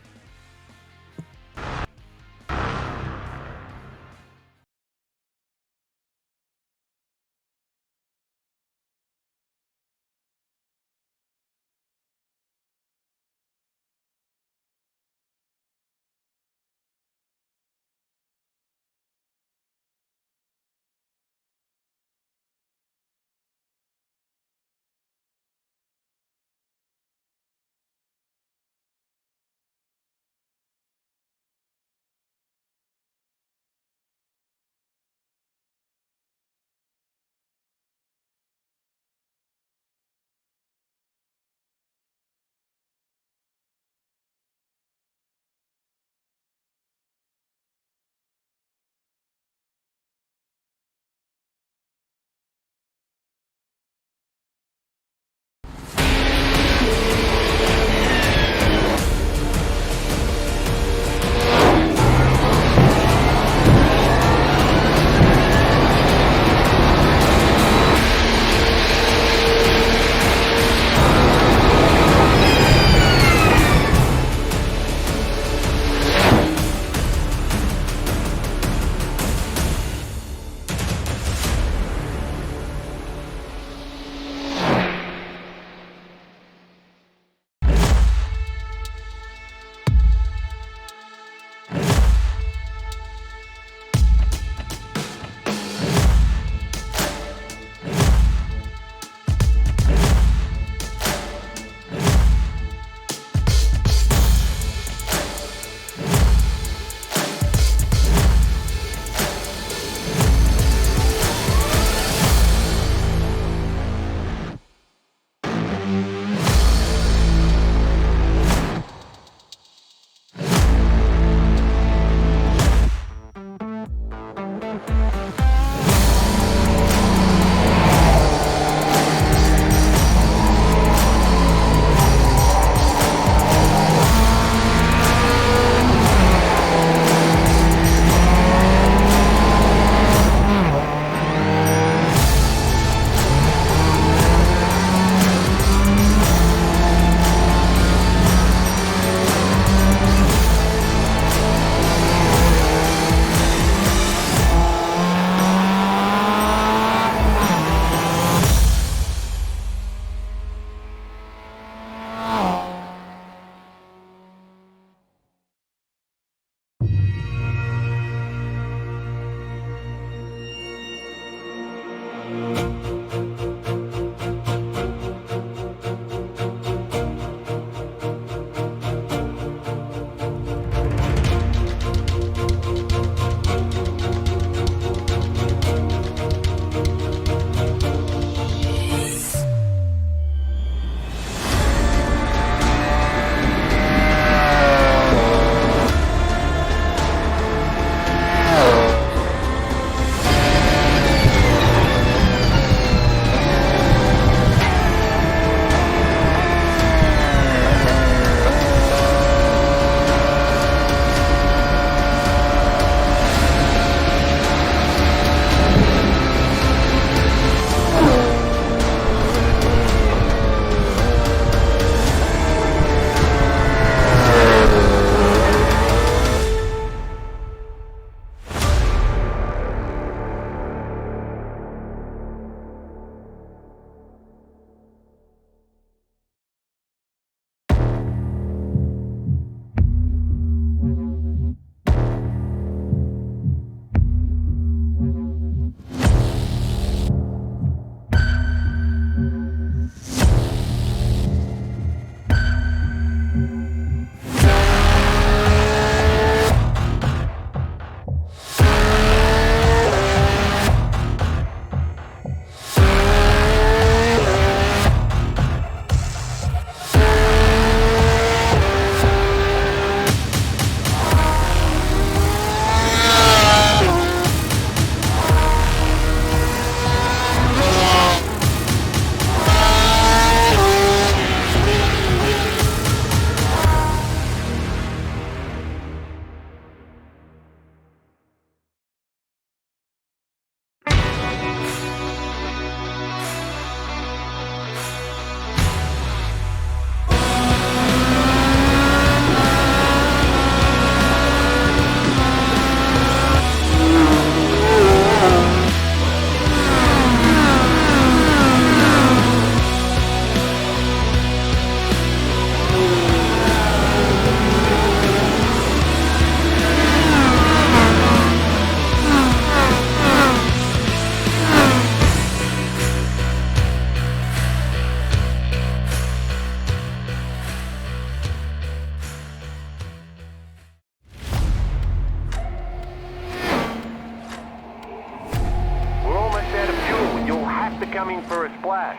Just to come in for a splash.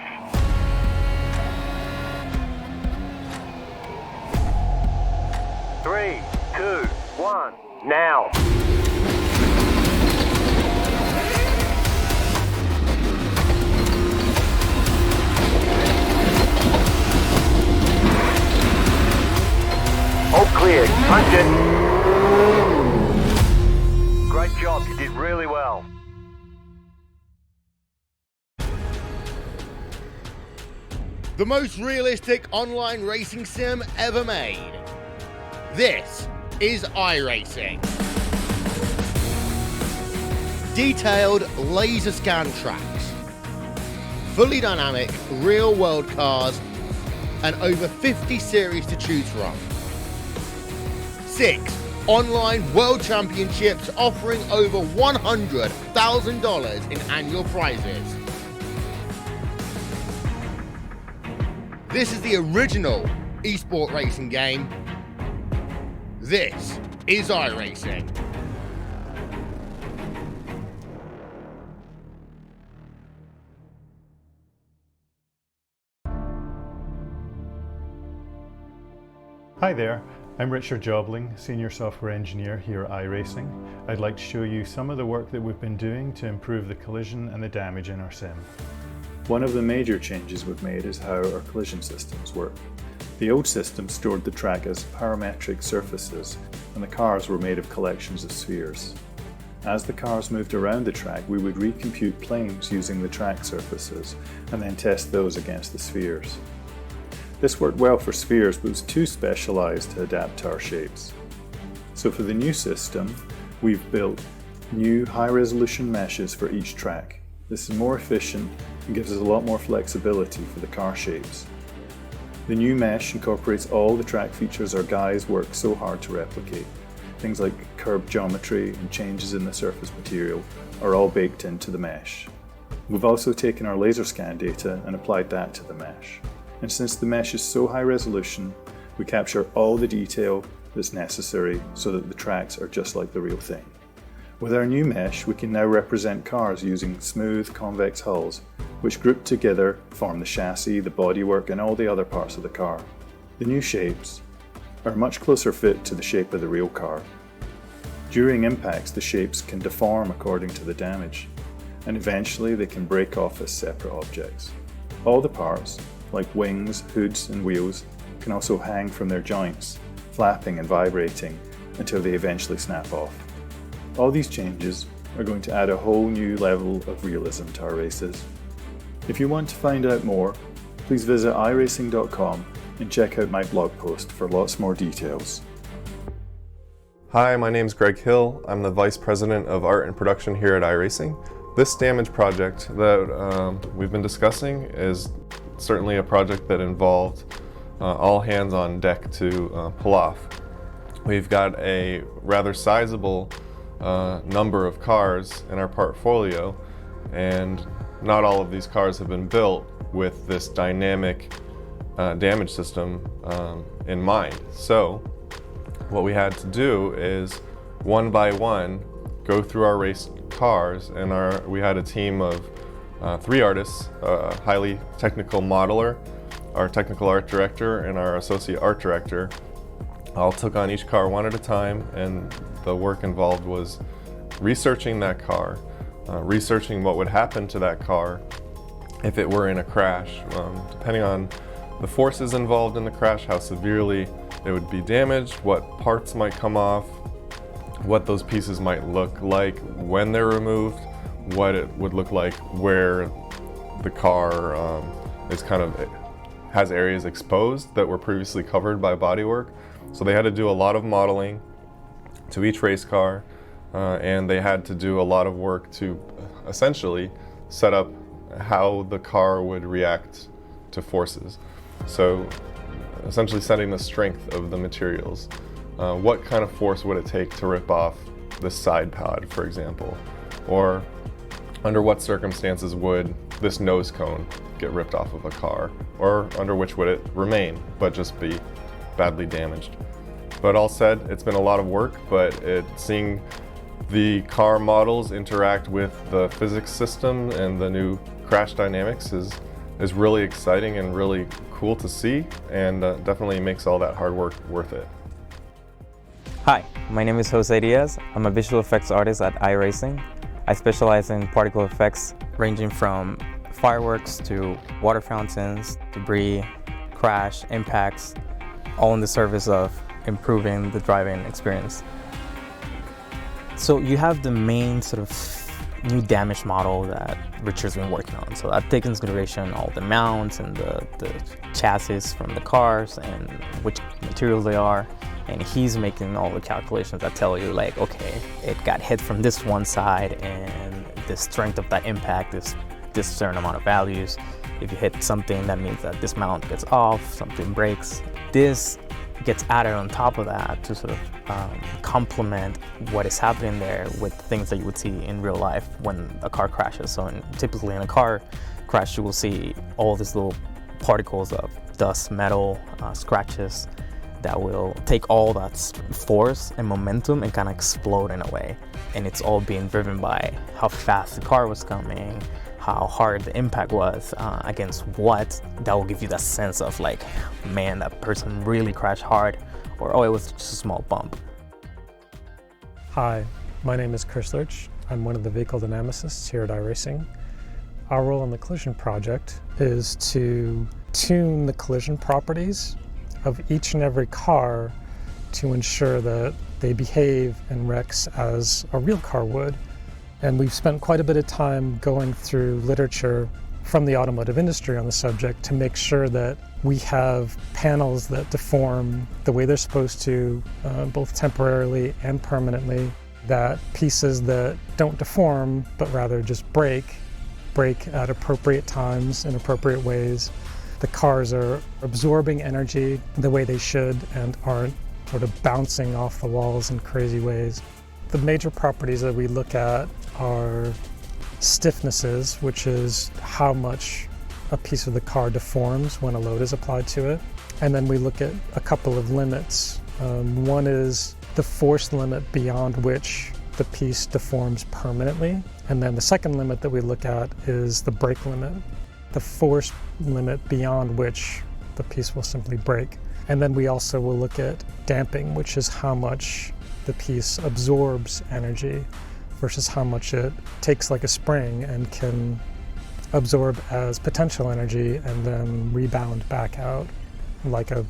Three, two, one, now. All clear. Punch it. Great job. You did really well. The most realistic online racing sim ever made. This is iRacing. Detailed laser scan tracks, fully dynamic real world cars, and over 50 series to choose from. 6 online world championships offering over $100,000 in annual prizes. This is the original esport racing game. This is iRacing. Hi there, I'm Richard Jobling, Senior Software Engineer here at iRacing. I'd like to show you some of the work that we've been doing to improve the collision and the damage in our sim. One of the major changes we've made is how our collision systems work. The old system stored the track as parametric surfaces, and the cars were made of collections of spheres. As the cars moved around the track, we would recompute planes using the track surfaces, and then test those against the spheres. This worked well for spheres, but was too specialised to adapt to our shapes. So for the new system, we've built new high-resolution meshes for each track. This is more efficient and gives us a lot more flexibility for the car shapes. The new mesh incorporates all the track features our guys work so hard to replicate. Things like curb geometry and changes in the surface material are all baked into the mesh. We've also taken our laser scan data and applied that to the mesh. And since the mesh is so high resolution, we capture all the detail that's necessary so that the tracks are just like the real thing. With our new mesh, we can now represent cars using smooth, convex hulls, which grouped together form the chassis, the bodywork, and all the other parts of the car. The new shapes are a much closer fit to the shape of the real car. During impacts, the shapes can deform according to the damage, and eventually they can break off as separate objects. All the parts, like wings, hoods, and wheels, can also hang from their joints, flapping and vibrating until they eventually snap off. All these changes are going to add a whole new level of realism to our races. If you want to find out more, please visit iracing.com and check out my blog post for lots more details. Hi, my name is Greg Hill. I'm the Vice President of Art and Production here at iRacing. This damage project that we've been discussing is certainly a project that involved all hands on deck to pull off. We've got a rather sizable number of cars in our portfolio, and not all of these cars have been built with this dynamic damage system in mind. So what we had to do is one by one go through our race cars, and we had a team of 3 artists, a highly technical modeler, our technical art director, and our associate art director. All took on each car one at a time, and the work involved was researching that car, researching what would happen to that car if it were in a crash, depending on the forces involved in the crash, how severely it would be damaged, what parts might come off, what those pieces might look like when they're removed, what it would look like where the car has areas exposed that were previously covered by bodywork. So they had to do a lot of modeling to each race car, and they had to do a lot of work to essentially set up how the car would react to forces. So essentially setting the strength of the materials. What kind of force would it take to rip off the side pod, for example? Or under what circumstances would this nose cone get ripped off of a car? Or under which would it remain, but just be badly damaged? But all said, it's been a lot of work, but seeing the car models interact with the physics system and the new crash dynamics is really exciting and really cool to see, and definitely makes all that hard work worth it. Hi, my name is Jose Diaz. I'm a visual effects artist at iRacing. I specialize in particle effects ranging from fireworks to water fountains, debris, crash, impacts, all in the service of improving the driving experience. So you have the main sort of new damage model that Richard's been working on. So that takes into consideration all the mounts and the chassis from the cars and which materials they are. And he's making all the calculations that tell you like, okay, it got hit from this one side and the strength of that impact is this certain amount of values. If you hit something, that means that this mount gets off, something breaks. This gets added on top of that to sort of complement what is happening there with things that you would see in real life when a car crashes. So typically in a car crash, you will see all these little particles of dust, metal, scratches that will take all that force and momentum and kind of explode in a way. And it's all being driven by how fast the car was coming, how hard the impact was against what. That will give you that sense of like, man, that person really crashed hard, or oh, it was just a small bump. Hi, my name is Chris Lurch. I'm one of the vehicle dynamicists here at iRacing. Our role in the collision project is to tune the collision properties of each and every car to ensure that they behave in wrecks as a real car would. And we've spent quite a bit of time going through literature from the automotive industry on the subject to make sure that we have panels that deform the way they're supposed to, both temporarily and permanently, that pieces that don't deform but rather just break at appropriate times in appropriate ways. The cars are absorbing energy the way they should and aren't sort of bouncing off the walls in crazy ways. The major properties that we look at are stiffnesses, which is how much a piece of the car deforms when a load is applied to it. And then we look at a couple of limits. One is the force limit beyond which the piece deforms permanently. And then the second limit that we look at is the brake limit, the force limit beyond which the piece will simply break. And then we also will look at damping, which is how much the piece absorbs energy versus how much it takes like a spring and can absorb as potential energy and then rebound back out like a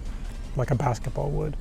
basketball would.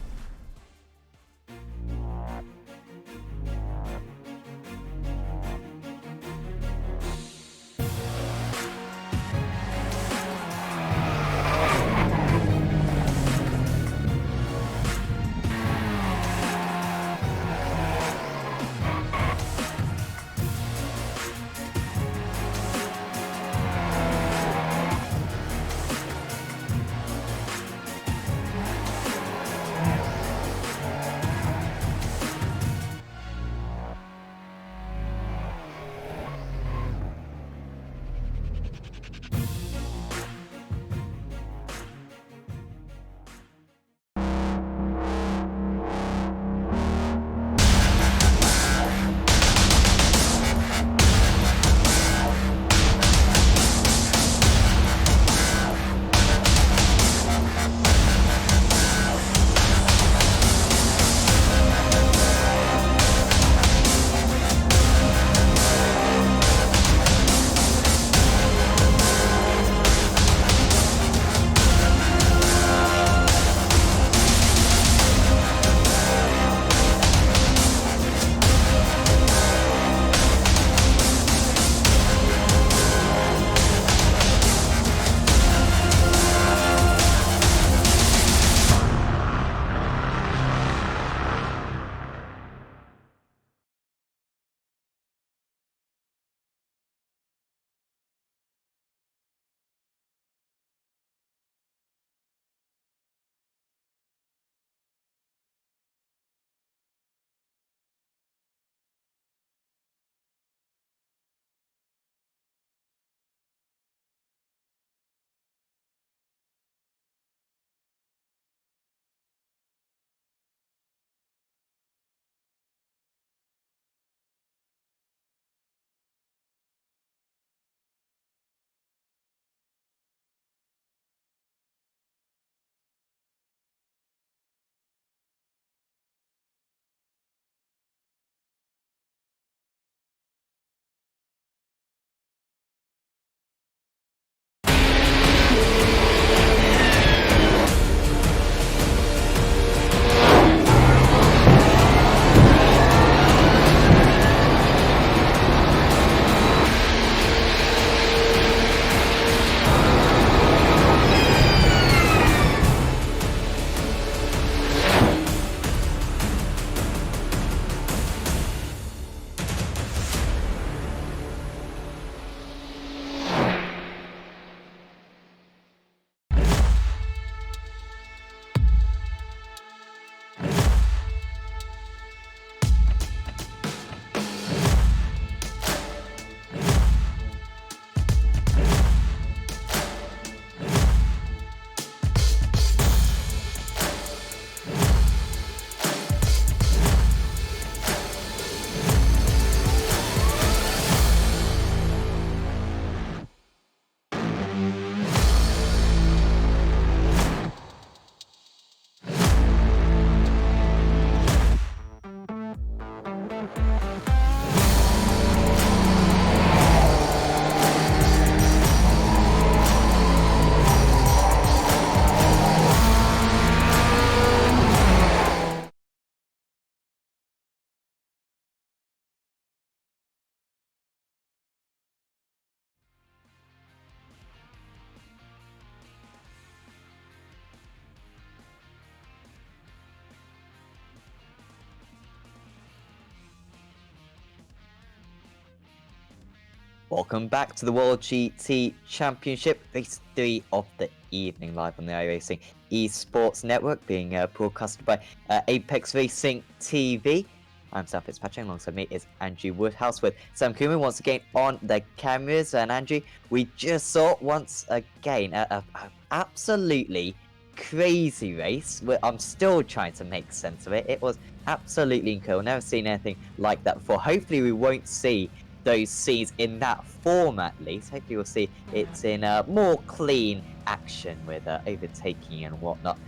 Welcome back to the World GT Championship, race 3 of the evening, live on the iRacing Esports Network, being broadcasted by Apex Racing TV. I'm Sam Fitzpatrick, alongside me is Andrew Woodhouse with Sam Cooman once again on the cameras. And Andrew, we just saw once again a absolutely crazy race. I'm still trying to make sense of it. It was absolutely incredible. Never seen anything like that before. Hopefully we won't see those scenes in that form, at least. Hopefully we'll see it's in more clean action with overtaking and whatnot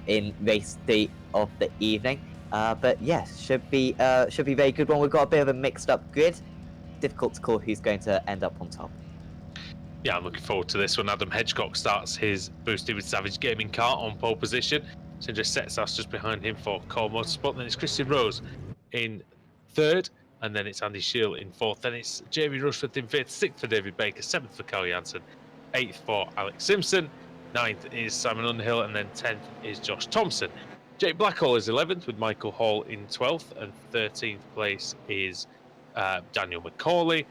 in race 3 of the evening. But yes, should be a very good one. We've got a bit of a mixed up grid. Difficult to call who's going to end up on top. Yeah, I'm looking forward to this one. Adam Hedgecock starts his boosted with Savage Gaming car on pole position. Sindre Setsas just behind him for Core Motorsport. Then it's Christian Rose in 3rd. And then it's Andy Shield in 4th. Then it's Jamie Rushworth in 5th. 6th for David Baker. 7th for Carl Jansen. 8th for Alex Simpson. 9th is Simon Underhill. And then 10th is Josh Thompson. Jake Blackhall is 11th with Michael Hall in 12th. And 13th place is Daniel McCauley.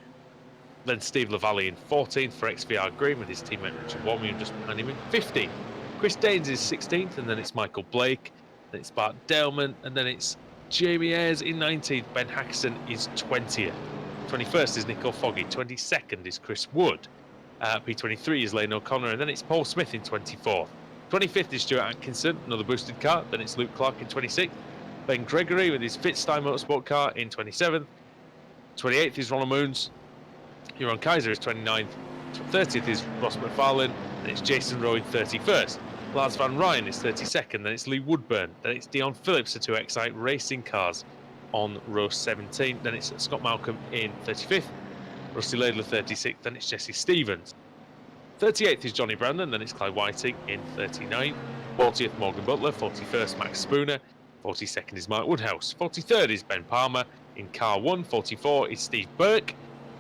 Then Steve Lavalley in 14th for XVR Green with his teammate Richard Warmian just behind him in 15th. Chris Daines is 16th. And then it's Michael Blake. Then it's Bart Daleman. And then it's Jamie Ayres in 19th, Ben Hackson is 20th. 21st is Nico Foggy, 22nd is Chris Wood, P23 is Lane O'Connor, and then it's Paul Smith in 24th. 25th is Stuart Atkinson, another boosted car, then it's Luke Clark in 26th. Ben Gregory with his Fitzstein Motorsport car in 27th. 28th is Ronald Moons, Huron Kaiser is 29th. 30th is Ross McFarlane, and it's Jason Rowe in 31st. Lars Van Ryan is 32nd, then it's Lee Woodburn, then it's Dion Phillips, the 2XI racing cars on row 17, then it's Scott Malcolm in 35th, Rusty Laidler 36th, then it's Jesse Stevens. 38th is Johnny Brandon, then it's Clyde Whiting in 39th, 40th Morgan Butler, 41st Max Spooner, 42nd is Mark Woodhouse, 43rd is Ben Palmer in car 1, 44 is Steve Burke,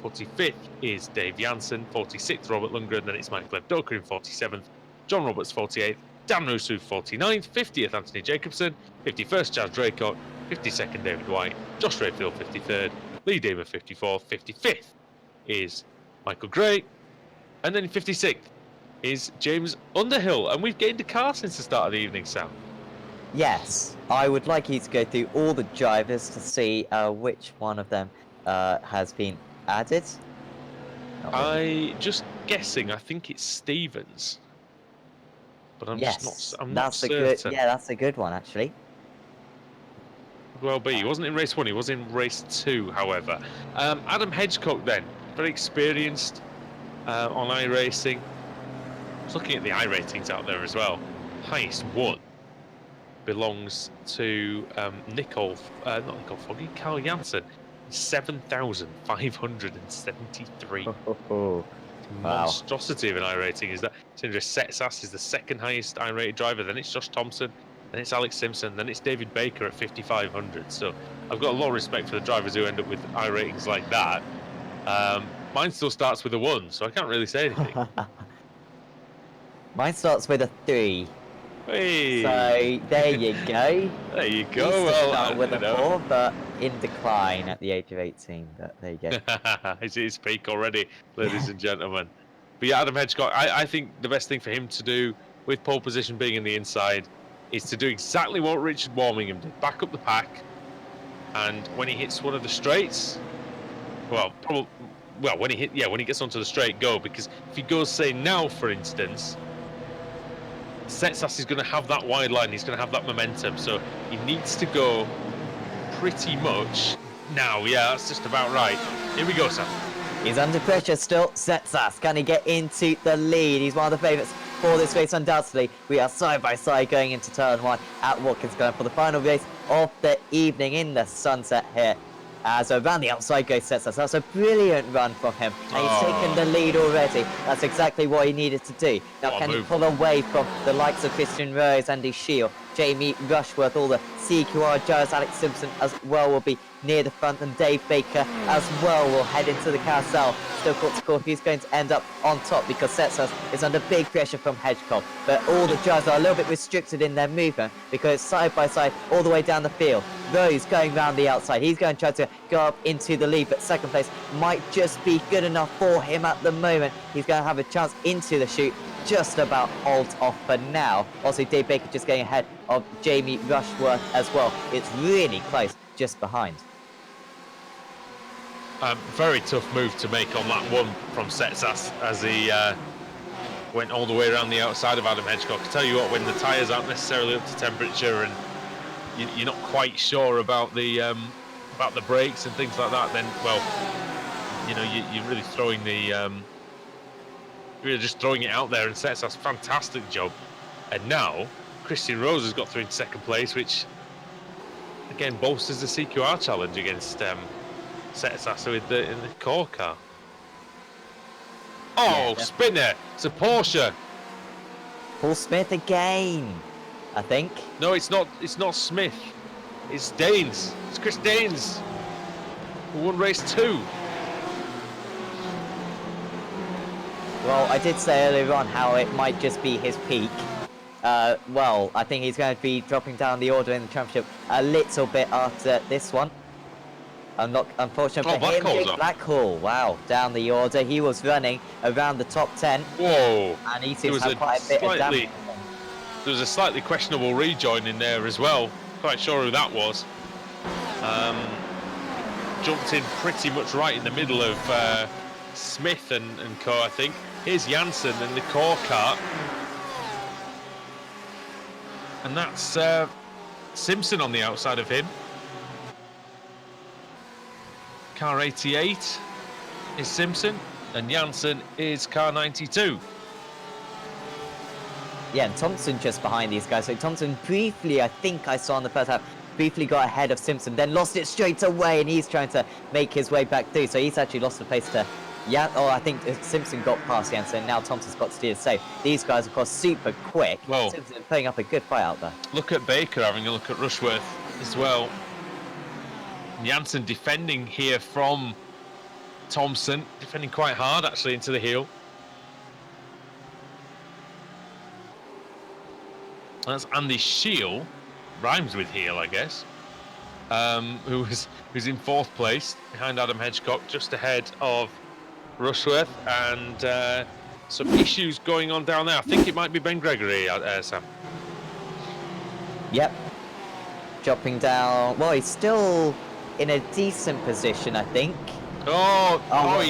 45th is Dave Jansen, 46th Robert Lundgren, then it's Mike Glebdoka in 47th, John Roberts 48th, Dan Rusu 49th, 50th Anthony Jacobson, 51st Chaz Draycock, 52nd David White, Josh Rayfield 53rd, Lee Damer 54th, 55th is Michael Gray, and then 56th is James Underhill. And we've gained a car since the start of the evening, Sam. Yes, I would like you to go through all the drivers to see which one of them has been added. Just guessing, I think it's Stevens. But I'm yes, just not, I'm that's not a certain. good. Yeah, that's a good one actually. Well, be he wasn't in race 1. He was in race 2. However, Adam Hedgecock then very experienced on iRacing. I was looking at the iRatings out there as well. Highest one belongs to not Nicole Foggy, Carl Jansen. 7,573. Wow. Monstrosity of an iRating is that. Sindre Setsas is the second highest iRated driver, then it's Josh Thompson, then it's Alex Simpson, then it's David Baker at 5,500. So I've got a lot of respect for the drivers who end up with iRatings like that. Mine still starts with a 1, so I can't really say anything. Mine starts with a 3. Hey. So there you go. There you go. Used to Well, start with a 4, but in decline at the age of 18. But there you go. It's his peak already, ladies and gentlemen. But yeah, Adam Hedgecock, I think the best thing for him to do, with pole position being in the inside, is to do exactly what Richard Warmingham did. Back up the pack, and when he hits one of the straights, when he gets onto the straight, go. Because if he goes, say, now, for instance, Setsas is going to have that wide line, he's going to have that momentum, so he needs to go pretty much now. Yeah, that's just about right. Here we go, Sam. He's under pressure still. Setsas, can he get into the lead? He's one of the favourites for this race, undoubtedly. We are side by side going into turn 1 at Watkins Glen for the final race of the evening in the sunset here. As around the outside goes Setsas. That's a brilliant run from him. And he's taken the lead already. That's exactly what he needed to do. Now, can he pull away from the likes of Christian Rose, Andy Shield, Jamie Rushworth, all the CQR drivers, Alex Simpson as well will be near the front, and Dave Baker as well will head into the carousel. Still caught to call who's going to end up on top, because Setsas is under big pressure from Hedgecock. But all the drivers are a little bit restricted in their movement because it's side by side all the way down the field. Rose going round the outside. He's going to try to go up into the lead, but second place might just be good enough for him at the moment. He's going to have a chance into the chute. Just about holds off for now. Also, Dave Baker just getting ahead of Jamie Rushworth as well. It's really close just behind. Very tough move to make on that one from Setsas as he went all the way around the outside of Adam Hedgecock. I tell you what, when the tyres aren't necessarily up to temperature and you're not quite sure about the brakes and things like that, then, well, you know, you're really throwing the... really just throwing it out there, and Setsas fantastic job. And now Christian Rose has got through in second place, which again bolsters the CQR challenge against Setsas in the core car. Oh, yeah, spinner! It's a Porsche. Paul Smith again, I think. No, it's not. It's not Smith. It's Danes. It's Chris Danes, who won race 2. Well, I did say earlier on how it might just be his peak. Well, I think he's going to be dropping down the order in the championship a little bit after this one. Unfortunately for him, Blackhall, wow, down the order. He was running around the top 10. Whoa! And he seems to have quite a bit of damage. There was a slightly questionable rejoin in there as well. Quite sure who that was. Jumped in pretty much right in the middle of Smith and co, I think. Here's Janssen in the core car. And that's Simpson on the outside of him. Car 88 is Simpson, and Janssen is car 92. Yeah, and Thompson just behind these guys. So Thompson briefly, I think I saw in the first half, briefly got ahead of Simpson, then lost it straight away, and he's trying to make his way back through. So he's actually lost the place to... Yeah, oh, I think Simpson got past Janssen, and now Thompson's got to do the same. These guys, of course, super quick. Well, Simpson putting up a good fight out there. Look at Baker having a look at Rushworth as well. Janssen defending here from Thompson, defending quite hard actually into the heel. That's Andy Shield, rhymes with heel, I guess. Who's in 4th place behind Adam Hedgecock, just ahead of Rushworth, and some issues going on down there. I think it might be Ben Gregory, Sam. Yep. Dropping down. Well, he's still in a decent position, I think. I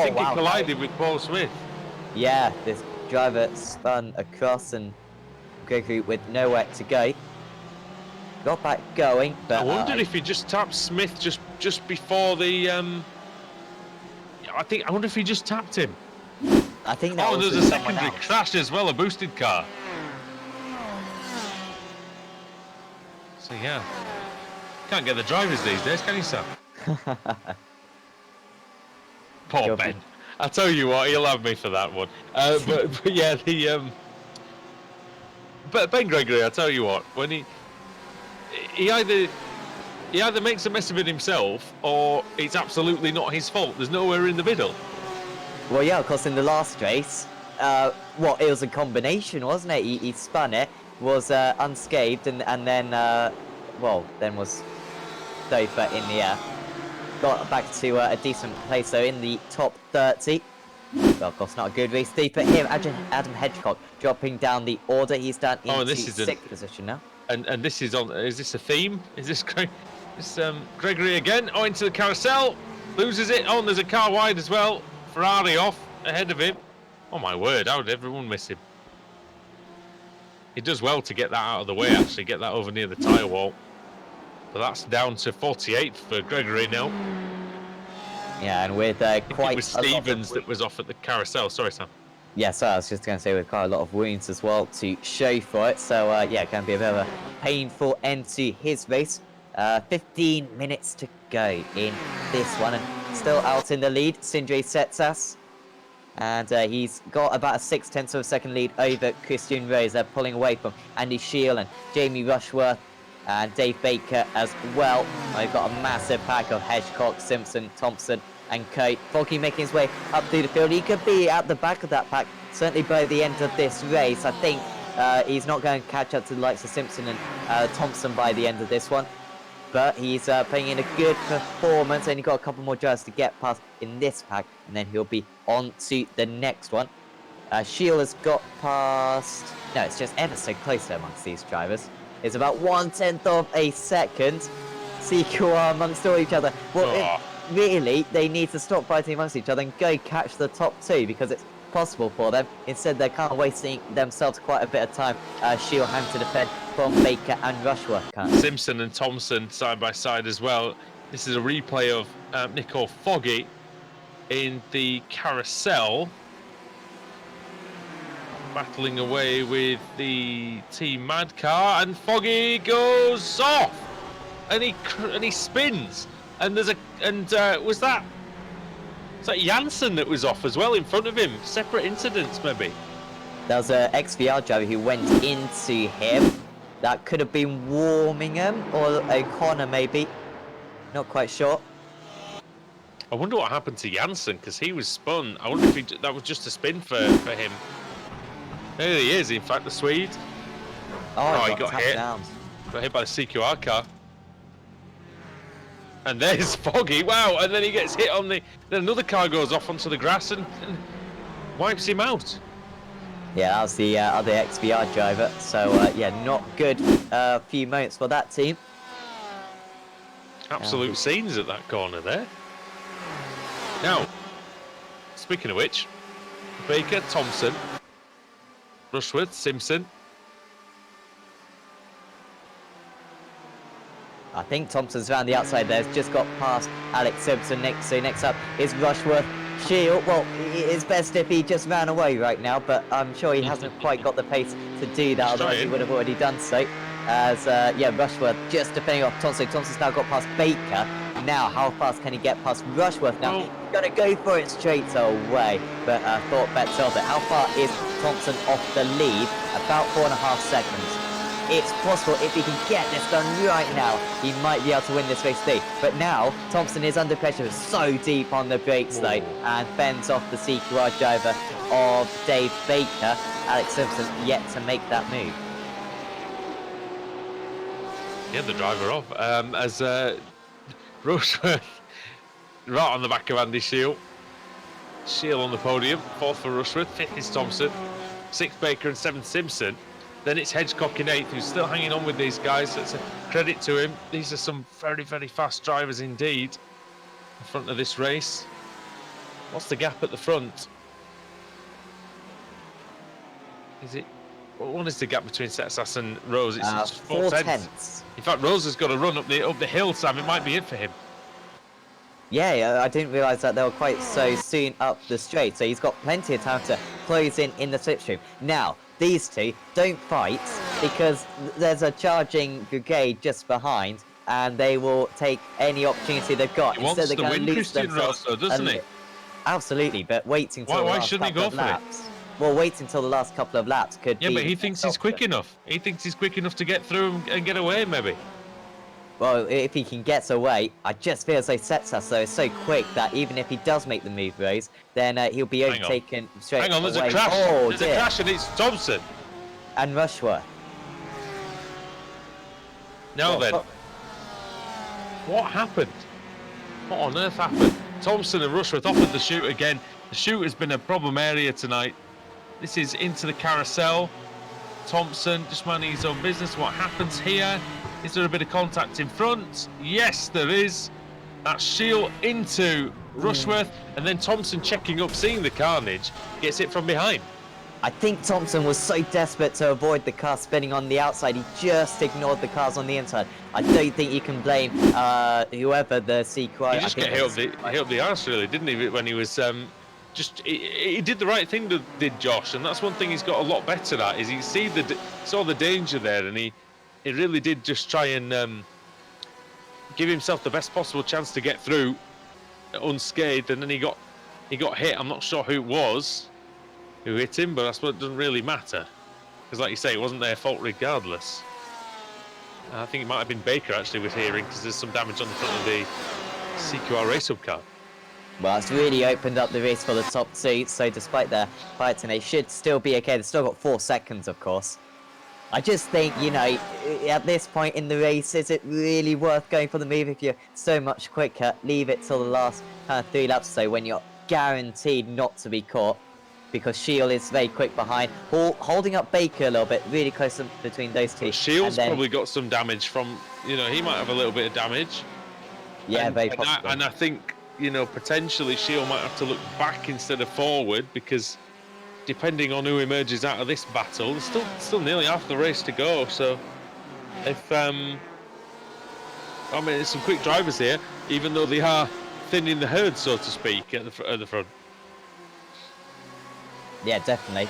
think he collided with Paul Smith. Yeah, this driver spun across, and Gregory with nowhere to go. Got back going, but I wondered if he just tapped Smith just before the. I wonder if he just tapped him. I think that was there's a secondary crash as well, a boosted car. So yeah, can't get the drivers these days, can you, Sam? Poor Ben. I'll tell you what, he'll have me for that one. But yeah, but Ben Gregory, I'll tell you what, when he either makes a mess of it himself, or it's absolutely not his fault. There's nowhere in the middle. Well, yeah, of course, in the last race, it was a combination, wasn't it? He spun it, was unscathed, and then, then was over in the air. Got back to a decent place, though, in the top 30. Well, of course, not a good race. But him, Adam Hedgecock, dropping down the order. He's down into 6th position now. And this is on. Is this a theme? Is this Gregory again? Oh, into the carousel, loses it. Oh, and there's a car wide as well. Ferrari off ahead of him. Oh my word! How did everyone miss him? He does well to get that out of the way. Actually, get that over near the tyre wall. But that's down to 48th for Gregory now. Yeah, and with quite. It was Stevens that was off at the carousel. Sorry, Sam. Yeah, so I was just going to say with quite a lot of wounds as well to show for it. So, yeah, it can be a bit of a painful end to his race. 15 minutes to go in this one. And still out in the lead, Sindre Setsas. And he's got about a 0.6 of a second lead over Christian Rose. They're pulling away from Andy Shield and Jamie Rushworth and Dave Baker as well. They've got a massive pack of Hedgecock, Simpson, Thompson and Coate. Foggy making his way up through the field. He could be at the back of that pack, certainly by the end of this race. I think he's not going to catch up to the likes of Simpson and Thompson by the end of this one. But he's putting in a good performance, and he's got a couple more drivers to get past in this pack, and then he'll be on to the next one. Shield has got past... No, it's just ever so close there amongst these drivers. It's about 1/10 of a second. CQR amongst all each other. Well, really, they need to stop fighting amongst each other and go catch the top two, because it's possible for them. Instead, they're kind of wasting themselves quite a bit of time. Shield having to defend from Baker and Rushworth. Simpson and Thompson side by side as well. This is a replay of Nicole Foggy in the carousel, battling away with the Team Mad car, and Foggy goes off, and he spins, and there's was that Janssen that was off as well in front of him? Separate incidents, maybe. There was an XVR driver who went into him. That could have been Warmingham or O'Connor, maybe. Not quite sure. I wonder what happened to Janssen, because he was spun. I wonder if that was just a spin for him. There he is, in fact, the Swede. Oh, he got hit. Down. Got hit by the CQR car. And there's Foggy, wow, and then he gets hit on then another car goes off onto the grass and wipes him out. Yeah, that was the other XVR driver, so yeah, not good few moments for that team. Absolute scenes at that corner there. Now, speaking of which, Baker, Thompson, Rushworth, Simpson. I think Thompson's around the outside there. He's just got past Alex Simpson next. So next up is Rushworth. Shield, well, it's best if he just ran away right now, but I'm sure he hasn't quite got the pace to do that, otherwise he would have already done so. As, yeah, Rushworth just defending off Thompson. Thompson's now got past Baker. Now, how fast can he get past Rushworth? Now, he's going to go for it straight away, but thought better of it. How far is Thompson off the lead? About 4.5 seconds. It's possible if he can get this done right now, he might be able to win this race today. But now, Thompson is under pressure, so deep on the brakes though, and fends off the CQR driver of Dave Baker. Alex Simpson yet to make that move. Yeah, the driver off. As Rushworth right on the back of Andy Shield. Shield on the podium, 4th for Rushworth, 5th is Thompson, 6th Baker and 7th Simpson. Then it's Hedgecock in 8th, who's still hanging on with these guys. So it's a credit to him. These are some very, very fast drivers indeed in front of this race. What's the gap at the front? Is it? What is the gap between Setsas and Rose? It's 4 tenths. In fact, Rose has got to run up the hill, Sam. It might be it for him. Yeah, I didn't realise that they were quite so soon up the straight. So he's got plenty of time to close in the slipstream. Now, these two don't fight because there's a charging brigade just behind, and they will take any opportunity they've got. He wants to win Christian Rose, though, doesn't he? Absolutely, but wait until why shouldn't he go for it? Well, wait until the last couple of laps could be... Yeah, but he thinks he's quick enough. He thinks he's quick enough to get through and get away, maybe. Well, if he can get away, I just feel as though Setsas, though, is so quick that even if he does make the move, Rose, then he'll be overtaken straight away. Hang on, there's a crash. Oh, there's a crash, and it's Thompson. And Rushworth. Now then, what happened? What on earth happened? Thompson and Rushworth offered the shoot again. The shoot has been a problem area tonight. This is into the carousel. Thompson just minding his own business. What happens here? Is there a bit of contact in front? Yes, there is. That's Shield into Rushworth, and then Thompson checking up, seeing the carnage, gets it from behind. I think Thompson was so desperate to avoid the car spinning on the outside, he just ignored the cars on the inside. I don't think you can blame whoever the CQI... He just got hit up the arse, really, didn't he, when he was... he did the right thing, did Josh, and that's one thing he's got a lot better at, is he saw the danger there, and he really did just try and give himself the best possible chance to get through unscathed, and then he got he got hit. I'm not sure who it was who hit him, but I suppose it doesn't really matter. Because like you say, it wasn't their fault regardless. I think it might have been Baker actually was hearing, because there's some damage on the front of the CQR Racehub car. Well, it's really opened up the race for the top two, so despite their fighting, they should still be okay. They've still got 4 seconds, of course. I just think, you know, at this point in the race, is it really worth going for the move if you're so much quicker? Leave it till the last kind of 3 laps or so when you're guaranteed not to be caught, because Shield is very quick behind, holding up Baker a little bit, really close between those two. But Shield's probably got some damage from, you know, he might have a little bit of damage. Yeah, very possible. And I think, you know, potentially Shield might have to look back instead of forward, because depending on who emerges out of this battle, there's still nearly half the race to go. So if I mean, there's some quick drivers here, even though they are thinning the herd, so to speak, at the front. Yeah, definitely.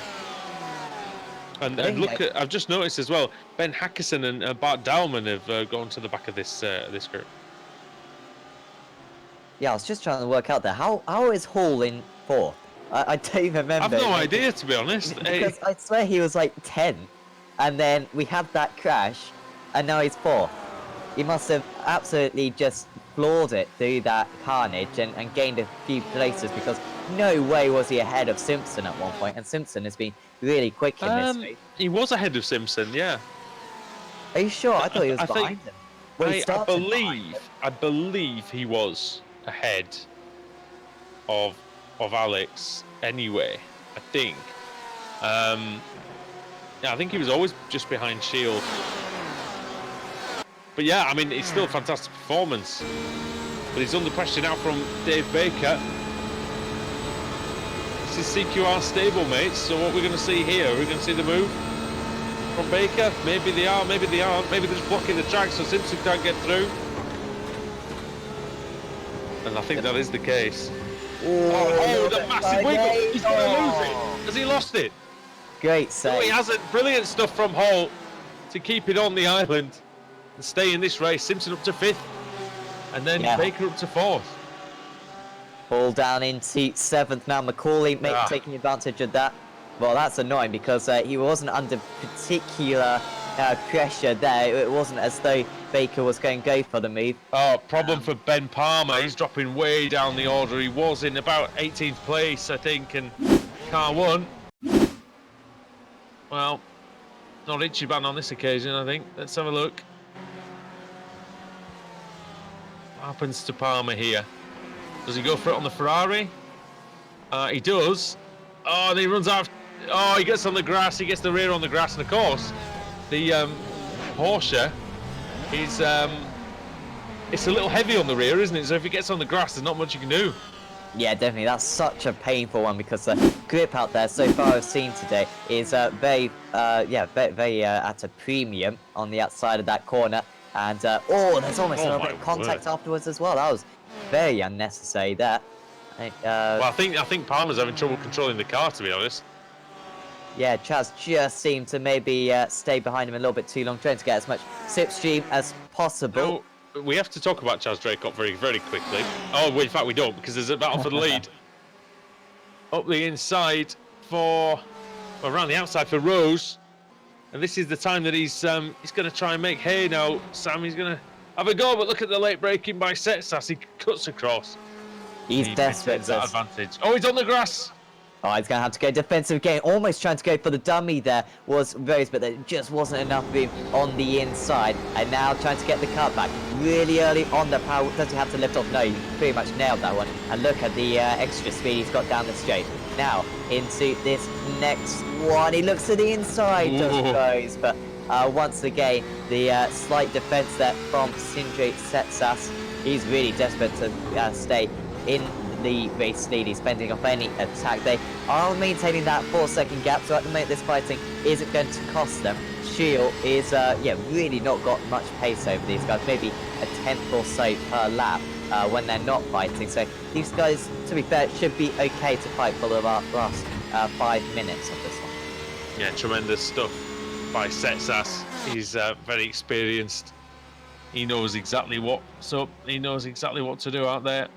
And look, I've just noticed as well, Ben Hackerson and Bart Dowman have gone to the back of this group. Yeah, I was just trying to work out there. How is Hall in 4th? I don't even remember. I've no idea, to be honest. Because I swear he was like 10, and then we had that crash, and now he's 4th. He must have absolutely just floored it through that carnage and gained a few places, because no way was he ahead of Simpson at one point, and Simpson has been really quick in this race. He was ahead of Simpson, yeah. Are you sure? I thought he was behind him. Well, I believe he was ahead of Alex anyway, I think. Yeah, I think he was always just behind Shield. But yeah, I mean, it's still a fantastic performance. But he's under pressure now from Dave Baker. This is CQR stablemates, so what we're going to see here, we're going to see the move from Baker. Maybe they are, maybe they aren't. Maybe they're just blocking the track so Simpson can't get through. And I think that is the case. Oh, the massive wiggle! He's going to lose it! Has he lost it? Great save. No, he hasn't. Brilliant stuff from Hall to keep it on the island and stay in this race. Simpson up to 5th, and then Baker up to 4th. Ball down into 7th now. Macaulay taking advantage of that. Well, that's annoying because he wasn't under particular pressure there. It wasn't as though Baker was going to go for the move. Oh, problem for Ben Palmer. He's dropping way down the order. He was in about 18th place, I think, and car won. Well, not Ichiban on this occasion, I think. Let's have a look. What happens to Palmer here? Does he go for it on the Ferrari? He does. Oh, and he runs out. Oh, he gets on the grass. He gets the rear on the grass, and of course, the Porsche is it's a little heavy on the rear, isn't it? So if it gets on the grass, there's not much you can do. Yeah, definitely. That's such a painful one because the grip out there so far I've seen today is very at a premium on the outside of that corner. And there's almost a little bit of contact afterwards as well. That was very unnecessary there. Well, I think Palmer's having trouble controlling the car, to be honest. Yeah, Chaz just seemed to maybe stay behind him a little bit too long, trying to get as much slipstream as possible. No, we have to talk about Chaz Draycott very, very quickly. Oh, well, in fact, we don't, because there's a battle for the lead. Up the inside around the outside for Rose. And this is the time that he's going to try and make hay now. Sam, he's going to have a go, but look at the late braking by Setsas. He cuts across. He's desperate. That advantage. Oh, he's on the grass. Oh, he's going to have to go defensive again. Almost trying to go for the dummy there was Rose, but there just wasn't enough room on the inside. And now trying to get the cut back really early on the power. Does he have to lift off? No, he pretty much nailed that one. And look at the extra speed he's got down the straight. Now into this next one. He looks to the inside, does Rose, but once again, the slight defense there from Sindri Setsas. He's really desperate to stay in the race lead. He's fending off any attack. They are maintaining that 4-second gap, so at the moment this fighting isn't going to cost them. Shield is really not got much pace over these guys, maybe a 10th or so per lap when they're not fighting. So these guys, to be fair, should be okay to fight for the last 5 minutes of this one. Yeah, tremendous stuff by Setsas. He's very experienced. He knows exactly what's up. He knows exactly what to do out there.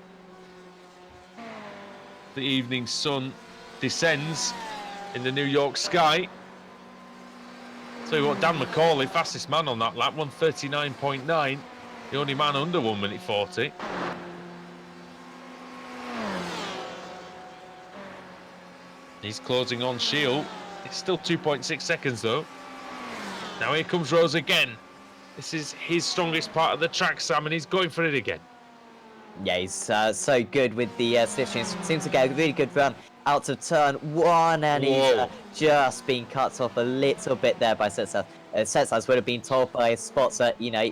the evening sun descends in the New York sky. So what, Dan McCauley, fastest man on that lap, 1:39.9. The only man under 1 minute 40. He's closing on Shield. It's still 2.6 seconds though. Now here comes Rose again. This is his strongest part of the track, Sam, and he's going for it again. Yeah, he's so good with the stitching. Seems to get a really good run out of turn 1, and he's just been cut off a little bit there by Setsas. Setsas would have been told by spots that, you know,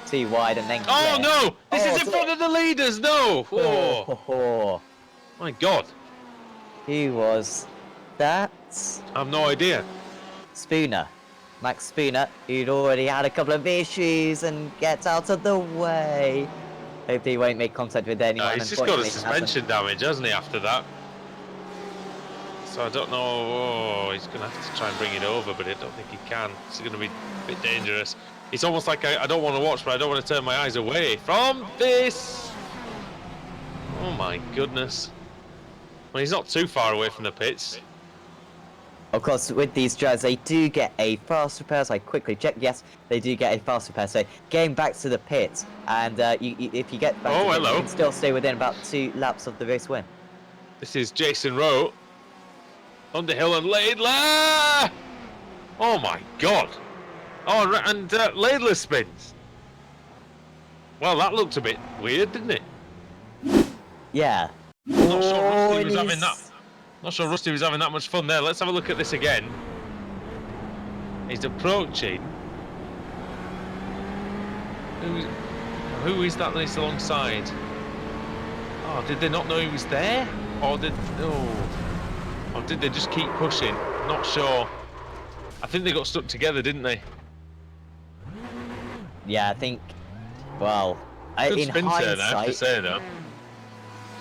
too wide and then... Oh no! This is in front of the leaders, no! Oh. My God. Who was that? I have no idea. Spooner. Max Spooner, who'd already had a couple of issues and gets out of the way. Hopefully he won't make contact with anyone. He's just got a suspension damage, hasn't he, after that? So I don't know. Oh, he's going to have to try and bring it over, but I don't think he can. It's going to be a bit dangerous. It's almost like I don't want to watch, but I don't want to turn my eyes away from this. Oh my goodness. Well, he's not too far away from the pits. Of course, with these drivers, they do get a fast repair. So I quickly checked. Yes, they do get a fast repair. So getting back to the pits, and if you get back to the pits, you can still stay within about 2 laps of the race win. This is Jason Rowe. Underhill and Laidler! Oh my God! Oh, and Laidler spins. Well, that looked a bit weird, didn't it? Yeah. Not sure Rusty was having that. Not sure Rusty was having that much fun there. Let's have a look at this again. He's approaching. Who is that he's alongside? Oh, did they not know he was there? Or did they just keep pushing? Not sure. I think they got stuck together, didn't they? Yeah, I think. Well, in hindsight,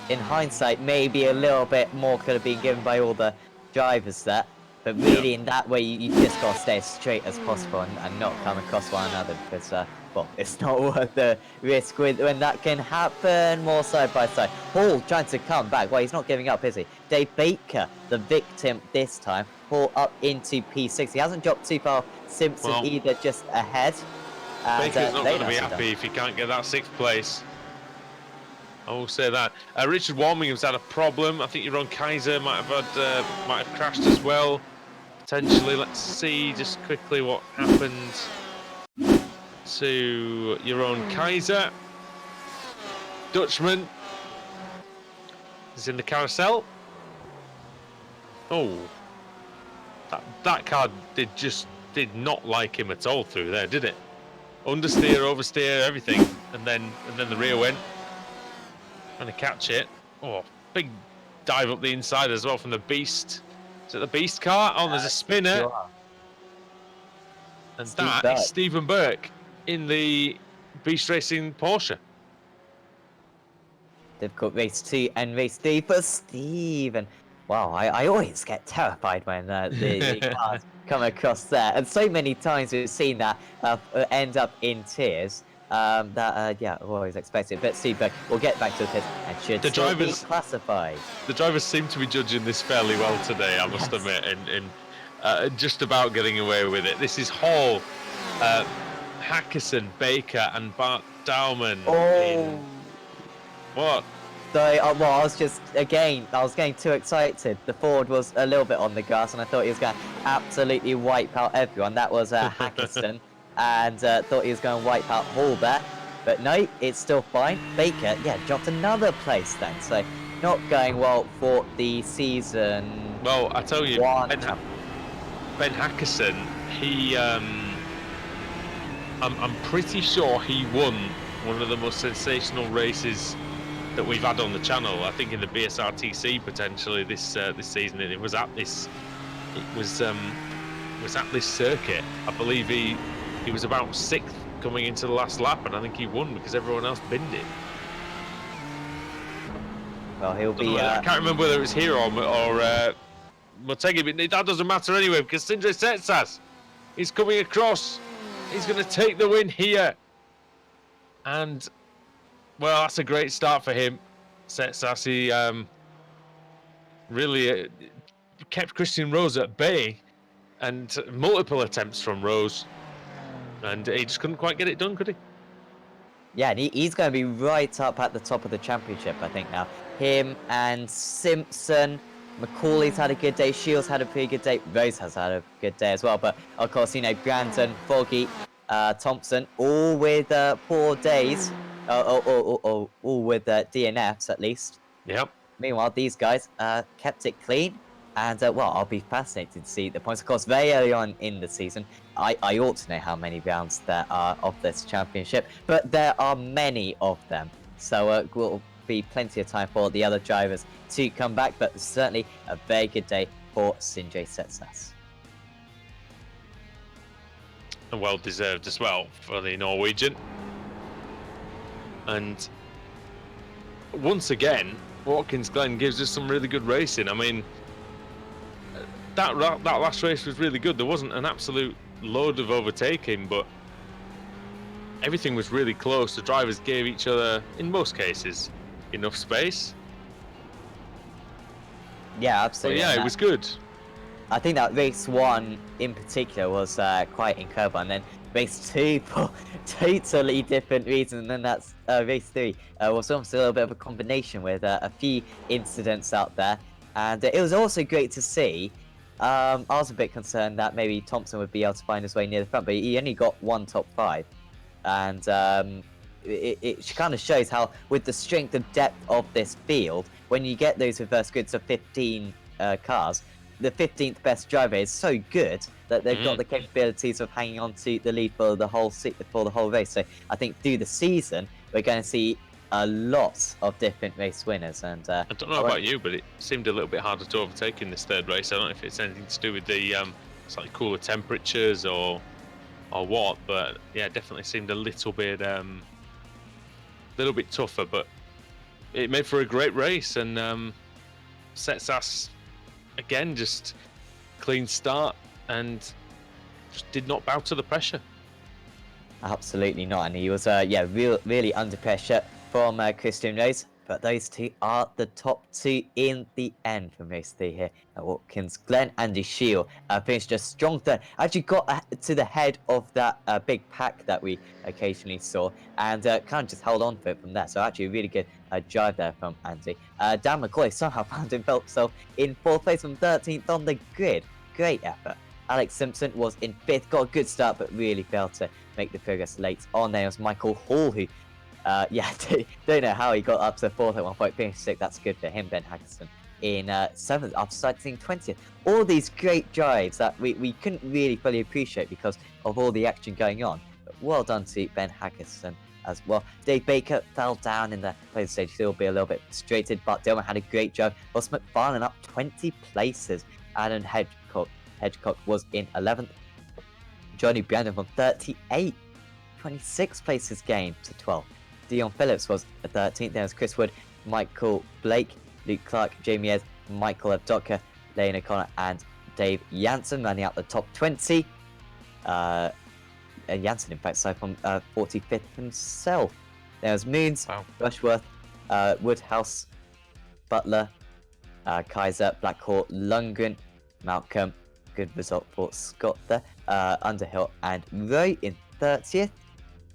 in hindsight, maybe a little bit more could have been given by all the drivers there. But really, in that way, you just got to stay as straight as possible and not come across one another because, well, it's not worth the risk when that can happen more side by side. Hall trying to come back. Well, he's not giving up, is he? Dave Baker, the victim this time. Hall up into P6. He hasn't dropped too far. Simpson either, just ahead. Baker's not going to be happy if he can't get that 6th place. I will say that. Richard Warmingham's had a problem. I think Jeroen Kaiser might have crashed as well. Potentially. Let's see just quickly what happened to Jeroen Kaiser. Dutchman is in the carousel. Oh, that car did not like him at all through there, did it? Understeer, oversteer, everything, and then the rear went. Trying to catch it. Oh, big dive up the inside as well from the Beast. Is it the Beast car? Oh, there's a spinner. Sure. And that is Stephen Burke in the Beast Racing Porsche. Difficult race 2 and race 3 for Stephen. Wow, I always get terrified when the cars come across there. And so many times we've seen that end up in tears. Yeah, always expected. But Steve Burke will get back to the pit and should still be classified. The drivers seem to be judging this fairly well today, I must admit, and just about getting away with it. This is Hall, Hackerson, Baker, and Bart Dowman. Oh, what? So, well, I was getting too excited. The Ford was a little bit on the gas, and I thought he was going to absolutely wipe out everyone. That was Hackerson. And thought he was going to wipe out Hall there. But no, it's still fine. Baker, yeah, dropped another place then. So not going well for the season. Well, I tell you, Ben Hackerson, he, I'm pretty sure he won one of the most sensational races that we've had on the channel. I think in the BSRTC potentially this season, and it was at this circuit. I believe he was about 6th coming into the last lap, and I think he won because everyone else binned it. Well, he'll be. I can't remember whether it was here or Motegi, but that doesn't matter anyway because Sindre Setsas is coming across. He's going to take the win here, and well, that's a great start for him. Setsas, really kept Christian Rose at bay, and multiple attempts from Rose, and he just couldn't quite get it done, could he? Yeah, and he's going to be right up at the top of the championship, I think, now. Him and Simpson, Macaulay's had a good day, Shields had a pretty good day, Rose has had a good day as well. But, of course, you know, Brandon, Foggy, Thompson, all with poor days, all with DNFs at least. Yep. Meanwhile, these guys kept it clean. And, well, I'll be fascinated to see the points. Of course, very early on in the season, I ought to know how many rounds there are of this championship, but there are many of them. So will be plenty of time for the other drivers to come back, but certainly a very good day for Sinjay Setsas. And well deserved as well for the Norwegian. And once again, Watkins Glen gives us some really good racing. I mean, that last race was really good. There wasn't an absolute load of overtaking, but everything was really close. The drivers gave each other, in most cases, enough space. Yeah, absolutely. But yeah, it was good. I think that race 1 in particular was quite incredible, and then race 2 for totally different reasons, and then that's race 3 was almost a little bit of a combination with a few incidents out there, and it was also great to see. I was a bit concerned that maybe Thompson would be able to find his way near the front, but he only got 1 top 5, and it kind of shows how, with the strength and depth of this field, when you get those reverse grids of 15 cars, the 15th best driver is so good that they've got the capabilities of hanging on to the lead for the whole race. So I think through the season we're going to see a lot of different race winners. And I don't know about you, but it seemed a little bit harder to overtake in this third race. I don't know if it's anything to do with the slightly cooler temperatures or what, but yeah, it definitely seemed a little bit tougher. But it made for a great race, and Setsas again, just clean start and just did not bow to the pressure. Absolutely not, and he was really under pressure from Christian Rose, but those two are the top 2 in the end from race 3 here at Watkins Glen. Andy Shield finished a strong third, actually got to the head of that big pack that we occasionally saw, and kind of just held on to it from there. So actually a really good drive there from Andy. Dan McCoy somehow found himself in 4th place from 13th on the grid. Great effort. Alex Simpson was in 5th, got a good start, but really failed to make the progress late on. There was Michael Hall, who, don't know how he got up to 4th at one point, finished 6th. That's good for him. Ben Hackerson in 7th after starting 20th. All these great drives that we couldn't really fully appreciate because of all the action going on. But well done to Ben Hackerson as well. Dave Baker fell down in the play stage, still be a little bit frustrated, but Dillman had a great drive. Ross McFarlane up 20 places. Adam Hedgecock was in 11th. Johnny Brandon from 38, 26 places gained to 12th. Dion Phillips was at 13th. There was Chris Wood, Michael Blake, Luke Clark, Jamie Ayres, Michael Evdoka, Lane O'Connor, and Dave Janssen running out the top 20. Janssen, in fact, started from 45th himself. There was Moons, Rushworth, Woodhouse, Butler, Kaiser, Blackhawk, Lundgren, Malcolm. Good result for Scott there. Underhill and Roy in 30th.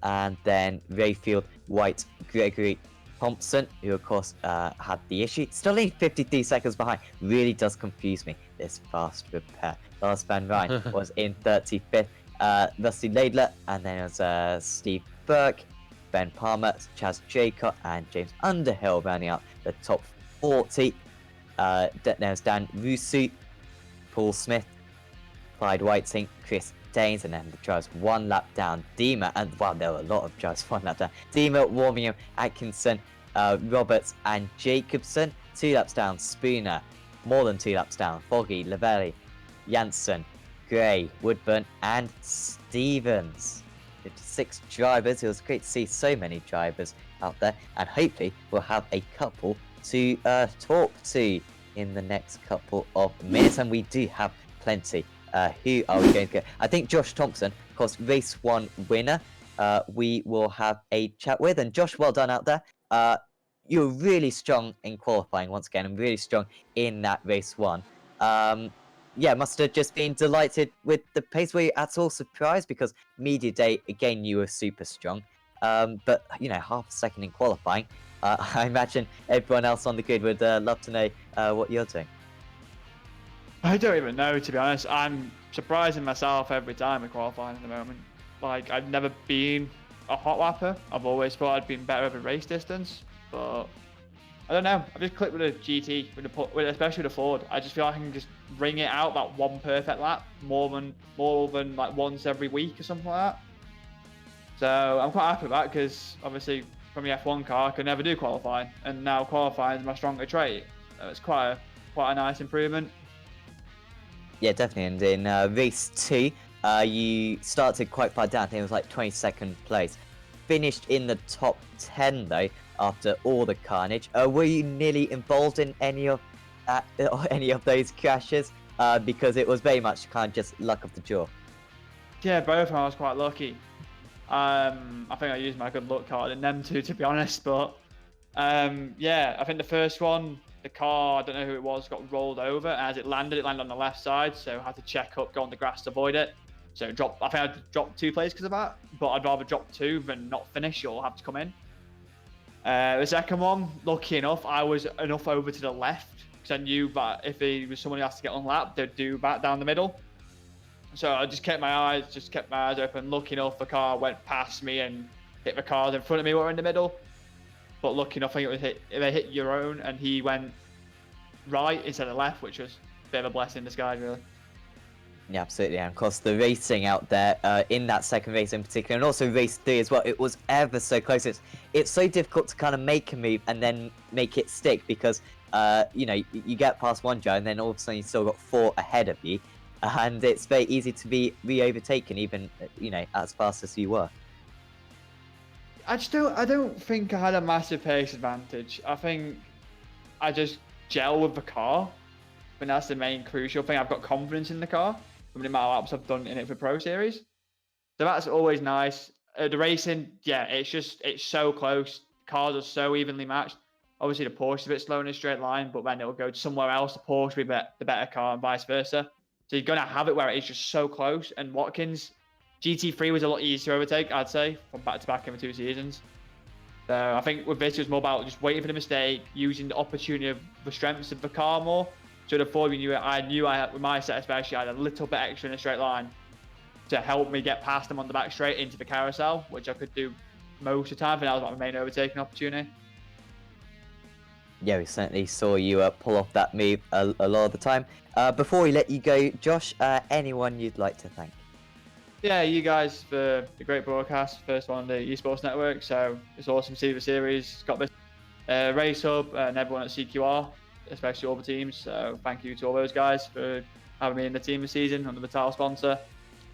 And then Rayfield, White, Gregory, Thompson, who of course had the issue. Still only 53 seconds behind. Really does confuse me, this fast repair. Lars Van Rijn was in 35th. Rusty Laidler, and then it was Steve Burke, Ben Palmer, Chaz Jaycott, and James Underhill rounding out the top 40. There's Dan Rusu, Paul Smith, Clyde Whiting, Chris Danes, and then the drives 1 lap down. Dima, and wow, there were a lot of drives 1 lap down. Dima, Warmingham, Atkinson, Roberts, and Jacobson. 2 laps down. Spooner, more than 2 laps down. Foggy, Lavelli, Janssen, Gray, Woodburn, and Stevens. 56 drivers. It was great to see so many drivers out there, and hopefully we'll have a couple to talk to in the next couple of minutes, and we do have plenty. Who are we going to get? I think Josh Thompson, of course, race 1 winner, we will have a chat with. And Josh, well done out there. you were really strong in qualifying once again, and really strong in that race 1. Yeah, must have just been delighted with the pace. Were you at all surprised? Because media day, again, you were super strong. But, you know, half a second in qualifying. I imagine everyone else on the grid would love to know what you're doing. I don't even know, to be honest. I'm surprising myself every time in qualifying at the moment. Like, I've never been a hot lapper. I've always thought I'd been better over race distance, but I don't know. I've just clicked with a GT, especially with a Ford. I just feel like I can just ring it out that one perfect lap more than like once every week or something like that. So I'm quite happy with that, because obviously from the F1 car I could never do qualifying, and now qualifying is my stronger trait. So it's quite a nice improvement. Yeah, definitely. And in race 2, you started quite far down. I think it was like 22nd place. Finished in the top 10 though after all the carnage. Were you nearly involved in any of those crashes? Because it was very much kind of just luck of the draw. Yeah, both of them I was quite lucky. I think I used my good luck card in them two, to be honest. But yeah, I think the first one, the car, I don't know who it was, got rolled over. As it landed on the left side, so I had to check up, go on the grass to avoid it. So I think I dropped 2 places because of that, but I'd rather drop 2 than not finish or have to come in. The second one, lucky enough, I was enough over to the left, because I knew that if there was someone who has to get on lap, they'd do back down the middle. So I just kept my eyes open. Lucky enough, the car went past me and hit the cars in front of me who were in the middle. But lucky enough, I think they hit your own, and he went right instead of left, which was a bit of a blessing in disguise, really. Yeah, absolutely. And of course, the racing out there in that second race in particular, and also race 3 as well, it was ever so close. It's so difficult to kind of make a move and then make it stick, because you know, you get past one driver and then all of a sudden you still got 4 ahead of you, and it's very easy to be re-overtaken, even you know, as fast as you were. I don't think I had a massive pace advantage. I think I just gel with the car. I think that's the main crucial thing. I've got confidence in the car from the amount of laps I've done in it for Pro Series. So that's always nice. The racing, yeah, it's so close. Cars are so evenly matched. Obviously, the Porsche is a bit slow in a straight line, but then it'll go somewhere else. The Porsche will be the better car, and vice versa. So you're going to have it where it is just so close. And Watkins, GT3 was a lot easier to overtake, I'd say, from back to back in the 2 seasons. So I think with this, it was more about just waiting for the mistake, using the opportunity of the strengths of the car more. So the Ford, I knew I had, with my set especially, I had a little bit extra in a straight line to help me get past them on the back straight into the carousel, which I could do most of the time, and that was my main overtaking opportunity. Yeah, we certainly saw you pull off that move a lot of the time. Before we let you go, Josh, anyone you'd like to thank? Yeah, you guys for the great broadcast, first one on the esports network. So it's awesome to see the series. Got this Racehub and everyone at CQR, especially all the teams. So thank you to all those guys for having me in the team this season under the title sponsor.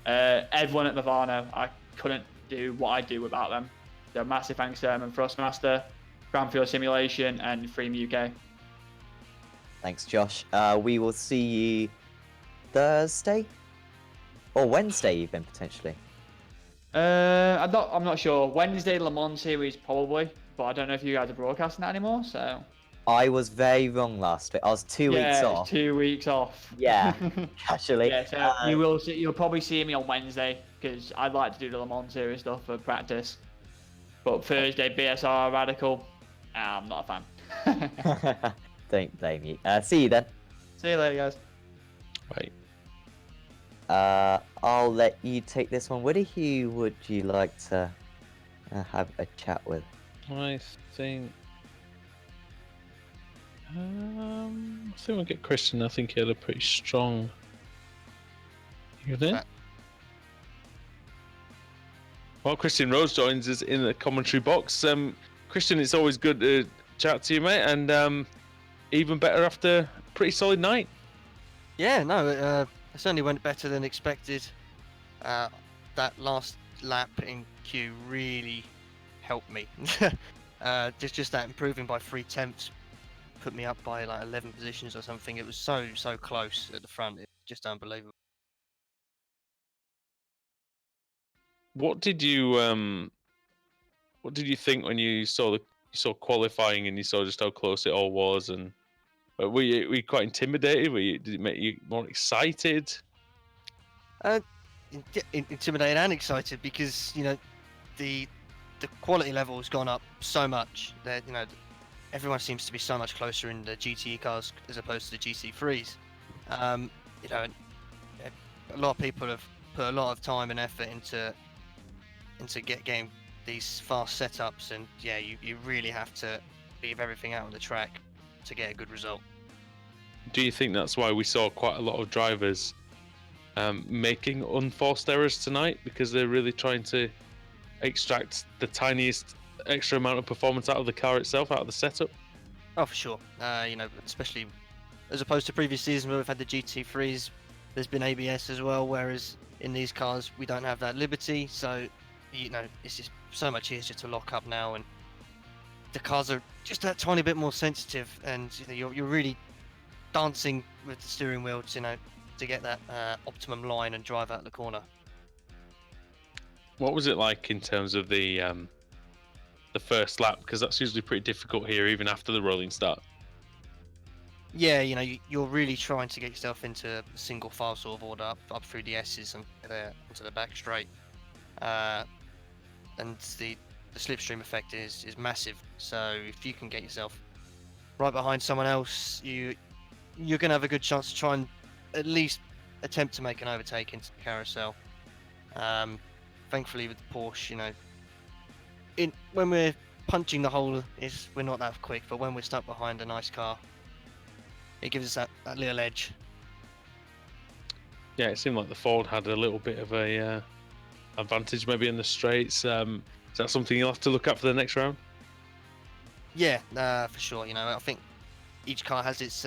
Everyone at Movano, I couldn't do what I do without them. So massive thanks to them and Thrustmaster, Grand Field Simulation, and Freem UK. Thanks, Josh. We will see you Thursday or Wednesday, even potentially. I'm not sure. Wednesday Le Mans series probably, but I don't know if you guys are broadcasting that anymore. So I was very wrong last week. I was 2 weeks off. 2 weeks off. Yeah, actually. Yeah, so you'll probably see me on Wednesday, because I'd like to do the Le Mans series stuff for practice. But Thursday, BSR Radical, I'm not a fan. Don't blame you. See you then. See you later, guys. Bye. I'll let you take this one. Woody, who would you like to have a chat with? I think we'll get Christian. I think he had a pretty strong. You there? Well, Christian Rose joins us in the commentary box. Christian, it's always good to chat to you, mate, and even better after a pretty solid night. Yeah, no, it certainly went better than expected. That last lap in Q really helped me. Just that improving by 3/10 put me up by like 11 positions or something. It was so close at the front. It's just unbelievable. What did you think when you saw saw qualifying and you saw just how close it all was, and were you quite intimidated? Did it make you more excited? Intimidated and excited because the quality level has gone up so much that everyone seems to be so much closer in the GTE cars as opposed to the GT3s. A lot of people have put a lot of time and effort into getting these fast setups, and yeah, you really have to leave everything out on the track to get a good result. Do you think that's why we saw quite a lot of drivers making unforced errors tonight, because they're really trying to extract the tiniest extra amount of performance out of the car itself, out of the setup? Oh, for sure. Especially as opposed to previous seasons where we've had the GT3s, there's been ABS as well, whereas in these cars we don't have that liberty. So, it's just so much easier to lock up now, and the cars are just that tiny bit more sensitive, and you're really dancing with the steering wheel to get that optimum line and drive out the corner. What was it like in terms of the first lap? Because that's usually pretty difficult here, even after the rolling start. Yeah, you're really trying to get yourself into a single file sort of order up through the S's and onto the back straight. And the slipstream effect is massive. So if you can get yourself right behind someone else, you're going to have a good chance to try and at least attempt to make an overtake into the carousel. Thankfully with the Porsche, when we're punching the hole, we're not that quick, but when we're stuck behind a nice car, it gives us that little edge. Yeah, it seemed like the Ford had a little bit of a advantage maybe in the straights. Is that something you'll have to look at for the next round? Yeah, for sure. I think each car has its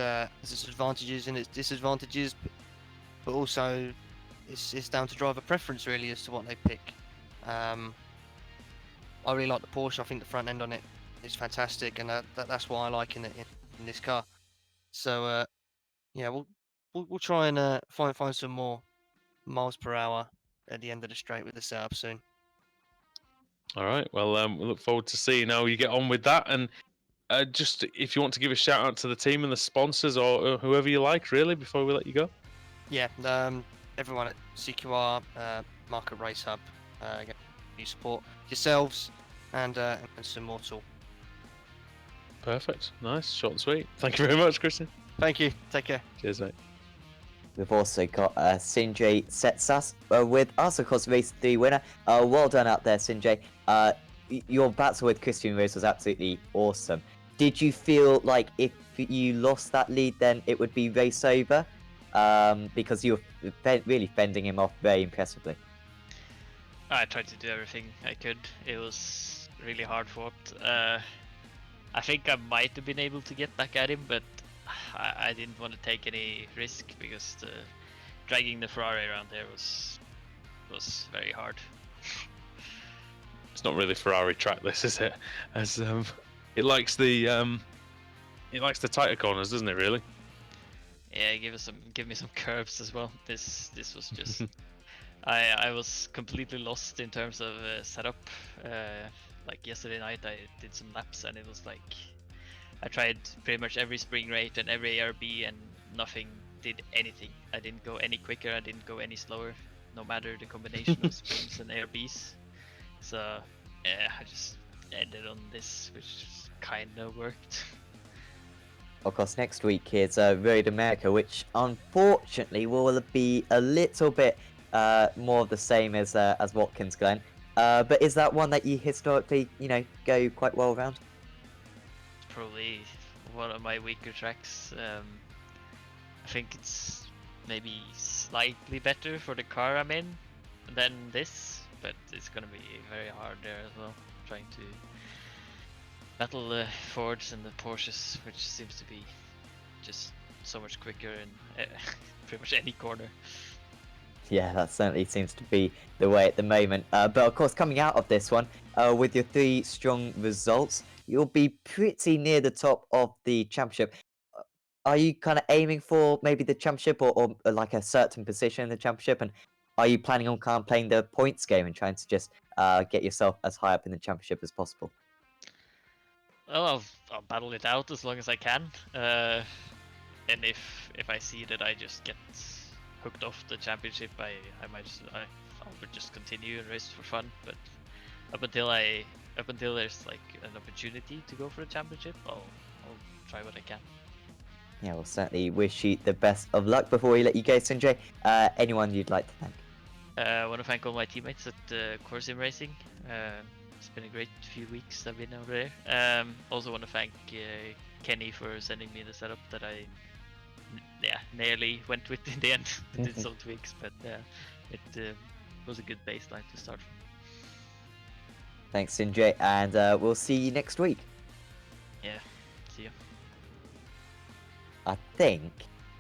advantages and its disadvantages, but also it's down to driver preference really as to what they pick. I really like the Porsche. I think the front end on it is fantastic, and that's why I like in this car. So yeah, we'll try and find some more miles per hour at the end of the straight with the setup soon. All right. Well, we look forward to seeing how you get on with that. And just if you want to give a shout out to the team and the sponsors or whoever you like, really, before we let you go. Yeah, everyone at CQR, Market Racehub, you support yourselves and Simmortal. Perfect. Nice. Short and sweet. Thank you very much, Christian. Thank you. Take care. Cheers, mate. We've also got Sinjay Setsas with us, of course, race 3 winner. Well done out there, Sinjay. Your battle with Christian Rose was absolutely awesome. Did you feel like if you lost that lead, then it would be race over? Because you were really fending him off very impressively. I tried to do everything I could. It was really hard fought. I think I might have been able to get back at him, but I didn't want to take any risk because dragging the Ferrari around there was very hard. It's not really Ferrari track, this, is it? As it likes the tighter corners, doesn't it? Really? Yeah, give me some curves as well. This was just I was completely lost in terms of setup. Like yesterday night, I did some laps and it was like I tried pretty much every spring rate and every ARB and nothing did anything. I didn't go any quicker, I didn't go any slower, no matter the combination of springs and ARBs. So yeah, I just ended on this, which kinda worked. Of course, next week is Road America, which unfortunately will be a little bit more of the same as Watkins, Glen. But is that one that you historically, go quite well around? Probably one of my weaker tracks. I think it's maybe slightly better for the car I'm in than this, but it's gonna be very hard there as well, trying to battle the Fords and the Porsches, which seems to be just so much quicker in pretty much any corner. Yeah, that certainly seems to be the way at the moment. But of course, coming out of this one, with your 3 strong results, you'll be pretty near the top of the championship. Are you kind of aiming for maybe the championship or like a certain position in the championship? And are you planning on kind of playing the points game and trying to just get yourself as high up in the championship as possible? I'll battle it out as long as I can. And if I see that I just get hooked off the championship, I would just continue and race for fun. But up until there's like an opportunity to go for a championship, I'll try what I can. Yeah, we'll certainly wish you the best of luck. Before we let you go, Sinjay, anyone you'd like to thank? I want to thank all my teammates at Core Sim Racing. It's been a great few weeks I've been over there. Also want to thank Kenny for sending me the setup that I nearly went with in the end. Did some tweaks, but it was a good baseline to start from. Thanks, Sinjay, and we'll see you next week. Yeah, see you. I think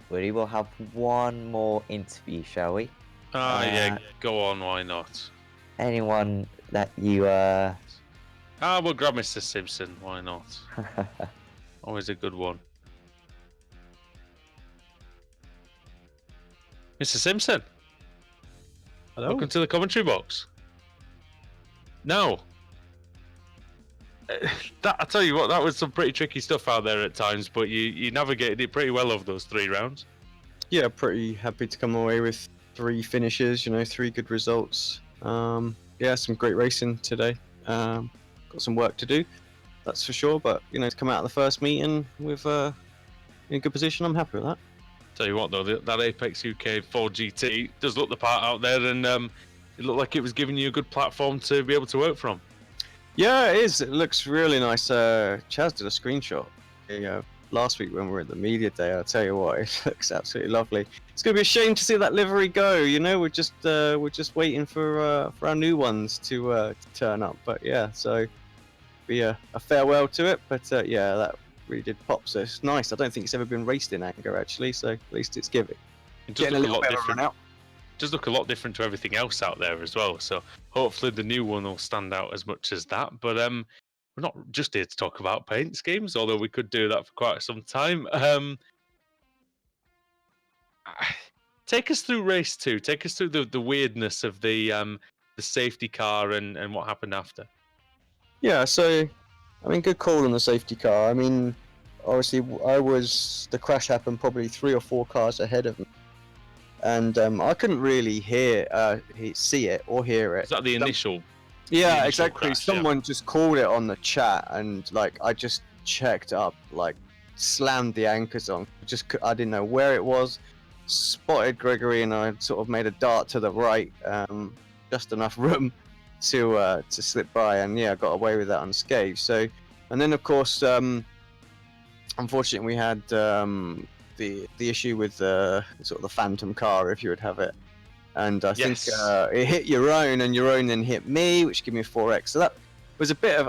we will have one more interview, shall we? Yeah, go on, why not? Anyone that you We'll grab Mr. Simpson, why not? Always a good one. Mr. Simpson. Hello. Welcome to the commentary box. Now, I tell you what, that was some pretty tricky stuff out there at times, but you navigated it pretty well over those 3 rounds. Yeah, pretty happy to come away with 3 finishes, 3 good results. Yeah, some great racing today. Got some work to do, that's for sure, but to come out of the first meeting with in a good position, I'm happy with that. Tell you what though, that Apex UK 4 GT does look the part out there, and it looked like it was giving you a good platform to be able to work from. Yeah, it is. It looks really nice. Chaz did a screenshot last week when we were at the media day. I'll tell you what, it looks absolutely lovely. It's gonna be a shame to see that livery go. We're just waiting for our new ones to turn up. But yeah, so be a farewell to it. But yeah, that really did pop. So it's nice. I don't think it's ever been raced in anger actually. So at least it's giving. It does look a lot different. Does look a lot different to everything else out there as well. So hopefully the new one will stand out as much as that. But we're not just here to talk about paint schemes, although we could do that for quite some time. Take us through race 2. Take us through the weirdness of the safety car and what happened after. Yeah, so good call on the safety car. Obviously the crash happened probably 3 or 4 cars ahead of me. And I couldn't really see it or hear it. Is that the initial? Yeah, exactly. Crash, Someone just called it on the chat, and I just checked up, slammed the anchors on. I didn't know where it was. Spotted Gregory, and I sort of made a dart to the right, just enough room to slip by, and yeah, I got away with that unscathed. So, and then of course, unfortunately, we had the issue with sort of the phantom car, if you would have it, and I think it hit your own, and your own then hit me, which gave me a 4x. So that was a bit of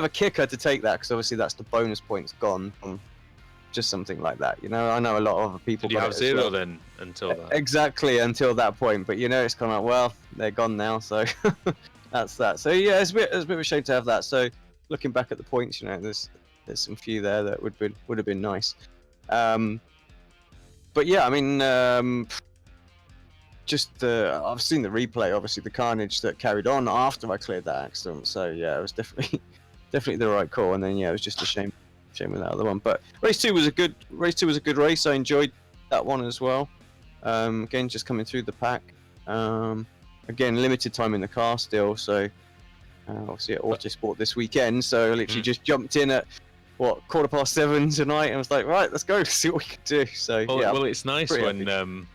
a kicker to take that, because obviously that's the bonus points gone from just something like that. I know a lot of other people. Did you have 0 then until that? Exactly, until that point. But it's kind of well, they're gone now, so that's that. So yeah, it's a bit of a shame to have that. So looking back at the points, there's some few there that would have been nice. But yeah, I've seen the replay, obviously the carnage that carried on after I cleared that accident. So yeah, it was definitely the right call. And then yeah, it was just a shame with that other one. But race 2 was a good race. I enjoyed that one as well. Again, just coming through the pack. Again, limited time in the car still. So obviously at Autosport this weekend. So I literally just jumped in at 7:15 tonight, and I was like, right, let's go see what we can do. So well, it's nice when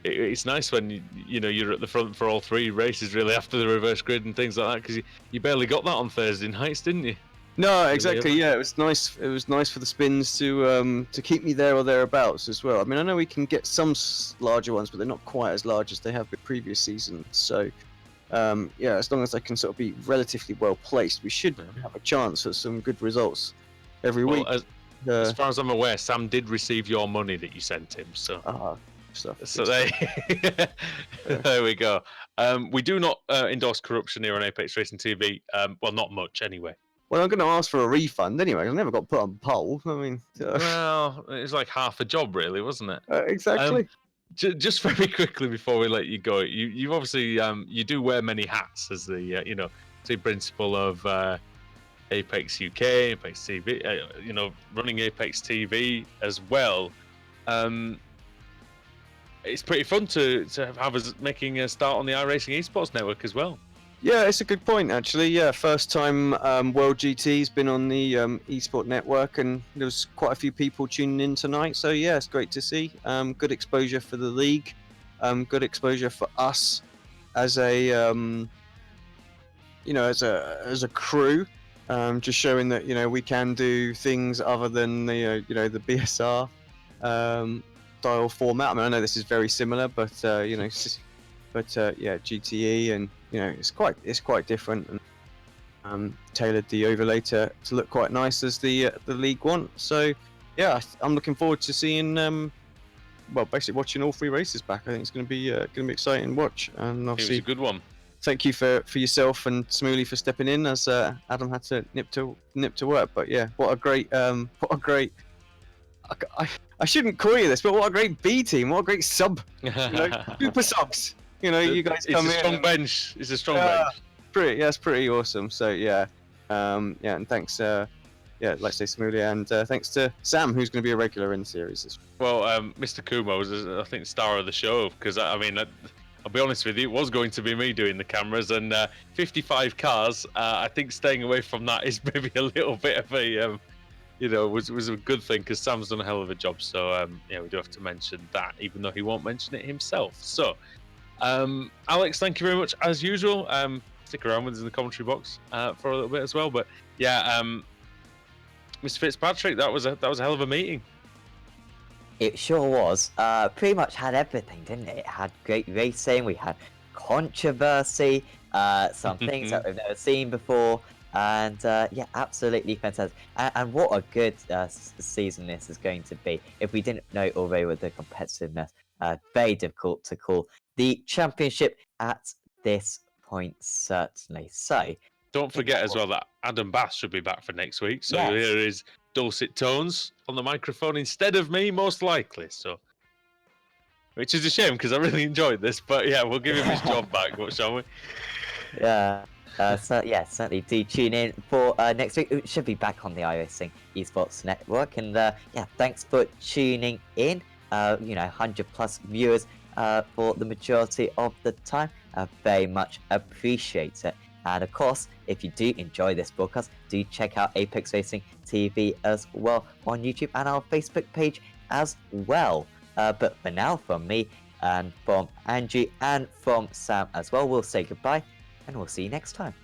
it's nice when you're at the front for all 3 races really after the reverse grid and things like that, because you barely got that on Thursday nights, didn't you? No, exactly. Yeah, it was nice. It was nice for the spins to keep me there or thereabouts as well. I know we can get some larger ones, but they're not quite as large as they have been previous seasons. So yeah, as long as I can sort of be relatively well placed, we should have a chance at some good results every week. As far as I'm aware, Sam did receive your money that you sent him. So there we go. We do not endorse corruption here on Apex Racing TV. Well, not much anyway. Well, I'm going to ask for a refund anyway. I never got put on poll. Well, it was like half a job, really, wasn't it? Exactly. Just very quickly before we let you go, you obviously you do wear many hats as the the principal of Apex UK, Apex TV, running Apex TV as well. It's pretty fun to have us making a start on the iRacing Esports Network as well. Yeah, it's a good point actually. Yeah, first time World GT's been on the Esport Network, and there was quite a few people tuning in tonight. So yeah, it's great to see. Good exposure for the league, good exposure for us as a as a crew. Just showing that we can do things other than the the BSR style format. I mean, I know this is very similar, but yeah, GTE, and it's quite different, and tailored the overlay to look quite nice as the league want. So yeah, I'm looking forward to seeing basically watching all 3 races back. I think it's going to be exciting to watch, and obviously it was a good one. Thank you for yourself and Smooley for stepping in as Adam had to nip to work. But yeah, what a great I shouldn't call you this, but what a great B team, what a great sub, super subs. You guys come in. It's a strong bench. It's a strong bench. It's pretty awesome. So yeah, and thanks, like I say, Smooley, and thanks to Sam, who's going to be a regular in the series. Well, Mr. Kumo is, I think, star of the show, because I mean, I'll be honest with you, it was going to be me doing the cameras, and 55 cars. I think staying away from that is maybe a little bit of a, was a good thing, because Sam's done a hell of a job. So yeah, we do have to mention that, even though he won't mention it himself. So, Alex, thank you very much as usual. Stick around with us in the commentary box for a little bit as well. But yeah, Mr. Fitzpatrick, that was a hell of a meeting. It sure was. Pretty much had everything, didn't it? It had great racing, we had controversy, some things that we've never seen before, and yeah, absolutely fantastic. And what a good season this is going to be. If we didn't know already with the competitiveness, very difficult to call the championship at this point, certainly. So, don't forget as well that Adam Bass should be back for next week. So yes. Here is dulcet tones on the microphone instead of me, most likely. So, which is a shame, because I really enjoyed this. But yeah, we'll give him his job back, shall we? Yeah. So yeah, certainly do tune in for next week. It should be back on the iRacing Esports Network. And yeah, thanks for tuning in. 100+ viewers for the majority of the time. Very much appreciate it. And of course, if you do enjoy this broadcast, do check out Apex Racing TV as well on YouTube and our Facebook page as well. But for now, from me and from Angie and from Sam as well, we'll say goodbye, and we'll see you next time.